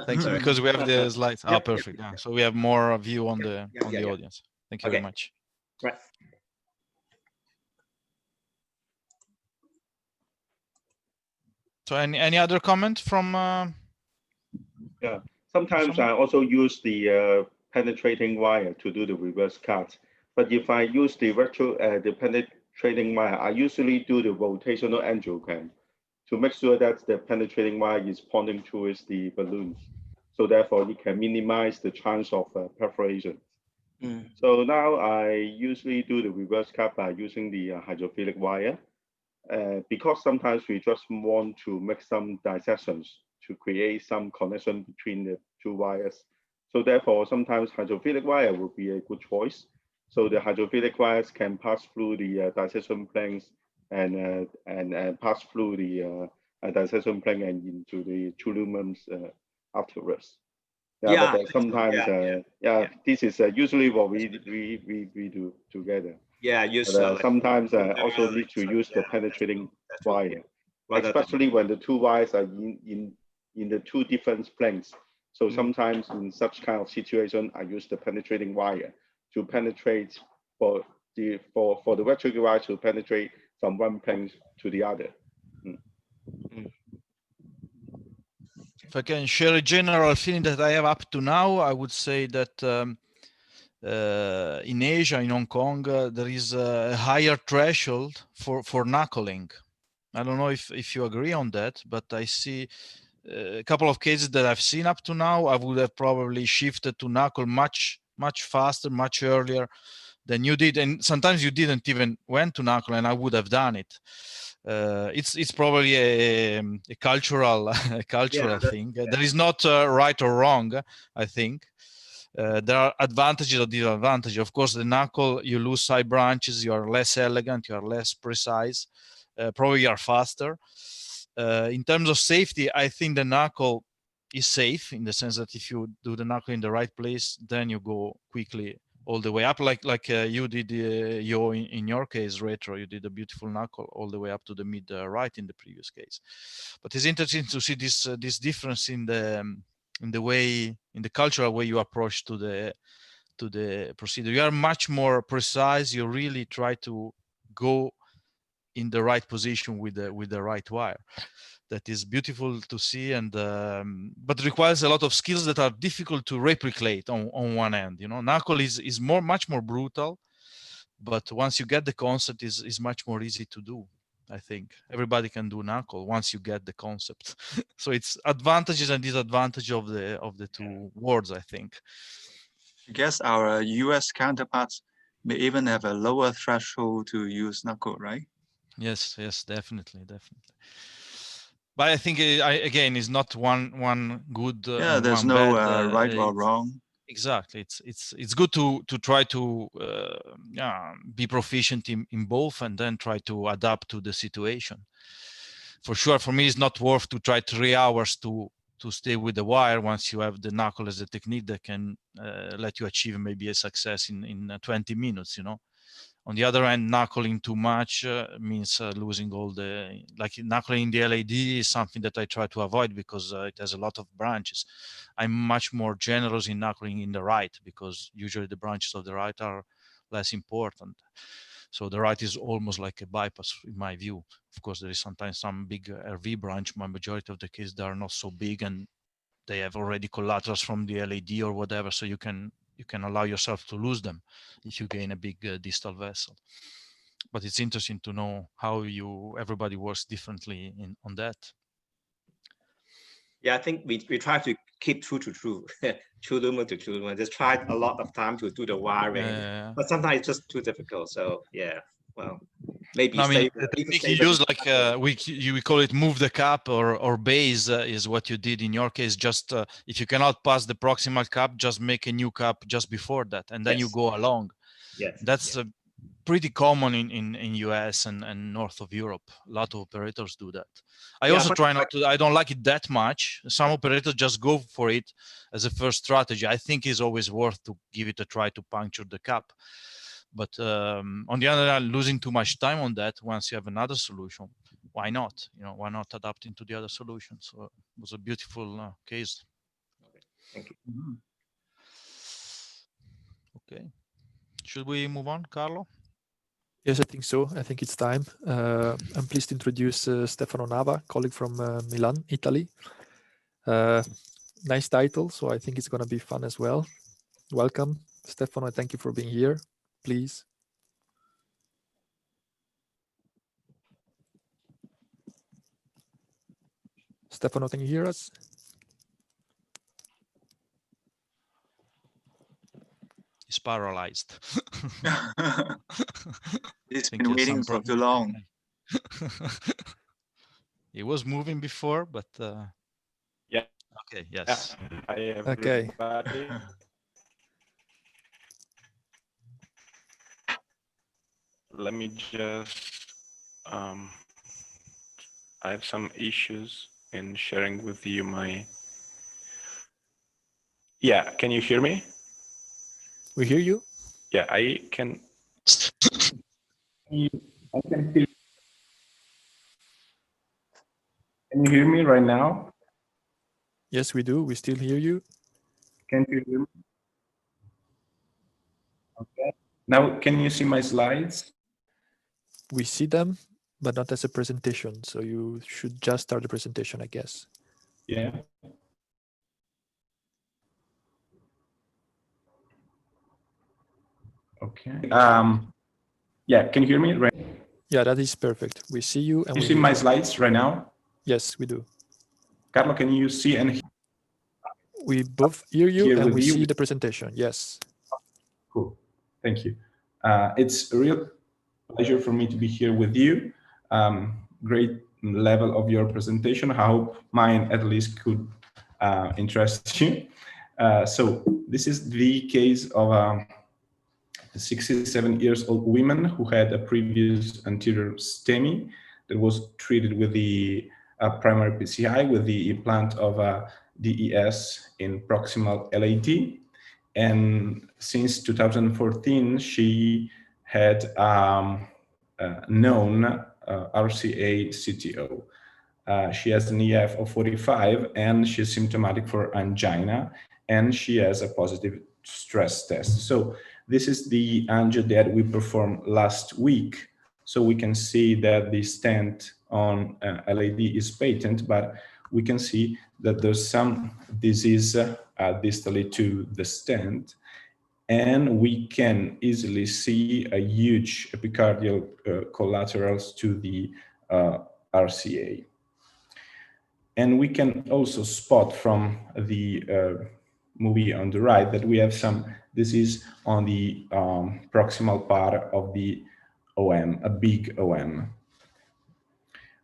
Speaker 3: Thank you, because we have the slides. Perfect. Yeah. So we have more view on the audience. Thank you very much.
Speaker 11: Right.
Speaker 3: So any other comment from?
Speaker 1: Yeah, sometimes I also use the penetrating wire to do the reverse cut. But if I use the penetrating wire, I usually do the rotational angiogram to make sure that the penetrating wire is pointing towards the balloons. So therefore, it can minimize the chance of perforation. So now I usually do the reverse cut by using the hydrophilic wire. Because sometimes we just want to make some dissections to create some connection between the two wires. So therefore, sometimes hydrophilic wire would be a good choice. So the hydrophilic wires can pass through the dissection planes and pass through the dissection plane and into the two lumens afterwards. But sometimes, this is usually what we do together. Sometimes also need to use the penetrating wire, especially when the two wires are in the two different planes. So sometimes in such kind of situation, I use the penetrating wire to penetrate for the retrograde wire to penetrate from one plane to the other.
Speaker 3: If I can share a general feeling that I have up to now, I would say that in Asia, in Hong Kong, there is a higher threshold for knuckling. I don't know if you agree on that, but I see a couple of cases that I've seen up to now. I would have probably shifted to knuckle much faster, much earlier, than you did, and sometimes you didn't even went to knuckle, and I would have done it. It's probably a cultural thing. There is not right or wrong. I think there are advantages or disadvantages. Of course, the knuckle, you lose side branches, you are less elegant, you are less precise, probably you are faster. In terms of safety, I think the knuckle is safe in the sense that if you do the knuckle in the right place, then you go quickly all the way up, like you did in your case, Retro. You did a beautiful knuckle all the way up to the mid right in the previous case. But it's interesting to see this difference in the cultural way you approach to the procedure. You are much more precise. You really try to go in the right position with the right wire. That is beautiful to see, and but requires a lot of skills that are difficult to replicate on one end. You know, knuckle is much more brutal, but once you get the concept, is much more easy to do. I think everybody can do knuckle once you get the concept. So it's advantages and disadvantages of the two words, I think.
Speaker 2: I guess our US counterparts may even have a lower threshold to use knuckle, right?
Speaker 3: Yes, definitely. But I think again, it's not one good.
Speaker 2: Yeah, there's no right or wrong.
Speaker 3: Exactly. It's good to try to be proficient in both, and then try to adapt to the situation. For sure, for me, it's not worth to try 3 hours to stay with the wire once you have the knuckle as a technique that can let you achieve maybe a success in 20 minutes. You know. On the other hand, knuckling too much means losing all the, like knuckling in the LAD is something that I try to avoid because it has a lot of branches. I'm much more generous in knuckling in the right because usually the branches of the right are less important. So the right is almost like a bypass in my view. Of course, there is sometimes some big RV branch, but majority of the cases they are not so big and they have already collaterals from the LAD or whatever, so you can allow yourself to lose them if you gain a big distal vessel. But it's interesting to know how everybody works differently on that.
Speaker 11: Yeah, I think we try to keep true to true, true lumen to true lumen. Just try a lot of time to do the wiring, but sometimes it's just too difficult. So yeah, well, maybe
Speaker 3: no, I mean, the technique you use, like we call it move the cap or base is what you did in your case. Just if you cannot pass the proximal cap, just make a new cap just before that, and then you go along.
Speaker 11: Yes,
Speaker 3: that's pretty common in US and north of Europe. A lot of operators do that. I also try not to. I don't like it that much. Some operators just go for it as a first strategy. I think it's always worth to give it a try to puncture the cap. But on the other hand, losing too much time on that, once you have another solution, why not? You know, why not adapting to the other solution? So it was a beautiful case.
Speaker 11: Thank you.
Speaker 3: Okay. Should we move on, Carlo?
Speaker 7: Yes, I think so. I think it's time. I'm pleased to introduce Stefano Nava, colleague from Milan, Italy. Nice title, so I think it's going to be fun as well. Welcome, Stefano. Thank you for being here. Please. Stefano, can you hear us?
Speaker 3: He's paralyzed.
Speaker 2: He's been waiting for too long.
Speaker 3: He was moving before, but
Speaker 12: yeah.
Speaker 3: Okay. Yes.
Speaker 7: Okay.
Speaker 12: Let me just. I have some issues in sharing with you my. Yeah. Can you hear me?
Speaker 7: We hear you.
Speaker 12: Yeah, I can. I can feel. Can you hear me right now?
Speaker 7: Yes, we do. We still hear you.
Speaker 12: Can you hear me? Okay. Now, can you see my slides?
Speaker 7: We see them, but not as a presentation. So you should just start the presentation, I guess.
Speaker 12: Yeah. Okay. Yeah, can you hear me? Right?
Speaker 7: Yeah, that is perfect. We see you. And
Speaker 12: you see my slides right now?
Speaker 7: Yes, we do.
Speaker 12: Carlo, can you see and hear?
Speaker 7: We both hear you and we see the presentation. Yes.
Speaker 12: Cool. Thank you. It's a real pleasure for me to be here with you. Great level of your presentation. I hope mine at least could interest you. So this is the case of a 67 years old woman who had a previous anterior STEMI that was treated with the primary PCI with the implant of a DES in proximal LAD. And since 2014, she had known RCA CTO. She has an EF of 45 and she's symptomatic for angina, and she has a positive stress test. So this is the angio that we performed last week. So we can see that the stent on LAD is patent, but we can see that there's some disease distally to the stent. And we can easily see a huge epicardial collaterals to the RCA. And we can also spot from the movie on the right that we have some disease on the proximal part of the OM, a big OM.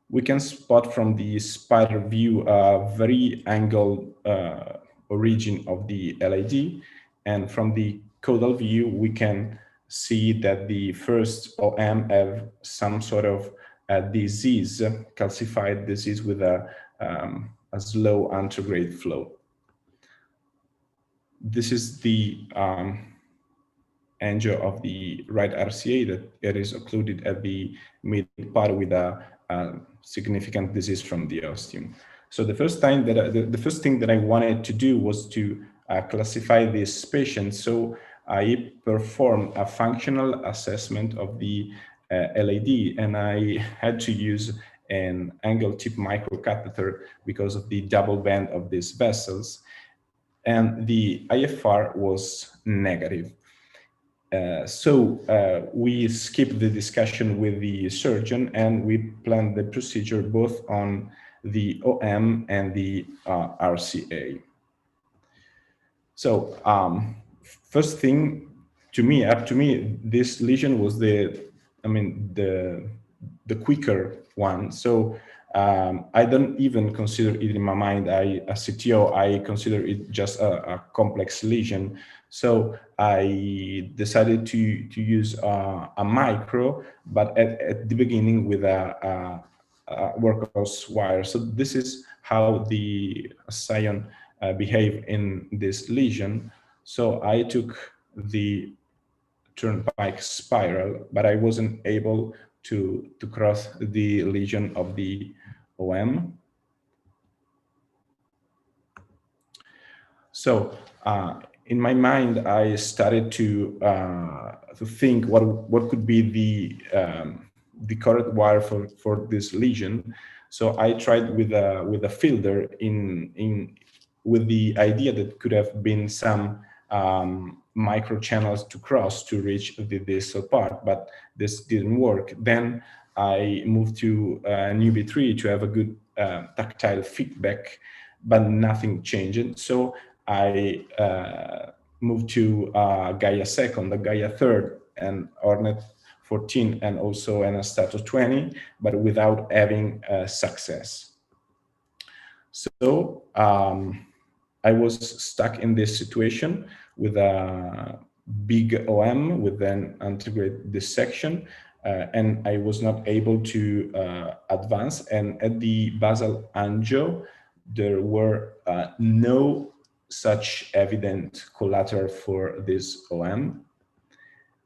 Speaker 12: We can spot from the spider view a very angled origin of the LAD, and from the caudal view we can see that the first OM have some sort of disease, calcified disease with a slow anterograde flow. This is the angio of the right RCA that it is occluded at the mid part with a significant disease from the ostium. So the first thing that I wanted to do was to classify this patient. So I performed a functional assessment of the LAD, and I had to use an angle tip microcatheter because of the double band of these vessels, and the IFR was negative. So we skipped the discussion with the surgeon and we planned the procedure both on the OM and the RCA. So first thing up to me, this lesion was the quicker one. So I don't even consider it in my mind, a CTO, I consider it just a complex lesion. So I decided to use a micro, but at the beginning with a workhorse wire. So this is how the scion behave in this lesion. So I took the turnpike spiral, but I wasn't able to cross the lesion of the OM. So in my mind, I started to think what could be the correct wire for this lesion. So I tried with a filter with the idea that could have been some micro channels to cross to reach the distal part, but this didn't work. Then I moved to NUB3 to have a good tactile feedback, but nothing changed. So I moved to Gaia 2nd, the Gaia 3rd, and Ornet 14, and also Anastato 20, but without having success. So I was stuck in this situation with a big OM with an antegrade dissection, and I was not able to advance. And at the basal angio, there were no such evident collateral for this OM.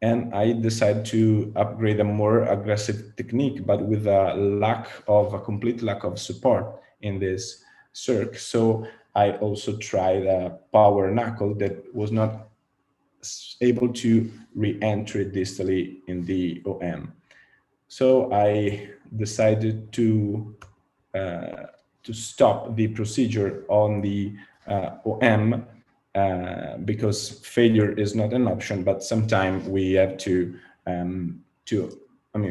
Speaker 12: And I decided to upgrade a more aggressive technique, but with a complete lack of support in this circ. So I also tried a power knuckle that was not able to re-enter distally in the OM. So I decided to stop the procedure on the OM because failure is not an option, but sometimes we have to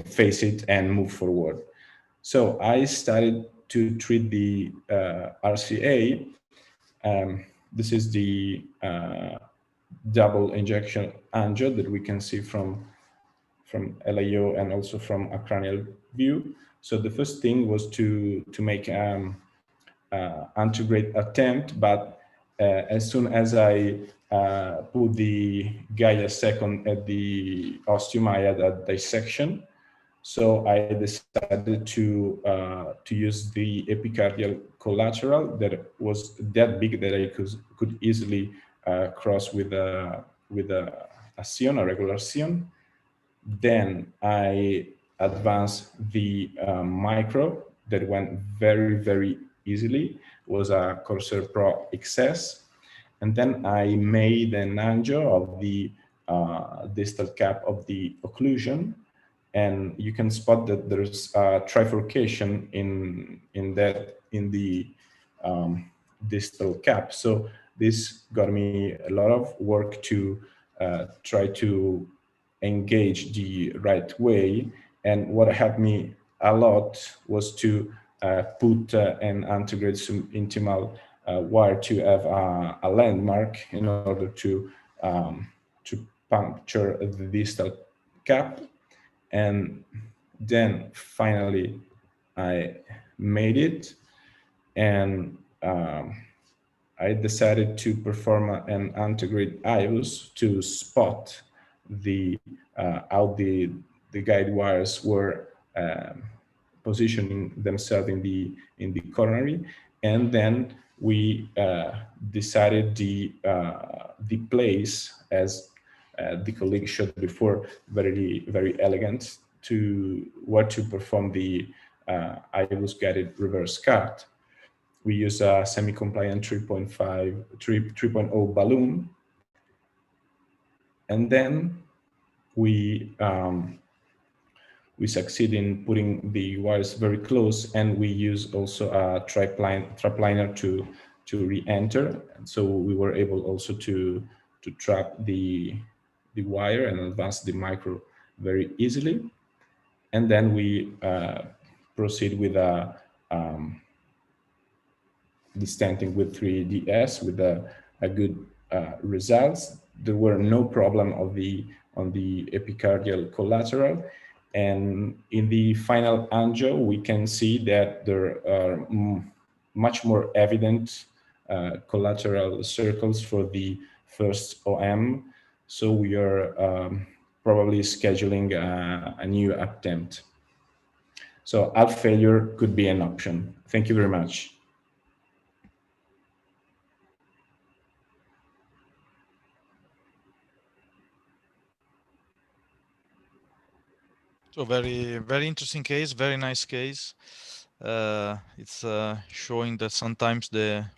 Speaker 12: face it and move forward. So I started to treat the RCA. This is the double injection angio that we can see from LAO and also from a cranial view. So the first thing was to make antegrade attempt, but as soon as I put the Gaia second at the ostium, I had a dissection. So I decided to use the epicardial collateral that was that big that I could easily cross with a scion, a regular scion. Then I advanced the micro that went very easily. It was a Corsair Pro XS. And then I made an angio of the distal cap of the occlusion. And you can spot that there's a trifurcation in the distal cap. So this got me a lot of work to try to engage the right way. And what helped me a lot was to put an antegrade intimal wire to have a landmark in order to puncture the distal cap. And then finally I made it, and I decided to perform an antegrade IVUS to spot how the guide wires were positioning themselves in the coronary. And then we decided the place, as the colleague showed before, very elegant, to where to perform the IVUS guided reverse cut. We use a semi-compliant 3.0 balloon, and then we succeed in putting the wires very close, and we use also a trapliner to re-enter. And so we were able also to trap the wire and advance the micro very easily. And then we proceed with the stenting with 3DS with a good results. There were no problem on the epicardial collateral. And in the final angio, we can see that there are much more evident collateral circles for the first OM. So we are probably scheduling a new attempt. So half failure could be an option. Thank you very much.
Speaker 3: So very interesting case, very nice case. It's showing that sometimes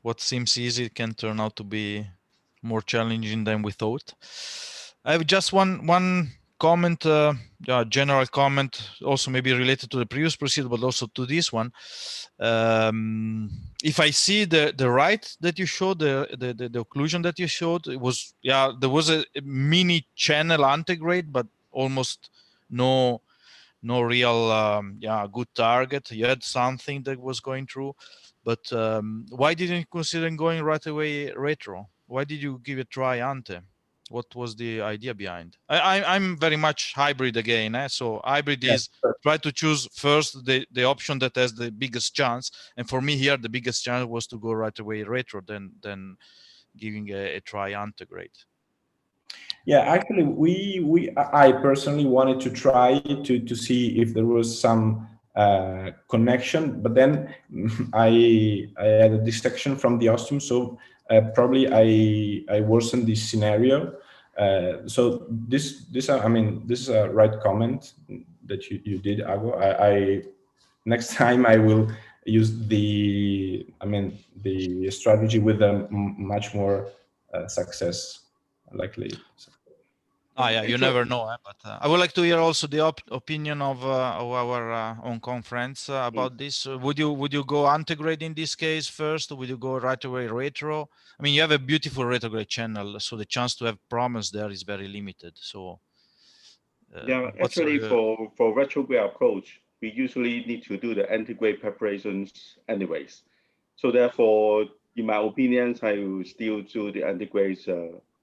Speaker 3: what seems easy can turn out to be more challenging than we thought. I have just one comment, general comment, also maybe related to the previous procedure, but also to this one. If I see the right that you showed, the occlusion that you showed, it was, there was a mini channel antegrade, but almost no real good target. You had something that was going through, but why didn't you consider going right away retro? Why did you give a try ante? What was the idea behind? I'm very much hybrid again, so hybrid is try to choose first the option that has the biggest chance, and for me here the biggest chance was to go right away retro than giving a try antegrade.
Speaker 12: Yeah, actually, I personally wanted to try to see if there was some connection, but then I had a dissection from the ostium, so probably I worsened this scenario. So this is a right comment that you did, Ago. Next time I will use the strategy with a much more success likely. So.
Speaker 3: Yeah, you never know, but I would like to hear also the opinion of our own conference about this. Would you go antegrade in this case first? Would you go right away retro? I mean, you have a beautiful retrograde channel, so the chance to have problems there is very limited. So
Speaker 1: yeah, actually for retrograde approach, we usually need to do the antegrade preparations anyways. So therefore, in my opinion, I will still do the antegrade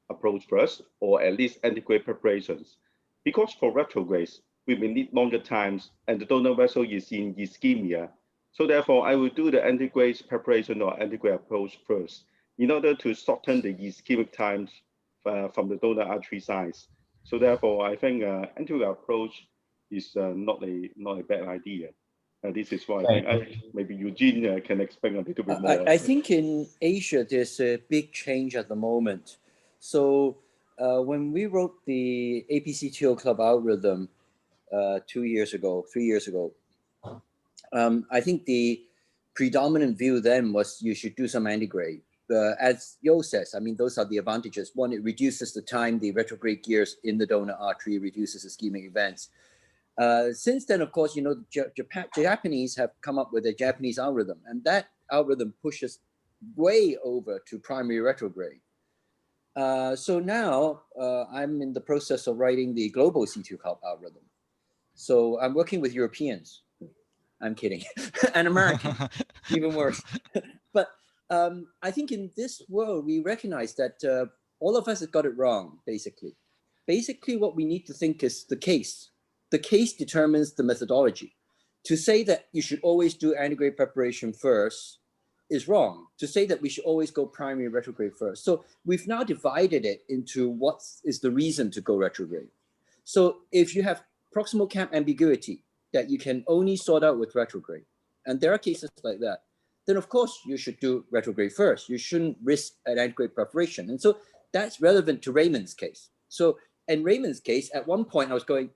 Speaker 1: approach first, or at least antegrade preparations. Because for retrogrades, we may need longer times and the donor vessel is in ischemia. So therefore, I will do the antegrade preparation or antegrade approach first in order to shorten the ischemic times from the donor artery size. So therefore, I think antegrade approach is not a bad idea. This is why I think maybe Eugene can explain a little bit more.
Speaker 6: I think in Asia, there's a big change at the moment. So when we wrote the APCTO club algorithm 3 years ago, I think the predominant view then was you should do some antegrade. As Yo says, I mean, those are the advantages. One, it reduces the time the retrograde gears in the donor artery, reduces ischemic events. Since then, of course, you know, Japanese have come up with a Japanese algorithm, and that algorithm pushes way over to primary retrograde. So now I'm in the process of writing the global CTO club algorithm. So I'm working with Europeans. I'm kidding. And Americans, even worse. But I think in this world, we recognize that all of us have got it wrong, basically. Basically, what we need to think is the case. The case determines the methodology. To say that you should always do antegrade preparation first is wrong. To say that we should always go primary retrograde first. So we've now divided it into what is the reason to go retrograde. So if you have proximal cap ambiguity that you can only sort out with retrograde, and there are cases like that, then of course you should do retrograde first. You shouldn't risk an antegrade preparation. And so that's relevant to Raymond's case. So in Raymond's case, at one point I was going,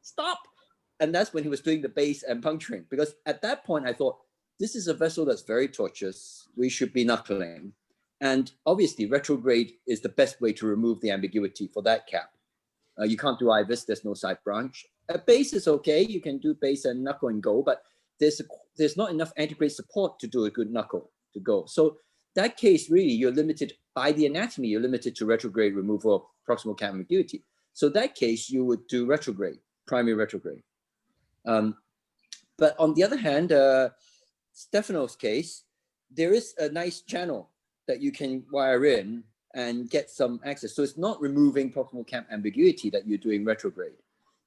Speaker 6: stop. And that's when he was doing the base and puncturing, because at that point I thought, this is a vessel that's very tortuous. We should be knuckling. And obviously retrograde is the best way to remove the ambiguity for that cap. You can't do IVUS, there's no side branch. A base is okay, you can do base and knuckle and go, but there's not enough antegrade support to do a good knuckle to go. So that case, really, you're limited by the anatomy, you're limited to retrograde removal of proximal cap ambiguity. So that case, you would do retrograde, primary retrograde. But on the other hand, Stefano's case, there is a nice channel that you can wire in and get some access. So it's not removing proximal cap ambiguity that you're doing retrograde.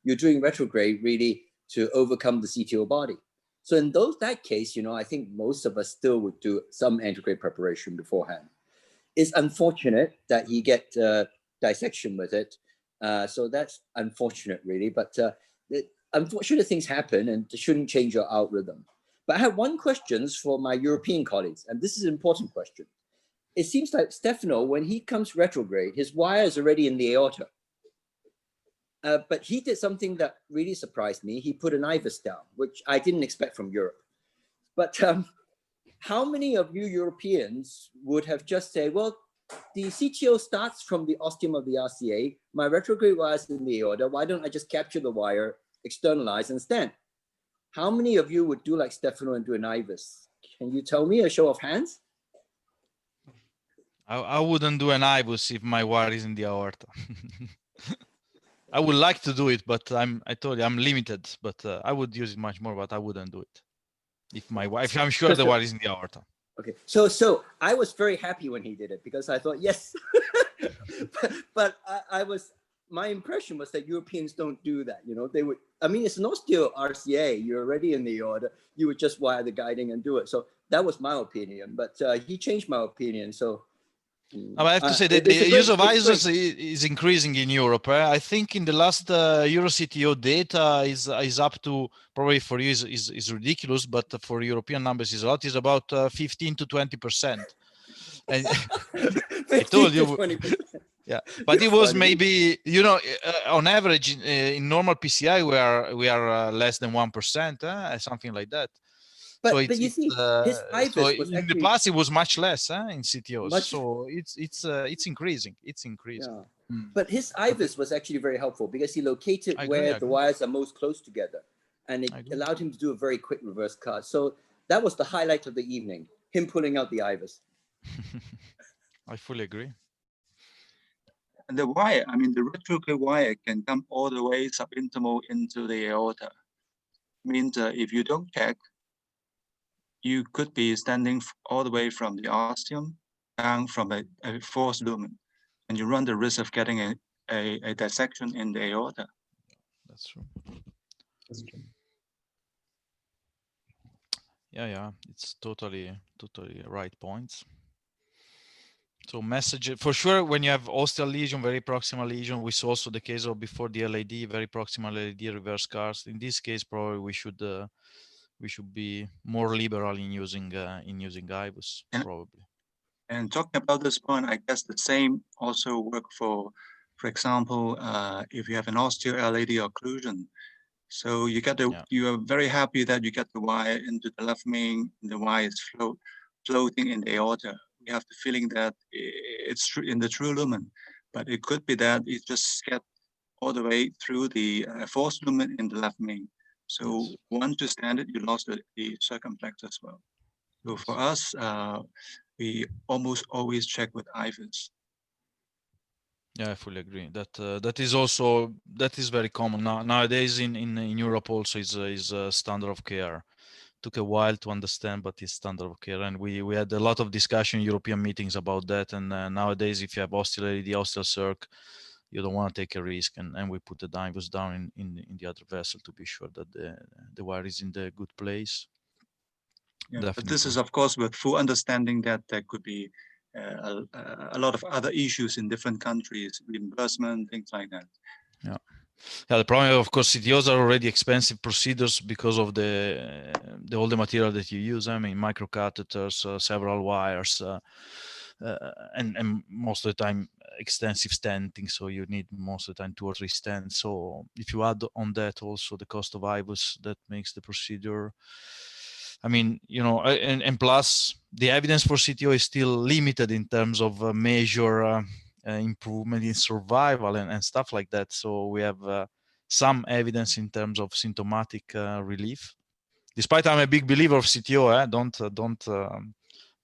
Speaker 6: You're doing retrograde really to overcome the CTO body. So in that case, you know, I think most of us still would do some antegrade preparation beforehand. It's unfortunate that you get dissection with it. So that's unfortunate, really. But unfortunate things happen and it shouldn't change your algorithm. But I have one question for my European colleagues, and this is an important question. It seems like Stefano, when he comes retrograde, his wire is already in the aorta. But he did something that really surprised me. He put an IVUS down, which I didn't expect from Europe. But how many of you Europeans would have just said, well, the CTO starts from the ostium of the RCA, my retrograde wire is in the aorta, why don't I just capture the wire, externalize and stent? How many of you would do like Stefano and do an IVUS? Can you tell me, a show of hands?
Speaker 3: I wouldn't do an IVUS if my wire is in the aorta. I would like to do it, but I told you I'm limited. But I would use it much more, but I wouldn't do it if I'm sure the wire is in the aorta.
Speaker 6: Okay, so I was very happy when he did it because I thought yes, but my impression was that Europeans don't do that. You know, they would. I mean, it's an osteo RCA. You're already in the aorta. You would just wire the guiding and do it. So that was my opinion. But he changed my opinion. So.
Speaker 3: I have to say that the use of IVUS is increasing in Europe. I think in the last EuroCTO data is up to, probably for you is ridiculous, but for European numbers is a lot. Is about 15 to 20%. And I told you, 20%. Yeah, but it was maybe, you know, on average in normal PCI we are less than 1%, something like that.
Speaker 6: But you see, his IVUS was
Speaker 3: in
Speaker 6: actually,
Speaker 3: the past it was much less in CTOs. So it's increasing. It's increasing.
Speaker 6: Yeah. But his IVUS was actually very helpful because he located where the wires are most close together, and it allowed him to do a very quick reverse cut. So that was the highlight of the evening, him pulling out the IVUS.
Speaker 3: I fully agree.
Speaker 2: And the wire, I mean, the retrograde wire can come all the way subintimal into the aorta. Means if you don't check, you could be standing all the way from the ostium down from a false lumen, and you run the risk of getting a dissection in the aorta.
Speaker 3: That's true.
Speaker 5: That's true.
Speaker 3: Yeah, it's totally right points. So message for sure when you have ostial lesion, very proximal lesion. We saw also the case of before the LAD, very proximal LAD reverse scars. In this case, probably we should be more liberal in using IVUS, probably.
Speaker 2: And talking about this point, I guess the same also work for example, if you have an osteo LAD occlusion. So you get you are very happy that you get the wire into the left main, the wire is floating in the aorta. You have the feeling that it's in the true lumen, but it could be that it just get all the way through the fourth lumen in the left main. So once you stand it, you lost the circumflex as well. So for us, we almost always check with IVUS.
Speaker 3: Yeah, I fully agree. That is very common nowadays in Europe. Also, is a standard of care. Took a while to understand, but it's standard of care. And we had a lot of discussion in European meetings about that. And nowadays, if you have ostial LAD, ostial circ, you don't want to take a risk. And we put the IVUS down in the other vessel to be sure that the wire is in the good place.
Speaker 2: Yeah, but this is, of course, with full understanding that there could be a lot of other issues in different countries, reimbursement, things like that.
Speaker 3: Yeah. Yeah, the problem, of course, CTOs are already expensive procedures because of all the material that you use. I mean, microcatheters, several wires, and most of the time extensive stenting. So you need most of the time 2 or 3 stents. So if you add on that also the cost of IVUS, that makes the procedure. I mean, you know, and plus the evidence for CTO is still limited in terms of measure improvement in survival and stuff like that. So we have some evidence in terms of symptomatic relief. Despite I'm a big believer of CTO,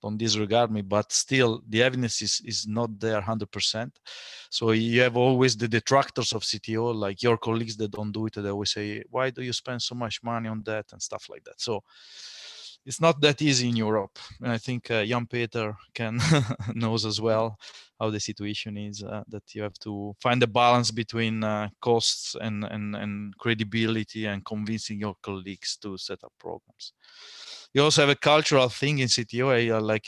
Speaker 3: don't disregard me, but still the evidence is not there 100%. So you have always the detractors of CTO, like your colleagues that don't do it. They always say, why do you spend so much money on that and stuff like that? So it's not that easy in Europe. And I think Jan Peter knows as well how the situation is, that you have to find a balance between costs and credibility and convincing your colleagues to set up programs. You also have a cultural thing in CTO, like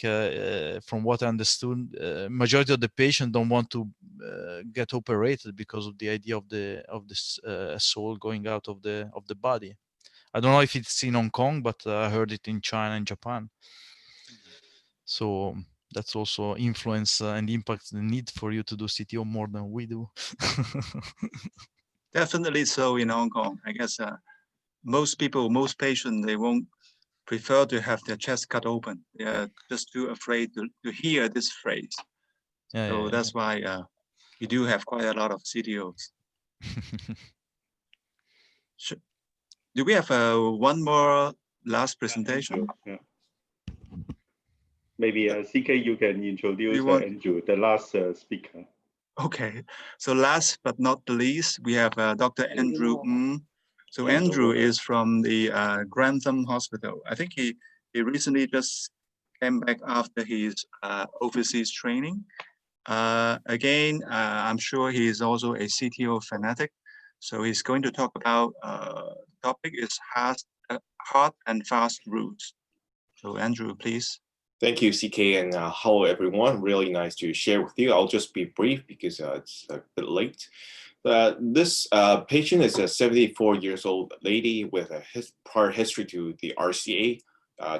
Speaker 3: from what I understood, majority of the patients don't want to get operated because of the idea of this soul going out of the body. I don't know if it's in Hong Kong, but I heard it in China and Japan. So that's also influence and impact the need for you to do CTO more than we do.
Speaker 2: Definitely so in Hong Kong. I guess most patients, they won't prefer to have their chest cut open. They are just too afraid to hear this phrase. So that's why we do have quite a lot of CTOs. Do we have one more last presentation?
Speaker 1: Yeah. Maybe CK, you can introduce Andrew, the last speaker.
Speaker 2: Okay, so last but not the least, we have Dr. Andrew Ng. So Andrew is from the Grantham Hospital. I think he recently just came back after his overseas training. Again, I'm sure he is also a CTO fanatic. So he's going to talk about the topic is hard and fast routes. So Andrew, please.
Speaker 13: Thank you, CK, and hello, everyone. Really nice to share with you. I'll just be brief because it's a bit late. This patient is a 74 years old lady with a prior history to the RCA,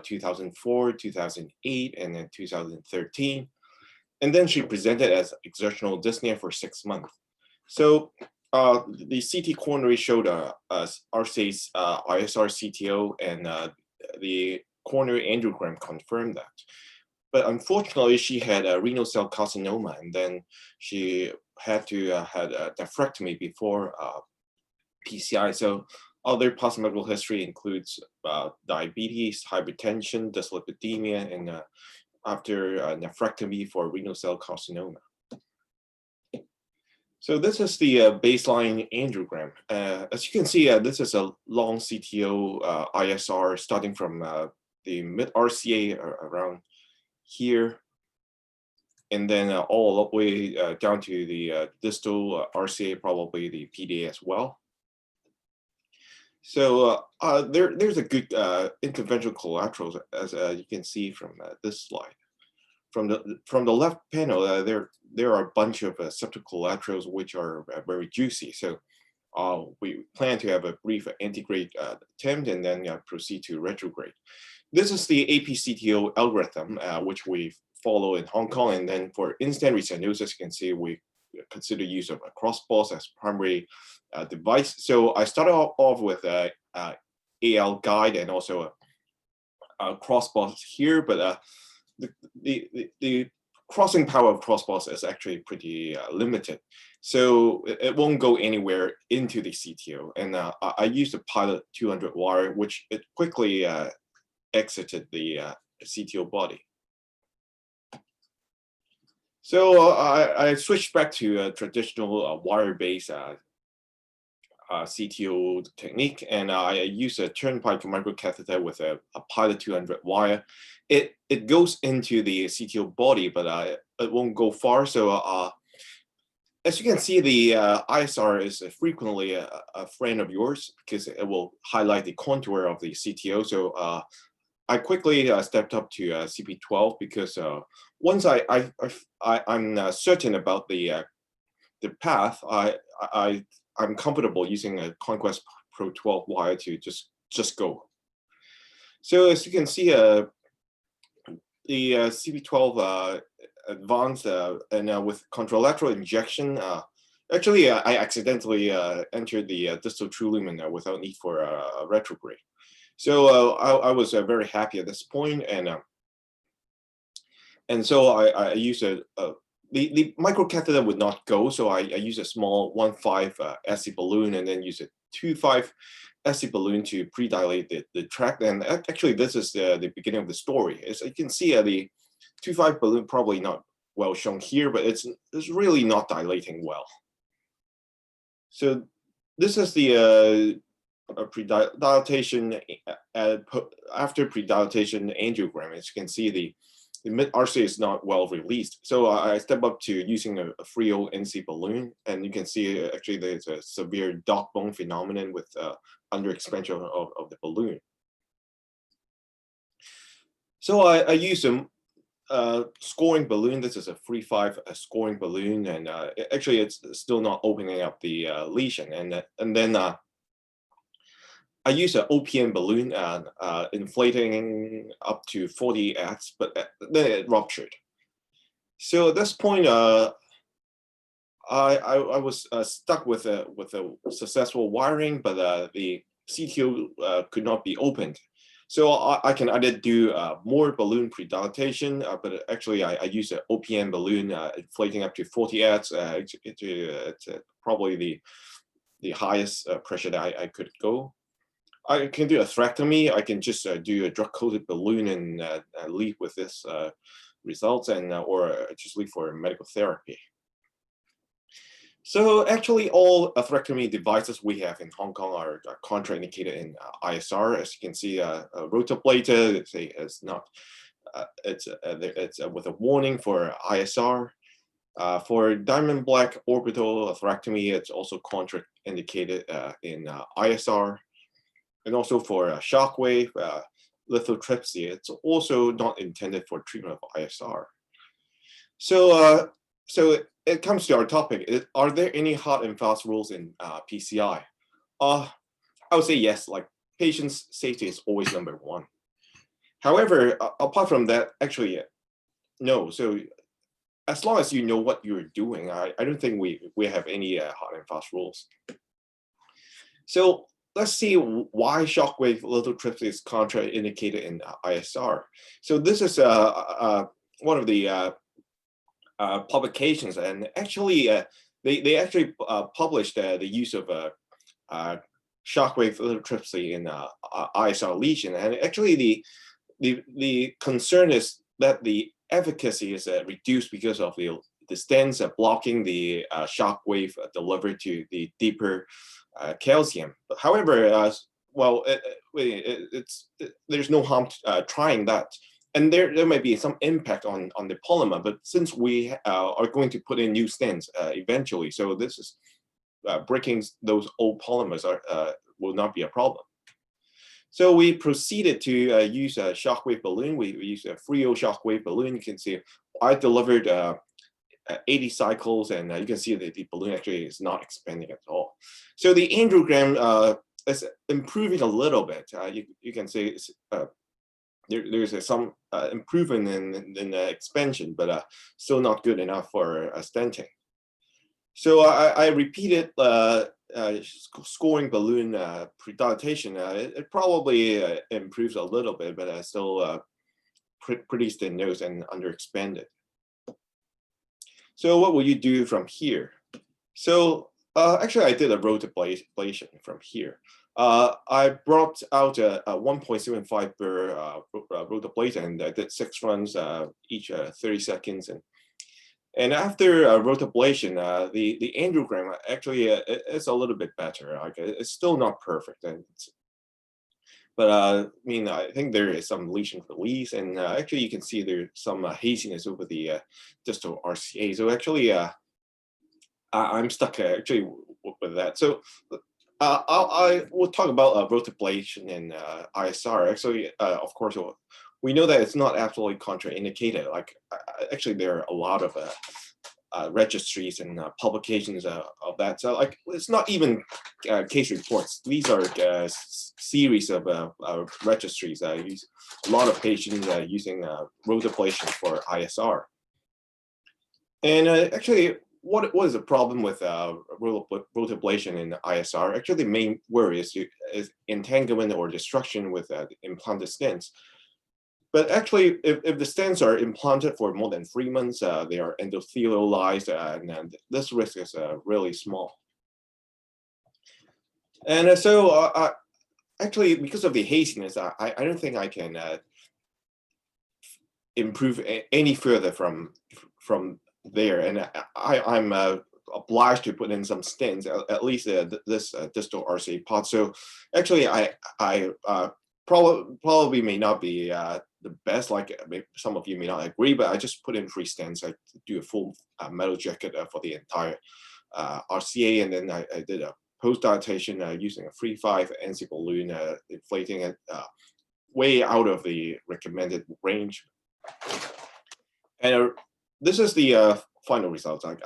Speaker 13: 2004, 2008, and then 2013. And then she presented as exertional dyspnea for 6 months. So the CT coronary showed RCA's ISR CTO, and the coronary angiogram confirmed that. But unfortunately, she had a renal cell carcinoma, and then she had to had a nephrectomy before PCI. So other past medical history includes diabetes, hypertension, dyslipidemia, and after nephrectomy for renal cell carcinoma. So this is the baseline angiogram. As you can see, this is a long CTO ISR starting from the mid RCA around here, and then all the way down to the distal RCA, probably the PDA as well. So there's a good interventional collaterals, as you can see from this slide. From the left panel, there are a bunch of septal collaterals which are very juicy. So we plan to have a brief antegrade attempt and then proceed to retrograde. This is the AP-CTO algorithm which we follow in Hong Kong, and then for in-stent restenosis, you can see we consider use of a cross-pulse as primary device. So I started off with a AL guide and also a cross-pulse here, but the crossing power of cross-pulse is actually pretty limited. So it won't go anywhere into the CTO. And I used a pilot 200 wire, which it quickly exited the CTO body. So I switched back to a traditional wire-based CTO technique, and I use a turnpike microcatheter with a pilot 200 wire. It goes into the CTO body, but it won't go far. So as you can see, the ISR is frequently a friend of yours because it will highlight the contour of the CTO. So I quickly stepped up to CP12 because once I'm certain about the path, I'm comfortable using a Conquest Pro 12 wire to just go. So as you can see, the CP12 advanced and with contralateral injection. Actually, I accidentally entered the distal true lumen without need for a retrograde. So I was very happy at this point, and so I used the microcatheter would not go, so I use a small 1.5 SC balloon and then use a 2.5 SC balloon to pre-dilate the tract. And actually, this is the beginning of the story. As you can see, the 2.5 balloon probably not well shown here, but it's really not dilating well. So this is the pre-dilatation after pre-dilatation angiogram. As you can see, the mid RC is not well released. So I step up to using a Frio NC balloon, and you can see actually there's a severe dog bone phenomenon with under expansion of the balloon. So I use a scoring balloon. This is a 3.5 scoring balloon, and actually it's still not opening up the lesion. And then I use an OPM balloon, inflating up to 40x, but then it ruptured. So at this point, I was stuck with a successful wiring, but the CTO could not be opened. So I can either do more balloon pre-dilatation, but actually I use an OPM balloon inflating up to 40x. It's probably the highest pressure that I could go. I can do a atherectomy. I can just do a drug-coated balloon and leave with this results, and or just leave for medical therapy. So actually, all atherectomy devices we have in Hong Kong are contraindicated in ISR. As you can see, rotablator it's not. It's with a warning for ISR. For diamond black orbital atherectomy, it's also contraindicated in ISR. And also for shockwave, lithotripsy, it's also not intended for treatment of ISR. So, so it comes to our topic. Are there any hard and fast rules in PCI? I would say yes, like patient's safety is always number one. However, apart from that, actually, no. So as long as you know what you're doing, I don't think we have any hard and fast rules. So let's see why shockwave lithotripsy is contraindicated in ISR. So this is one of the publications, and actually they actually published the use of shockwave lithotripsy in ISR lesion, and actually the concern is that the efficacy is reduced because of the stents blocking the shockwave delivery to the deeper calcium. However, well, there's no harm trying that, and there may be some impact on the polymer. But since we are going to put in new stents eventually, so this is breaking those old polymers are will not be a problem. So we proceeded to use a shockwave balloon. We used a Frio shockwave balloon. You can see I delivered 80 cycles, and you can see that the balloon actually is not expanding at all. So the angiogram is improving a little bit. You can see there's some improvement in the expansion, but still not good enough for stenting. So I repeated scoring balloon pre-dilatation. It probably improves a little bit, but still pretty thin nose and underexpanded. So what will you do from here? So actually, I did a rotablation from here. I brought out a 1.75 per rotablation, and I did 6 runs each 30 seconds. And after rotablation, the angiogram actually is a little bit better. Like, it's still not perfect, but I mean, I think there is some lesion release, and actually you can see there's some haziness over the distal RCA. So actually, I'm stuck actually with that. So I will talk about rotablation and ISR. Actually, of course, we know that it's not absolutely contraindicated. Like, actually, there are a lot of registries and publications of that. So, like, it's not even case reports. These are series of registries. Use a lot of patients using rotablation for ISR. And actually, what is the problem with rotablation in ISR? Actually, the main worry is entanglement or destruction with implanted stents. But actually, if the stents are implanted for more than 3 months, they are endothelialized, and this risk is really small. And so, actually, because of the haziness, I don't think I can improve any further from there. And I'm obliged to put in some stents, at least this distal RCA pod. So actually, I probably may not be the best, like some of you may not agree, but I just put in 3 stents. I do a full metal jacket for the entire RCA, and then I did a post-dilatation using a 3.5 NC balloon, inflating it way out of the recommended range. And this is the final result. Like,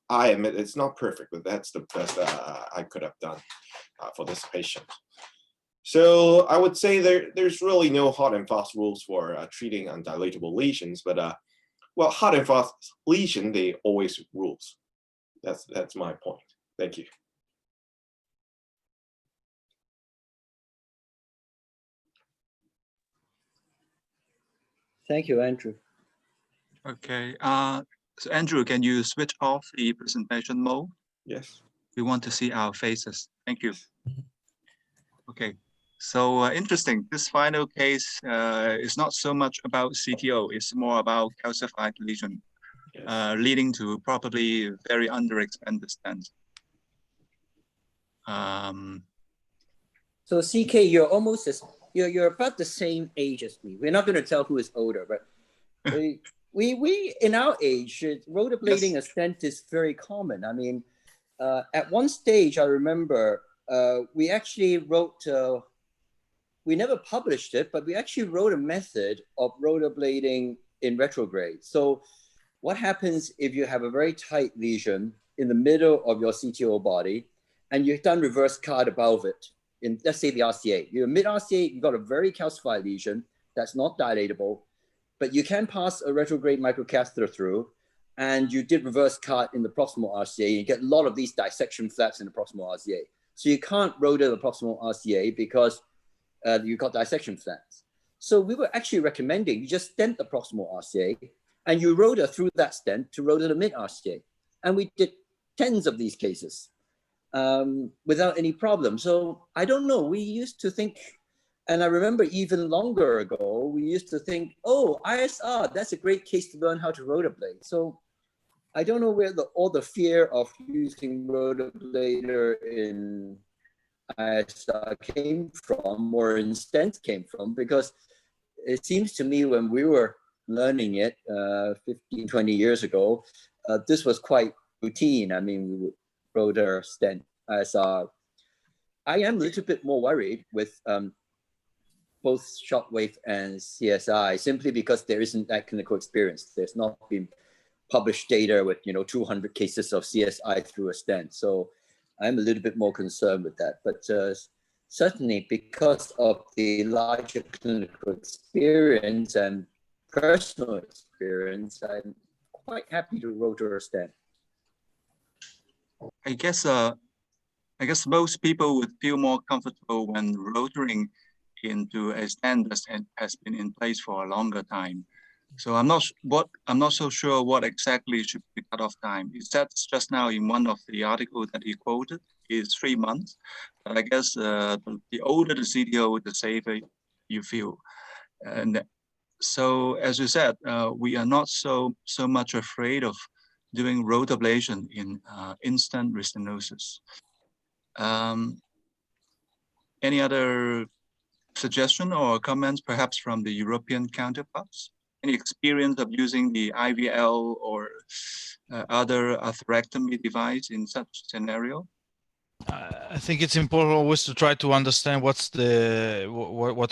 Speaker 13: I admit it's not perfect, but that's the best I could have done for this patient. So I would say there's really no hard and fast rules for treating undilatable lesions, but well, hard and fast lesion, they always rules. That's my point. Thank you.
Speaker 6: Thank you, Andrew.
Speaker 2: Okay. So Andrew, can you switch off the presentation mode?
Speaker 13: Yes.
Speaker 2: We want to see our faces. Thank you. Okay. So interesting. This final case is not so much about CTO. It's more about calcified lesion, yes, leading to probably very underexpanded stents.
Speaker 6: So CK, you're almost you're about the same age as me. We're not going to tell who is older, but we in our age, rotablating, yes, a stent is very common. I mean, at one stage, I remember we actually wrote. We never published it, but we actually wrote a method of rotablating in retrograde. So what happens if you have a very tight lesion in the middle of your CTO body and you've done reverse card above it in, let's say, the RCA. You're mid-RCA, you've got a very calcified lesion that's not dilatable, but you can pass a retrograde microcatheter through, and you did reverse card in the proximal RCA. You get a lot of these dissection flaps in the proximal RCA. So you can't rotate the proximal RCA because you got dissection flaps. So we were actually recommending you just stent the proximal RCA and you rotor through that stent to rotor the mid RCA. And we did tens of these cases without any problem. So I don't know, we used to think, and I remember even longer ago, we used to think, oh, ISR, that's a great case to learn how to rotablate. So I don't know where all the fear of using rotablator in ISR came from, or in stent came from, because it seems to me when we were learning it 15, 20 years ago, this was quite routine. I mean, we would rotor, stent, ISR. I am a little bit more worried with both shockwave and CSI, simply because there isn't that clinical experience. There's not been published data with 200 cases of CSI through a stent. So I'm a little bit more concerned with that. But certainly because of the larger clinical experience and personal experience, I'm quite happy to rotor a stent.
Speaker 2: I guess most people would feel more comfortable when rotoring into a stent that has been in place for a longer time. So I'm not so sure what exactly should be the cutoff time. It said just now in one of the articles that he quoted is 3 months. But I guess the older the CTO, the safer you feel. And so, as you said, we are not so much afraid of doing rotablation in instant restenosis. Any other suggestion or comments, perhaps from the European counterparts? Any experience of using the IVL or other atherectomy device in such scenario?
Speaker 3: I think it's important always to try to understand what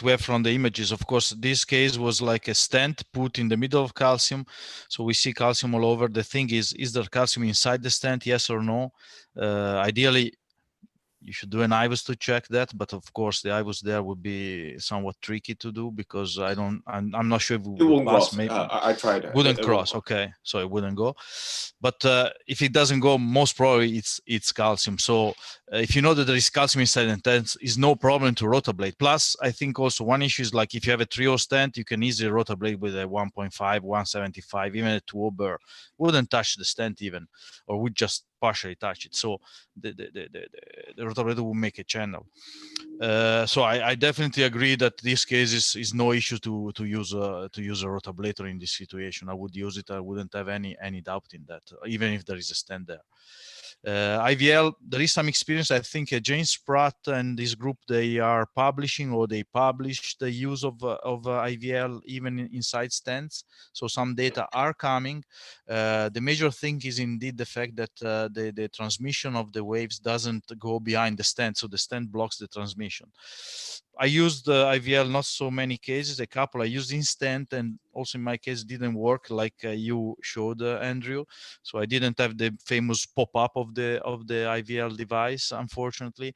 Speaker 3: we have from the images. Of course, this case was like a stent put in the middle of calcium, so we see calcium all over. The thing is there calcium inside the stent? Yes or no? Ideally, you should do an IVUS to check that, but of course the IVUS there would be somewhat tricky to do because I'm not sure if it would pass.
Speaker 13: Maybe I tried it.
Speaker 3: Wouldn't cross. Okay, so it wouldn't go. But if it doesn't go, most probably it's calcium. So if you know that there is calcium inside the stent, it's no problem to rotablate. Plus, I think also one issue is like if you have a trio stent, you can easily rotablate with a 1.5, 175, even a 2 burr. Wouldn't touch the stent even, or would just partially touch it. So the rotablator will make a channel. So I definitely agree that this case is no issue to use a rotablator in this situation. I would use it. I wouldn't have any doubt in that, even if there is a stent there. IVL, there is some experience. I think James Spratt and this group, they are publishing or they publish the use of IVL even inside stents. So some data are coming. The major thing is indeed the fact that the transmission of the waves doesn't go behind the stent. So the stent blocks the transmission. I used IVL not so many cases, a couple I used in stent, and also in my case didn't work like you showed, Andrew. So I didn't have the famous pop-up of the IVL device, unfortunately.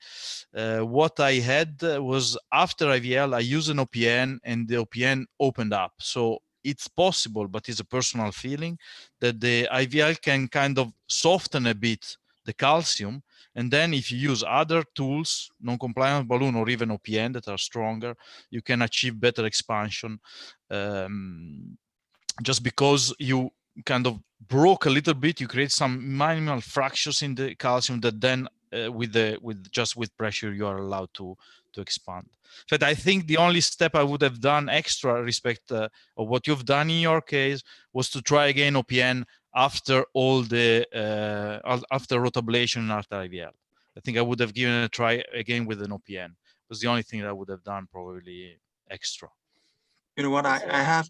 Speaker 3: What I had was after IVL, I used an OPN and the OPN opened up. So it's possible, but it's a personal feeling that the IVL can kind of soften a bit the calcium. And then if you use other tools, non-compliant balloon or even OPN that are stronger, you can achieve better expansion. Just because you kind of broke a little bit, you create some minimal fractures in the calcium that then with pressure you are allowed to expand. But I think the only step I would have done extra respect of what you've done in your case was to try again OPN after all the after rotablation and after IVL. I think I would have given it a try again with an OPN. It was the only thing that I would have done probably extra.
Speaker 2: You know what, I have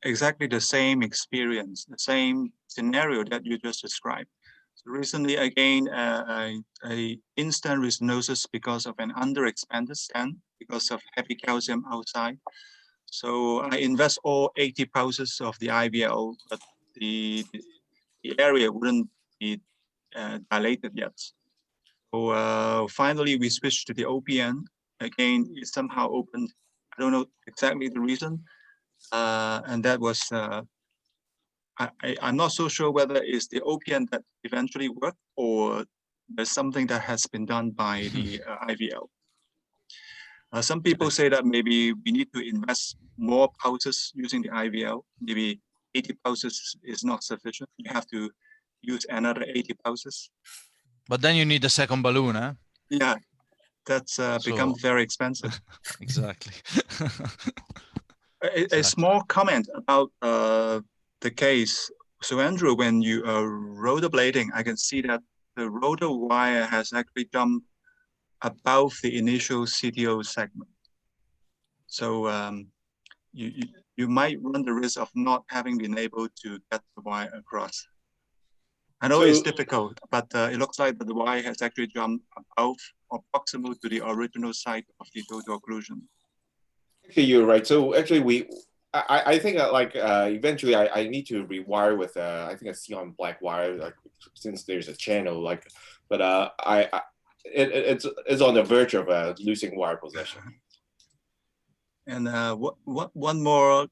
Speaker 2: exactly the same experience, the same scenario that you just described. So recently, again, a instant restenosis because of an underexpanded stent because of heavy calcium outside. So I invest all 80 pulses of the IVL, but the area wouldn't be dilated yet. So finally, we switched to the OPN. Again, it somehow opened. I don't know exactly the reason. And that was, I'm not so sure whether it's the OPN that eventually worked or there's something that has been done by the IVL. Some people say that maybe we need to invest more pulses using the IVL. Maybe 80 pulses is not sufficient. You have to use another 80 pulses.
Speaker 3: But then you need a second balloon, huh?
Speaker 2: Yeah, that's become very expensive.
Speaker 3: Exactly.
Speaker 2: A small comment about the case. So Andrew, when you are rotablating, I can see that the rotor wire has actually jumped above the initial CTO segment. So you might run the risk of not having been able to get the wire across. I know it's difficult, but it looks like that the Y has actually jumped above or proximal to the original site of the total occlusion.
Speaker 13: Actually, you're right. So actually, I think eventually I need to rewire with I think a Xeon black wire, like since there's a channel, like, but it's on the verge of losing wire possession.
Speaker 2: And one more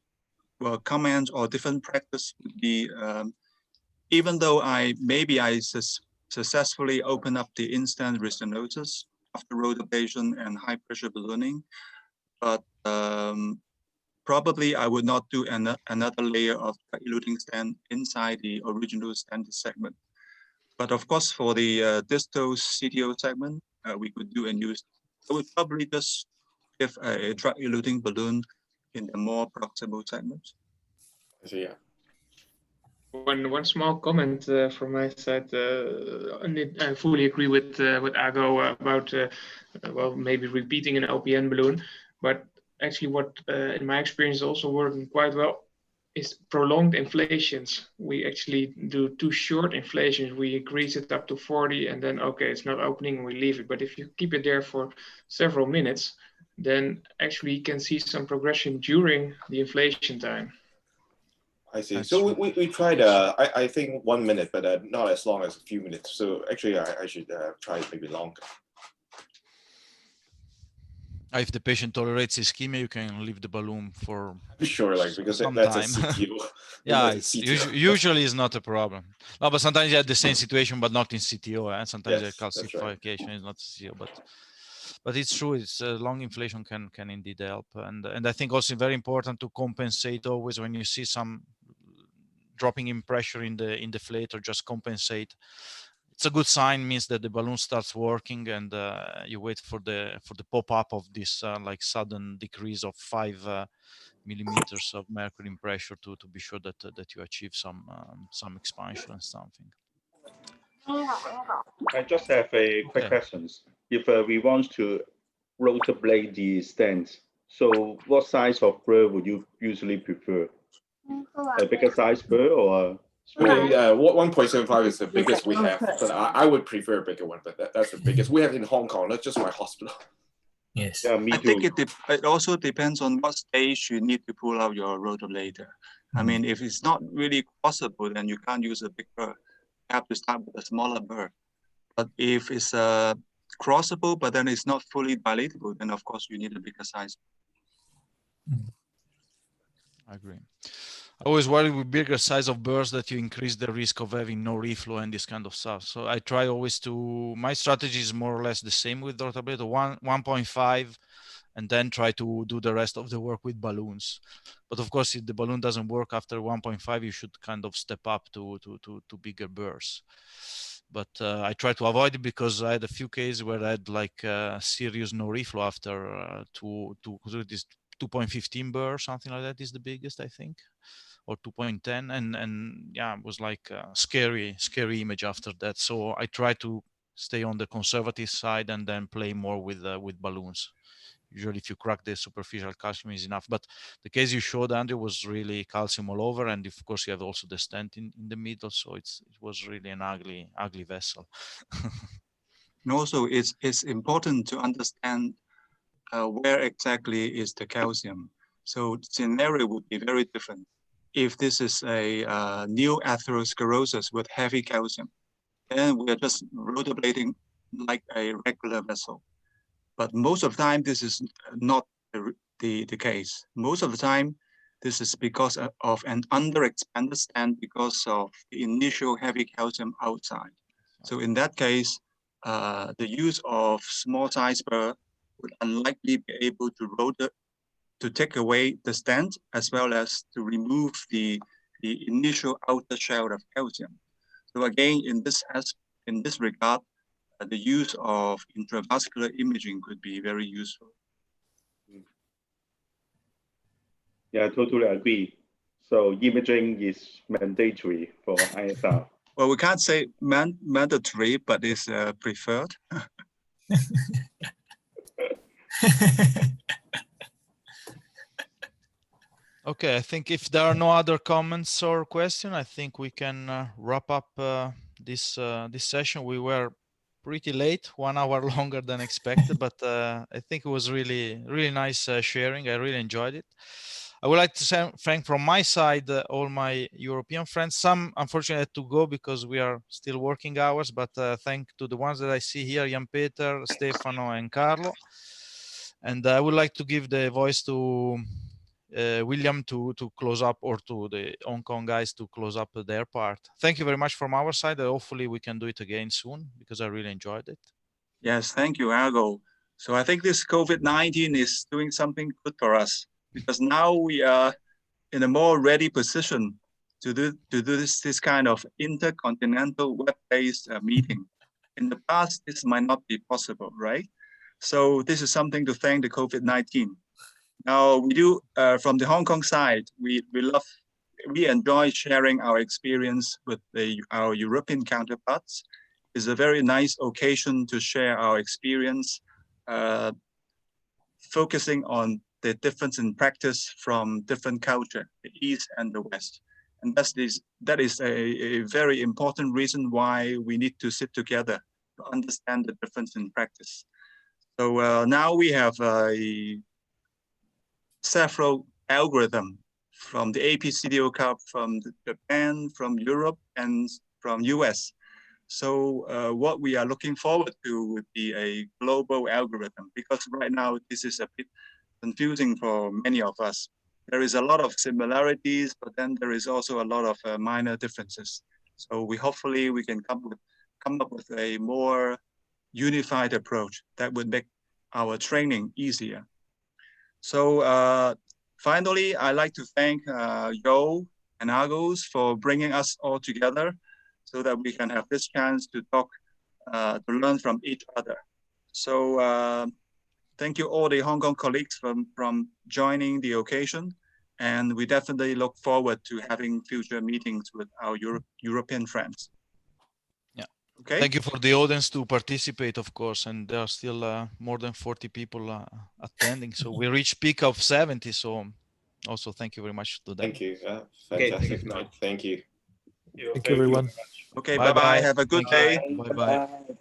Speaker 2: comment or different practice would be, even though I successfully open up the instant restenosis after rotablation and high pressure ballooning, but probably I would not do another layer of eluting stent inside the original stent segment. But of course, for the distal CTO segment, we could do and use. I would probably just give a drug eluting balloon in the more proximal segments.
Speaker 13: So yeah.
Speaker 9: One small comment from my side. I fully agree with Ago about well, maybe repeating an LPN balloon, but actually what in my experience is also working quite well is prolonged inflations. We actually do 2 short inflations. We increase it up to 40 and then, okay, it's not opening and we leave it. But if you keep it there for several minutes, then actually you can see some progression during the inflation time.
Speaker 13: I see. So we tried, I think 1 minute, but not as long as a few minutes. So actually, I should try maybe longer.
Speaker 3: If the patient tolerates ischemia, you can leave the balloon for
Speaker 13: sure, like because
Speaker 3: some
Speaker 13: that's
Speaker 3: time.
Speaker 13: a CTO.
Speaker 3: Yeah, usually it's not a problem. No, but sometimes you have the same situation, but not in CTO. And sometimes the calcification is not CTO, but it's true. It's long inflation can indeed help, and I think also very important to compensate always when you see some dropping in pressure in the deflator, just compensate. It's a good sign, means that the balloon starts working, and you wait for the pop-up of this like sudden decrease of 5 millimeters of mercury in pressure to be sure that you achieve some expansion and something.
Speaker 1: I just have a quick questions. If we want to rotablate the stent, so what size of burr would you usually prefer? A bigger size burr or?
Speaker 13: 1.75 is the biggest we have, but I would prefer a bigger one. But that's the biggest we have in Hong Kong. That's just my hospital.
Speaker 2: Yes. Yeah, me too. I think it also depends on what stage you need to pull out your rotablator. I mean, if it's not really possible, then you can't use a big burr. You have to start with a smaller burr. But if it's crossable, but then it's not fully dilatable, then of course you need a bigger size.
Speaker 3: I agree. I always worry with bigger size of burrs that you increase the risk of having no reflow and this kind of stuff. So I try always to, my strategy is more or less the same with rotablator, 1.5, and then try to do the rest of the work with balloons. But of course, if the balloon doesn't work after 1.5, you should kind of step up to bigger burrs. But I try to avoid it because I had a few cases where I had like serious no reflow after this 2.15 burr, something like that is the biggest, I think, or 2.10, and yeah, it was like a scary image after that. So I try to stay on the conservative side and then play more with balloons. Usually if you crack the superficial calcium is enough, but the case you showed, Andrew, was really calcium all over, and of course you have also the stent in the middle, so it was really an ugly vessel.
Speaker 2: And also it's important to understand where exactly is the calcium. So the scenario would be very different. If this is a new atherosclerosis with heavy calcium, then we are just rotablating like a regular vessel. But most of the time, this is not the case. Most of the time, this is because of an underexpanded stent because of the initial heavy calcium outside. So in that case, the use of small size burr would unlikely be able to take away the stent as well as to remove the initial outer shell of calcium. So again, in this regard, the use of intravascular imaging could be very useful.
Speaker 1: Yeah, I totally agree. So imaging is mandatory for ISR.
Speaker 2: Well, we can't say mandatory, but it's preferred.
Speaker 3: Okay, I think if there are no other comments or questions, I think we can wrap up this session. We were pretty late, 1 hour longer than expected, but I think it was really nice sharing. I really enjoyed it. I would like to thank from my side all my European friends. Some unfortunately had to go because we are still working hours, but thank to the ones that I see here, Jan Peter, Stefano, and Carlo. And I would like to give the voice to William to close up, or to the Hong Kong guys to close up their part. Thank you very much from our side. Hopefully we can do it again soon, because I really enjoyed it.
Speaker 2: Yes, thank you, Argo. So I think this COVID-19 is doing something good for us, because now we are in a more ready position to do this kind of intercontinental web-based meeting. In the past, this might not be possible, right? So this is something to thank the COVID-19. Now we do, from the Hong Kong side, we enjoy sharing our experience with our European counterparts. It's a very nice occasion to share our experience, focusing on the difference in practice from different culture, the East and the West. And that is a very important reason why we need to sit together to understand the difference in practice. So now we have several algorithms from the AP CTO Cup, from Japan, from Europe, and from US. So what we are looking forward to would be a global algorithm, because right now this is a bit confusing for many of us. There is a lot of similarities, but then there is also a lot of minor differences. So hopefully we can come up with a more unified approach that would make our training easier. So finally, I'd like to thank Yo and Argos for bringing us all together, so that we can have this chance to talk, to learn from each other. So thank you all the Hong Kong colleagues from joining the occasion. And we definitely look forward to having future meetings with our European friends.
Speaker 3: Yeah.
Speaker 2: Okay.
Speaker 3: Thank you for the audience to participate, of course. And there are still more than 40 people attending. So we reached peak of 70. So also thank you very much to them.
Speaker 13: Thank you. Fantastic night. Thank you.
Speaker 7: Thank you, everyone.
Speaker 2: Okay, bye-bye. Have a good day.
Speaker 3: Bye-bye.